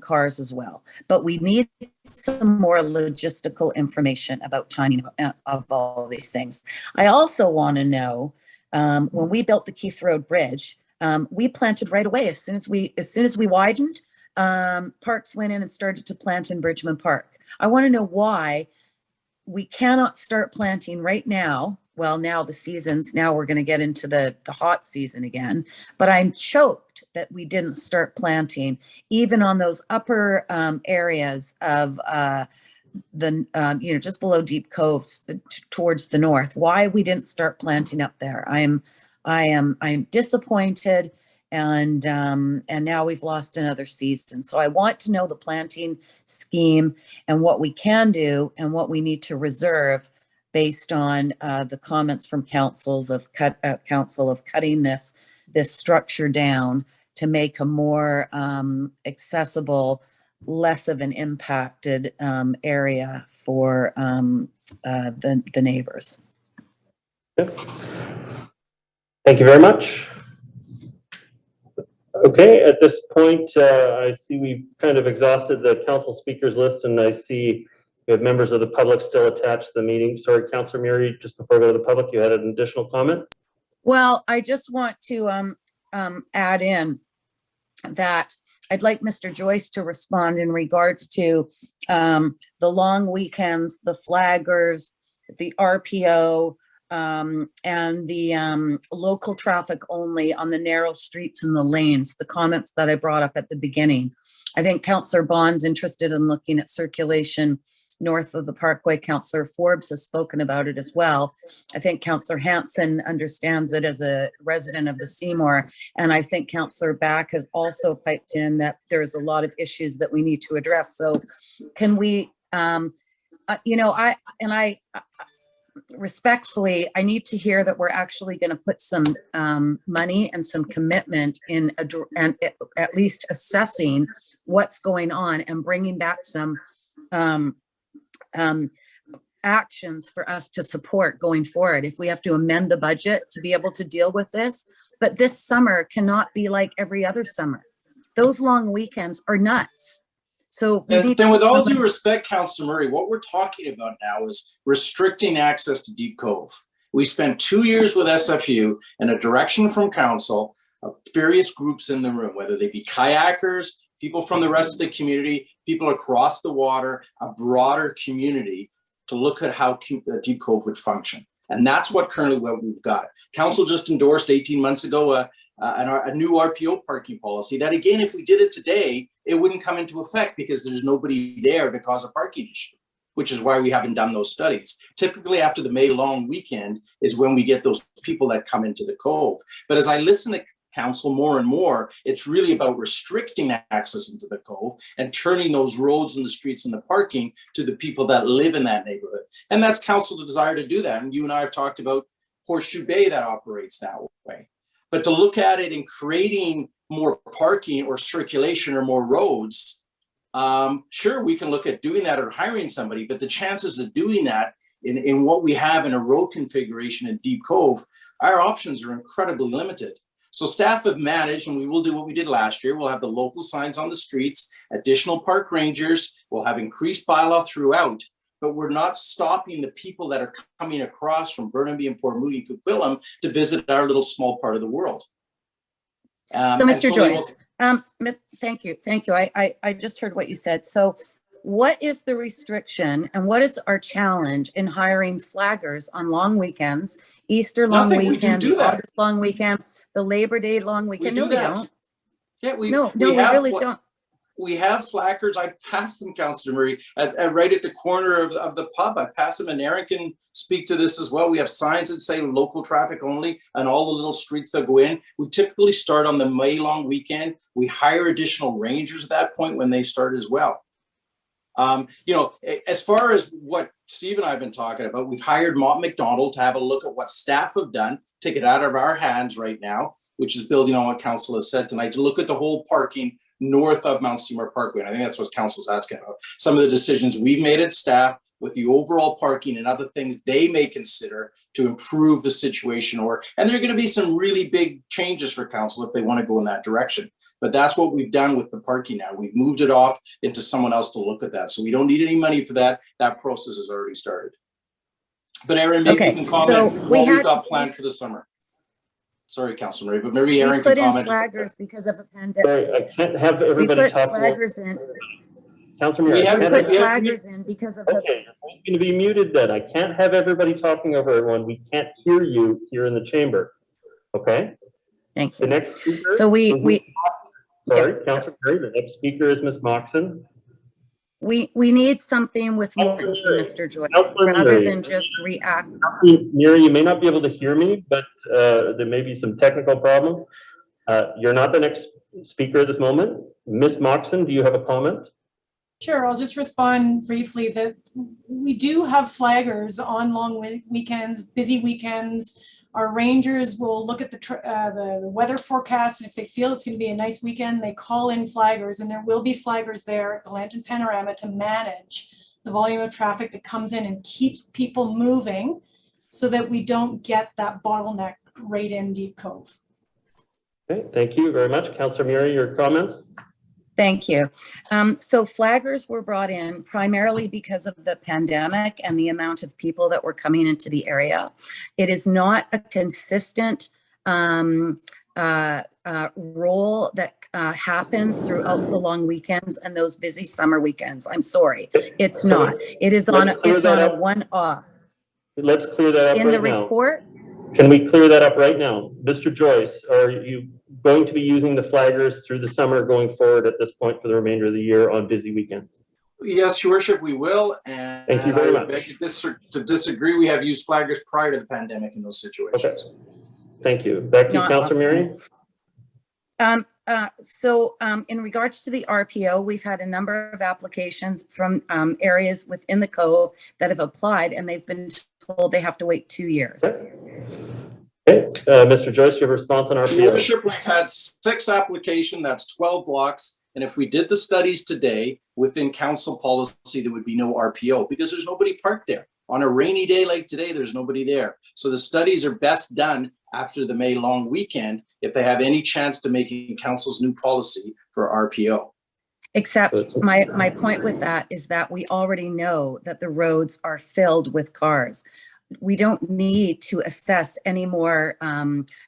cars as well. But we need some more logistical information about timing of all these things. I also want to know, when we built the Keith Road Bridge, we planted right away as soon as we widened. Parks went in and started to plant in Bridgman Park. I want to know why we cannot start planting right now. Well, now we're going to get into the hot season again, but I'm choked that we didn't start planting even on those upper areas of just below Deep Cove towards the north. Why we didn't start planting up there? I'm disappointed, and now we've lost another season. So I want to know the planting scheme and what we can do and what we need to reserve based on the comments from council of cutting this structure down to make a more accessible, less of an impacted area for the neighbors. Thank you very much. Okay, at this point, I see we've kind of exhausted the council speakers list, and I see we have members of the public still attached to the meeting. Sorry, Councillor Murray, just before I go to the public, you had an additional comment? Well, I just want to add in that I'd like Mr. Joyce to respond in regards to the long weekends, the flaggers, the RPO, and the local traffic only on the narrow streets and the lanes, the comments that I brought up at the beginning. I think Councillor Bond's interested in looking at circulation north of the Parkway. Councillor Forbes has spoken about it as well. I think Councillor Hanson understands it as a resident of the Seymour. And I think Councillor Back has also piped in that there's a lot of issues that we need to address. So can we, respectfully, I need to hear that we're actually going to put some money and some commitment in and at least assessing what's going on and bringing back some actions for us to support going forward. If we have to amend the budget to be able to deal with this, but this summer cannot be like every other summer. Those long weekends are nuts. So then with all due respect, Councillor Murray, what we're talking about now is restricting access to Deep Cove. We spent 2 years with SFU and a direction from council of various groups in the room, whether they be kayakers, people from the rest of the community, people across the water, a broader community, to look at how Deep Cove would function. And that's what we've got. Council just endorsed 18 months ago a new RPO parking policy that, again, if we did it today, it wouldn't come into effect because there's nobody there to cause a parking issue, which is why we haven't done those studies. Typically after the May long weekend is when we get those people that come into the Cove. But as I listen to council more and more, it's really about restricting access into the Cove and turning those roads and the streets and the parking to the people that live in that neighborhood. And that's council's desire to do that. And you and I have talked about Horseshoe Bay that operates that way. But to look at it in creating more parking or circulation or more roads, sure, we can look at doing that or hiring somebody, but the chances of doing that in what we have in a road configuration in Deep Cove, our options are incredibly limited. So staff have managed, and we will do what we did last year. We'll have the local signs on the streets, additional park rangers, we'll have increased bylaw throughout, but we're not stopping the people that are coming across from Burnaby and Port Moody and Coquitlam to visit our little small part of the world. So Mr. Joyce, thank you. I just heard what you said. So what is the restriction and what is our challenge in hiring flaggers on long weekends, Easter long weekend, the August long weekend, the Labor Day long weekend? No, we don't. Yeah, we really don't. We have flaggers. I passed them, Councillor Murray, right at the corner of the pub. I passed them, and Aaron can speak to this as well. We have signs that say local traffic only on all the little streets that go in. We typically start on the May long weekend. We hire additional rangers at that point when they start as well. As far as what Steve and I have been talking about, we've hired Mott McDonald to have a look at what staff have done, take it out of our hands right now, which is building on what council has said tonight, to look at the whole parking north of Mount Seymour Parkway. And I think that's what council's asking about. Some of the decisions we've made at staff with the overall parking and other things they may consider to improve the situation, and there are going to be some really big changes for council if they want to go in that direction. But that's what we've done with the parking now. We've moved it off into someone else to look at that. So we don't need any money for that. That process has already started. But Aaron, maybe you can comment so what we've got planned for the summer. Sorry, Councilor Murray, but maybe Aaron We put can in comment. flaggers because of a pandemic. Sorry, I can't have We everybody put talk. flaggers in. Councilor We Murray, I have- We can't put have- flaggers in because of the, Okay, you're going to be muted then. I can't have everybody talking over everyone. We can't hear you here in the chamber. Okay? thank The you. next speaker. So Sorry, Councilor Murray. The next speaker is Ms. Moxon. we need something with more to Mr. Joy, Councilor rather Murray. than just react. Mary, you may not be able to hear me, but there may be some technical problem. You're not the next speaker at this moment. Ms. Moxon, do you have a comment? Sure, I'll just respond briefly that we do have flaggers on long weekends, busy weekends. Our rangers will look at the weather forecast, and if they feel it's going to be a nice weekend, they call in flaggers, and there will be flaggers there at the Lantern Panorama to manage the volume of traffic that comes in and keeps people moving so that we don't get that bottleneck right in Deep Cove. Okay, thank you very much. Councilor Murray, your comments? Thank you. So flaggers were brought in primarily because of the pandemic and the amount of people that were coming into the area. It is not a consistent role that happens throughout the long weekends and those busy summer weekends. I'm sorry, it's not. It is on a one-off. Let's clear that up In the right now. report, Can we clear that up right now? Mr. Joyce, are you going to be using the flaggers through the summer going forward at this point for the remainder of the year on busy weekends? Yes, Your Worship, we will. And Thank you very I much. beg to disagree. We have used flaggers prior to the pandemic in those situations. Okay. Thank you. Back to you, Not Councilor often. Murray. In regards to the RPO, we've had a number of applications from areas within the Cove that have applied, and they've been told they have to wait 2 years. Okay, Mr. Joyce, you have a response on Your RPO? Worship, we've had 6 applications, that's 12 blocks. And if we did the studies today within council policy, there would be no RPO because there's nobody parked there. On a rainy day like today, there's nobody there. So the studies are best done after the May long weekend if they have any chance to making council's new policy for RPO. Except my point with that is that we already know that the roads are filled with cars. We don't need to assess any more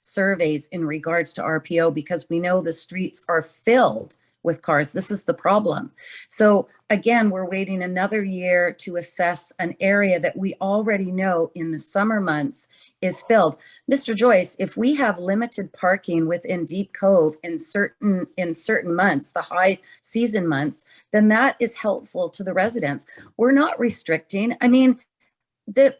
surveys in regards to RPO because we know the streets are filled with cars. This is the problem. So again, we're waiting another year to assess an area that we already know in the summer months is filled. Mr. Joyce, if we have limited parking within Deep Cove in certain months, the high season months, then that is helpful to the residents. We're not restricting. I mean, the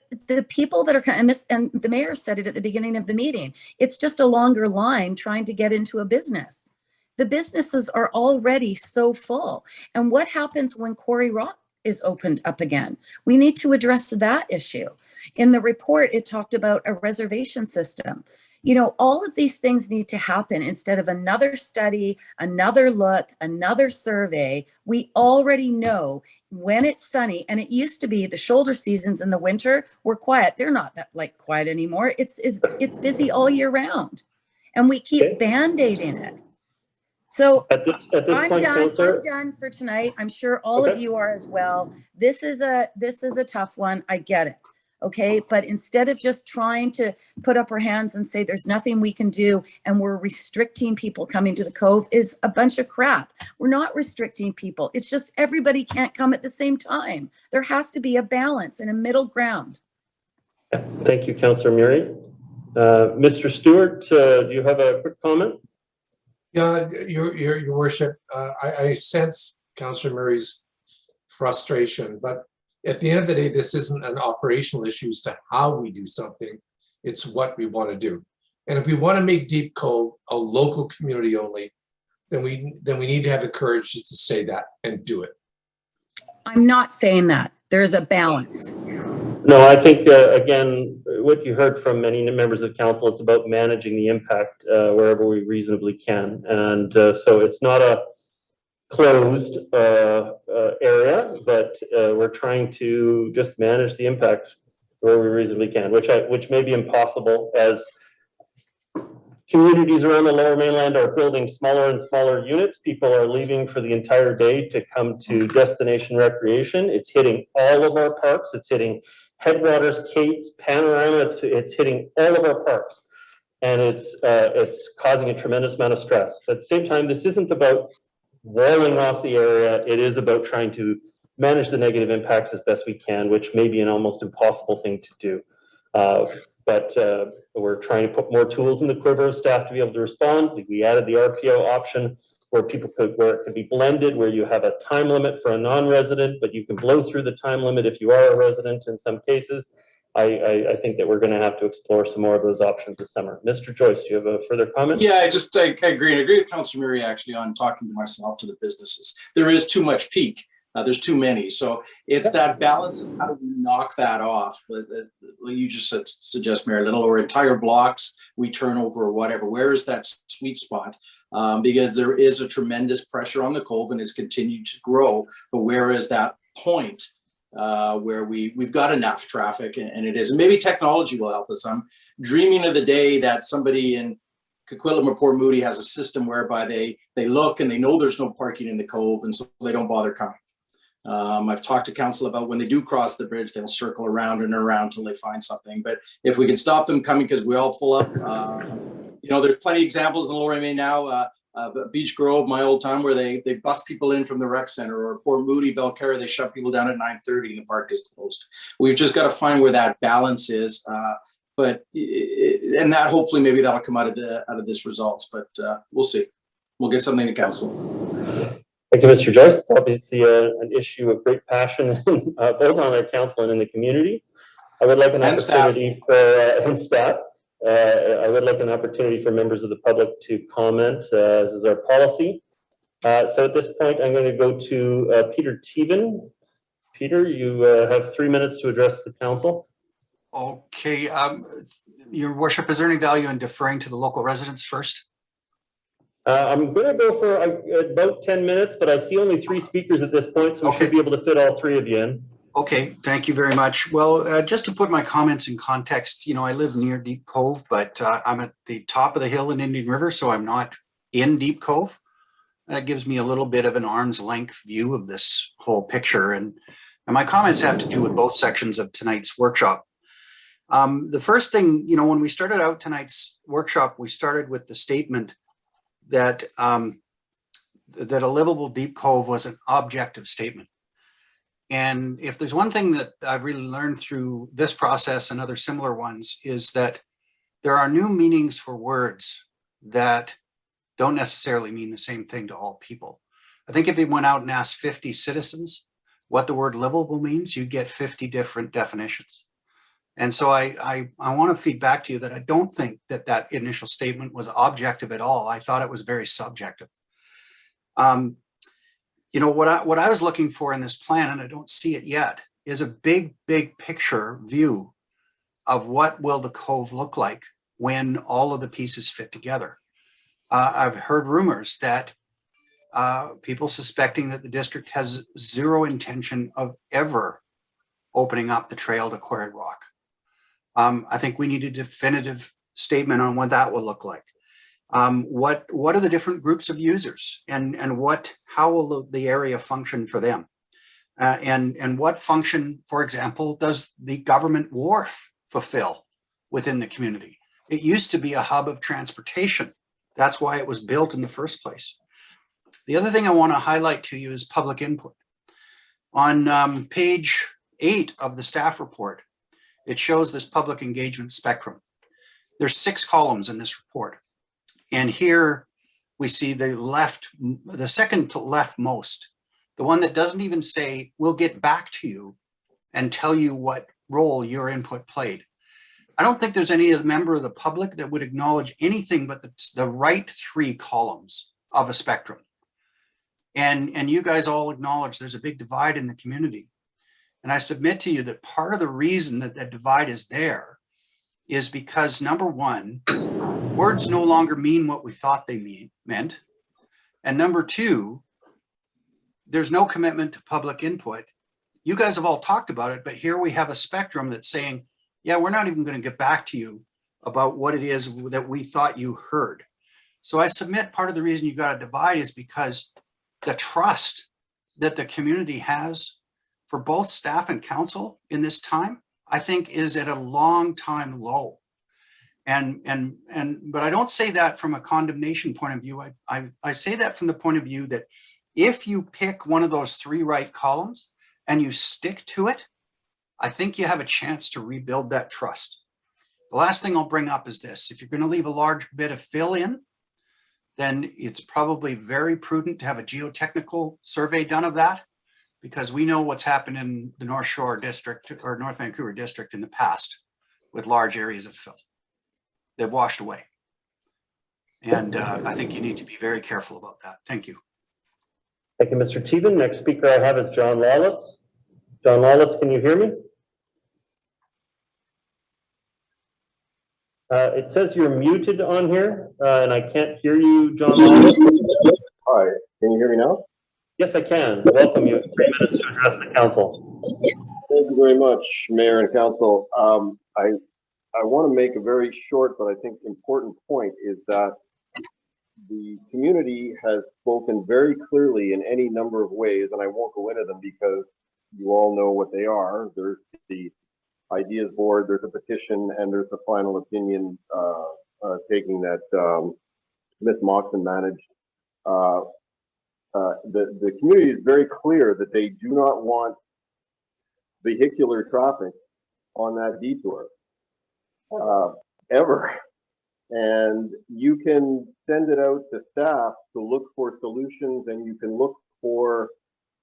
people that are, and the mayor said it at the beginning of the meeting, it's just a longer line trying to get into a business. The businesses are already so full. And what happens when Quarry Rock is opened up again? We need to address that issue. In the report, it talked about a reservation system. You know, all of these things need to happen instead of another study, another look, another survey. We already know when it's sunny, and it used to be the shoulder seasons in the winter were quiet. They're not that quiet anymore. It's busy all year round, and we keep band-aiding it. So At this I'm point, done. Councilor. I'm done for tonight. I'm sure all of Okay. you are as well. This is a tough one. I get it. Okay. But instead of just trying to put up our hands and say there's nothing we can do and we're restricting people coming to the Cove is a bunch of crap. We're not restricting people. It's just everybody can't come at the same time. There has to be a balance and a middle ground. Thank you, Councilor Murray. Mr. Stewart, do you have a quick comment? Yeah, Your Worship, I sense Councillor Murray's frustration, but at the end of the day, this isn't an operational issue as to how we do something. It's what we want to do. And if we want to make Deep Cove a local community only, then we need to have the courage to say that and do it. I'm not saying that. There's a balance. No, I think, again, what you heard from many members of council, it's about managing the impact wherever we reasonably can. And so it's not a closed area, but we're trying to just manage the impact where we reasonably can, which may be impossible as communities around the Lower Mainland are building smaller and smaller units. People are leaving for the entire day to come to destination recreation. It's hitting all of our parks. It's hitting Headwaters, Kate's, Panorama. It's hitting all of our parks, and it's causing a tremendous amount of stress. But at the same time, this isn't about walling off the area. It is about trying to manage the negative impacts as best we can, which may be an almost impossible thing to do. But we're trying to put more tools in the quiver of staff to be able to respond. We added the RPO option where it could be blended, where you have a time limit for a non-resident, but you can blow through the time limit if you are a resident in some cases. I think that we're going to have to explore some more of those options this summer. Mr. Joyce, do you have a further comment? Yeah, I agree. And I agree with Councillor Murray actually on talking to myself, to the businesses. There is too much peak. There's too many. So it's that balance of how do we knock that off. You just suggest, Mayor Little, or entire blocks we turn over or whatever. Where is that sweet spot? Because there is a tremendous pressure on the Cove and has continued to grow. But where is that point where we've got enough traffic and it is? And maybe technology will help us. I'm dreaming of the day that somebody in Coquitlam or Port Moody has a system whereby they look and they know there's no parking in the Cove, and so they don't bother coming. I've talked to council about when they do cross the bridge, they'll circle around and around till they find something. But if we can stop them coming because we all full up, there's plenty of examples in Lower Main now. Beach Grove, my old town, where they bust people in from the rec center, or Port Moody, Belcarra, they shut people down at 9:30 and the park is closed. We've just got to find where that balance is. And that hopefully maybe that'll come out of this results, but we'll see. We'll get something to council. Thank you, Mr. Joyce. It's obviously an issue of great passion, both on our council and in the community. I would like an opportunity for staff. I would like an opportunity for members of the public to comment. This is our policy. So at this point, I'm going to go to Peter Teven. Peter, you have 3 minutes to address the council. Okay. Your worship, is there any value in deferring to the local residents first? I'm going to go for about 10 minutes, but I see only 3 speakers at this point, so we should be able to fit all 3 of you in. Okay, thank you very much. Well, just to put my comments in context, I live near Deep Cove, but I'm at the top of the hill in Indian River, so I'm not in Deep Cove. That gives me a little bit of an arm's length view of this whole picture. And my comments have to do with both sections of tonight's workshop. The first thing, when we started out tonight's workshop, we started with the statement that that a livable Deep Cove was an objective statement. And if there's one thing that I've really learned through this process and other similar ones, is that there are new meanings for words that don't necessarily mean the same thing to all people. I think if you went out and asked 50 citizens what the word livable means, you'd get 50 different definitions. And so I want to feed back to you that I don't think that initial statement was objective at all. I thought it was very subjective. What I was looking for in this plan, and I don't see it yet, is a big picture view of what will the Cove look like when all of the pieces fit together. I've heard rumors that people suspecting that the district has zero intention of ever opening up the trail to Quarry Rock. I think we need a definitive statement on what that will look like. What are the different groups of users, and how will the area function for them? And what function, for example, does the government wharf fulfill within the community? It used to be a hub of transportation. That's why it was built in the first place. The other thing I want to highlight to you is public input. On page 8 of the staff report, it shows this public engagement spectrum. There's 6 columns in this report. And here we see the second to left most, the one that doesn't even say, we'll get back to you and tell you what role your input played. I don't think there's any member of the public that would acknowledge anything but the right 3 columns of a spectrum. And you guys all acknowledge there's a big divide in the community. And I submit to you that part of the reason that divide is there is because, number one, words no longer mean what we thought they meant. And number two, there's no commitment to public input. You guys have all talked about it, but here we have a spectrum that's saying, yeah, we're not even going to get back to you about what it is that we thought you heard. So I submit part of the reason you got to divide is because the trust that the community has for both staff and council in this time, I think is at a long time low. But I don't say that from a condemnation point of view. I say that from the point of view that if you pick one of those three right columns and you stick to it, I think you have a chance to rebuild that trust. The last thing I'll bring up is this. If you're going to leave a large bit of fill in, then it's probably very prudent to have a geotechnical survey done of that, because we know what's happened in the North Shore district or North Vancouver district in the past with large areas of fill. They've washed away. And I think you need to be very careful about that. Thank you. Thank you, Mr. Teven. Next speaker I have is John Lawless. John Lawless, can you hear me? It says you're muted on here, and I can't hear you, John Lawless. Hi, can you hear me now? Yes, I can. Welcome. You have 3 minutes to address the council. Thank you very much, Mayor and Council. I want to make a very short, but I think important point is that the community has spoken very clearly in any number of ways, and I won't go into them because you all know what they are. There's the ideas board, there's a petition, and there's the final opinion taking that Ms. Moxon managed. The community is very clear that they do not want vehicular traffic on that detour ever. And you can send it out to staff to look for solutions, and you can look for,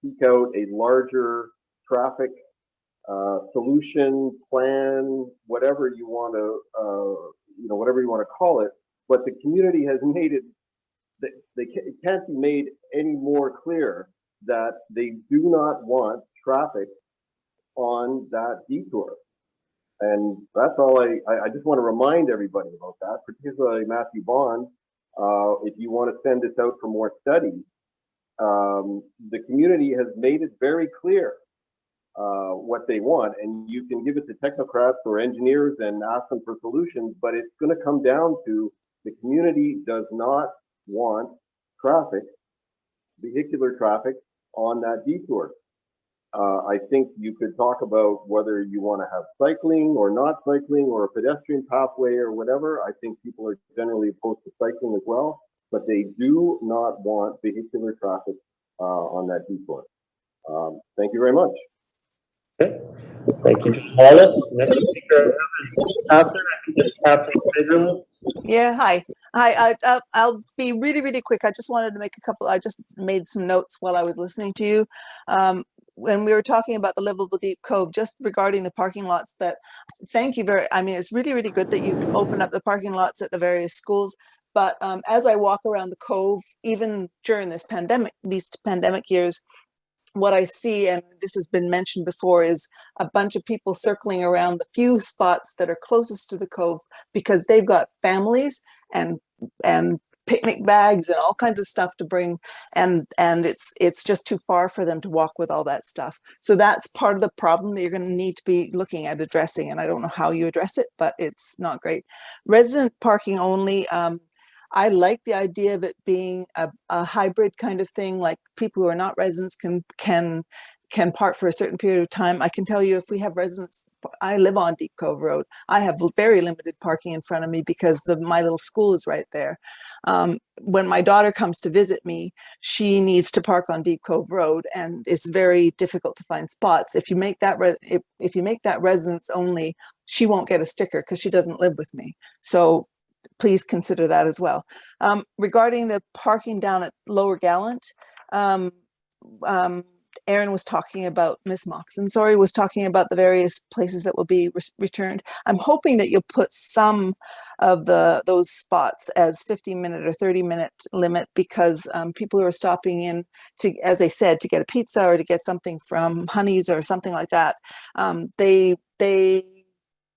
seek out a larger traffic solution plan, whatever you want to, whatever you want to call it. But the community has made it, it can't be made any more clear that they do not want traffic on that detour. And that's all I just want to remind everybody about that, particularly Matthew Bond. If you want to send this out for more study, the community has made it very clear what they want, and you can give it to technocrats or engineers and ask them for solutions, but it's going to come down to the community does not want traffic, vehicular traffic on that detour. I think you could talk about whether you want to have cycling or not cycling or a pedestrian pathway or whatever. I think people are generally opposed to cycling as well, but they do not want vehicular traffic on that detour. Thank you very much. Okay. Thank you, Wallace. Next speaker I have is Catherine. I think it's Catherine Fagerlund. Yeah, hi. I'll be really, really quick. I just wanted to make I just made some notes while I was listening to you. When we were talking about the Livable Deep Cove, just regarding the parking lots, that thank you very, I mean, it's really, really good that you've opened up the parking lots at the various schools. But as I walk around the Cove, even during this pandemic, these pandemic years, what I see, and this has been mentioned before, is a bunch of people circling around the few spots that are closest to the Cove because they've got families and picnic bags and all kinds of stuff to bring, and it's just too far for them to walk with all that stuff. So that's part of the problem that you're going to need to be looking at addressing, and I don't know how you address it, but it's not great. Resident parking only. I like the idea of it being a hybrid kind of thing, like people who are not residents can park for a certain period of time. I can tell you, if we have residents, I live on Deep Cove Road. I have very limited parking in front of me because my little school is right there. When my daughter comes to visit me, she needs to park on Deep Cove Road, and it's very difficult to find spots. If you make that if you make that residents only, she won't get a sticker because she doesn't live with me. So please consider that as well. Regarding the parking down at Lower Gallant, Aaron was talking about, Ms. Moxon, sorry, was talking about the various places that will be returned. I'm hoping that you'll put some of those spots as 15-minute or 30-minute limit, because people who are stopping in to, as I said, to get a pizza or to get something from Honey's or something like that,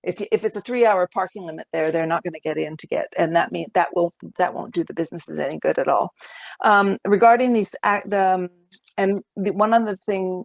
if it's a 3-hour parking limit there, they're not going to get in to get, and that won't do the businesses any good at all. Regarding these one other thing,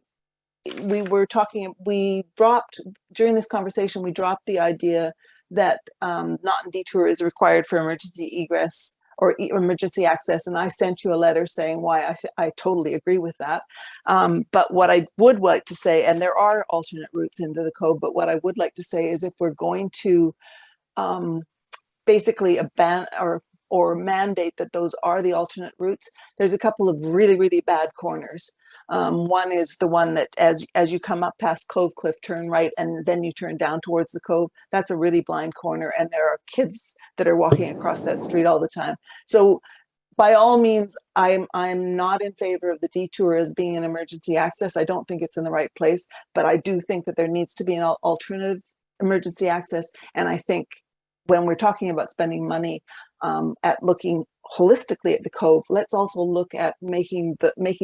we dropped during this conversation, we dropped the idea that not in detour is required for emergency egress or emergency access. And I sent you a letter saying why I totally agree with that. But what I would like to say, and there are alternate routes into the cove, but what I would like to say is if we're going to basically ban or mandate that those are the alternate routes, there's a couple of really, really bad corners. One is the one that as you come up past Cove Cliff, turn right, and then you turn down towards the cove. That's a really blind corner, and there are kids that are walking across that street all the time. So by all means, I'm not in favor of the detour as being an emergency access. I don't think it's in the right place, but I do think that there needs to be an alternative emergency access. And I think when we're talking about spending money at looking holistically at the cove, let's also look at making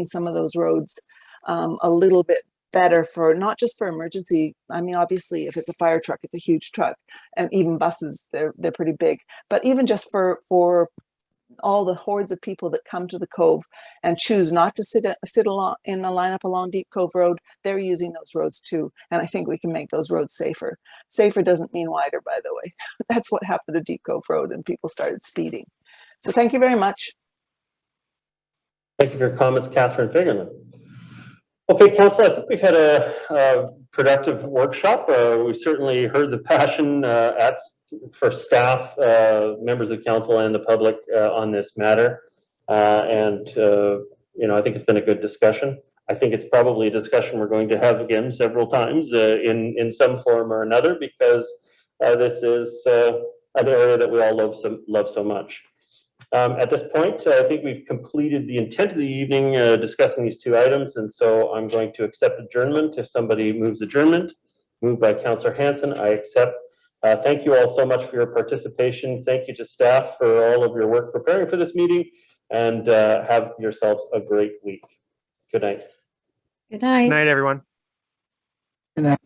some of those roads a little bit better for not just for emergency. I mean, obviously, if it's a fire truck, it's a huge truck, and even buses, they're pretty big. But even just for all the hordes of people that come to the cove and choose not to sit along in the lineup along Deep Cove Road, they're using those roads too. And I think we can make those roads safer. Safer doesn't mean wider, by the way. That's what happened to Deep Cove Road, and people started speeding. So thank you very much. Thank you for your comments, Catherine Figerman. Okay, Council, I think we've had a productive workshop. We certainly heard the passion for staff, members of council, and the public on this matter. I think it's been a good discussion. I think it's probably a discussion we're going to have again several times in some form or another, because this is an area that we all love so much. At this point, I think we've completed the intent of the evening discussing these two items, and so I'm going to accept adjournment if somebody moves adjournment. Moved by Councillor Hanson, I accept. Thank you all so much for your participation. Thank you to staff for all of your work preparing for this meeting, and have yourselves a great week. Good night. Good night. Good night, everyone. Good night.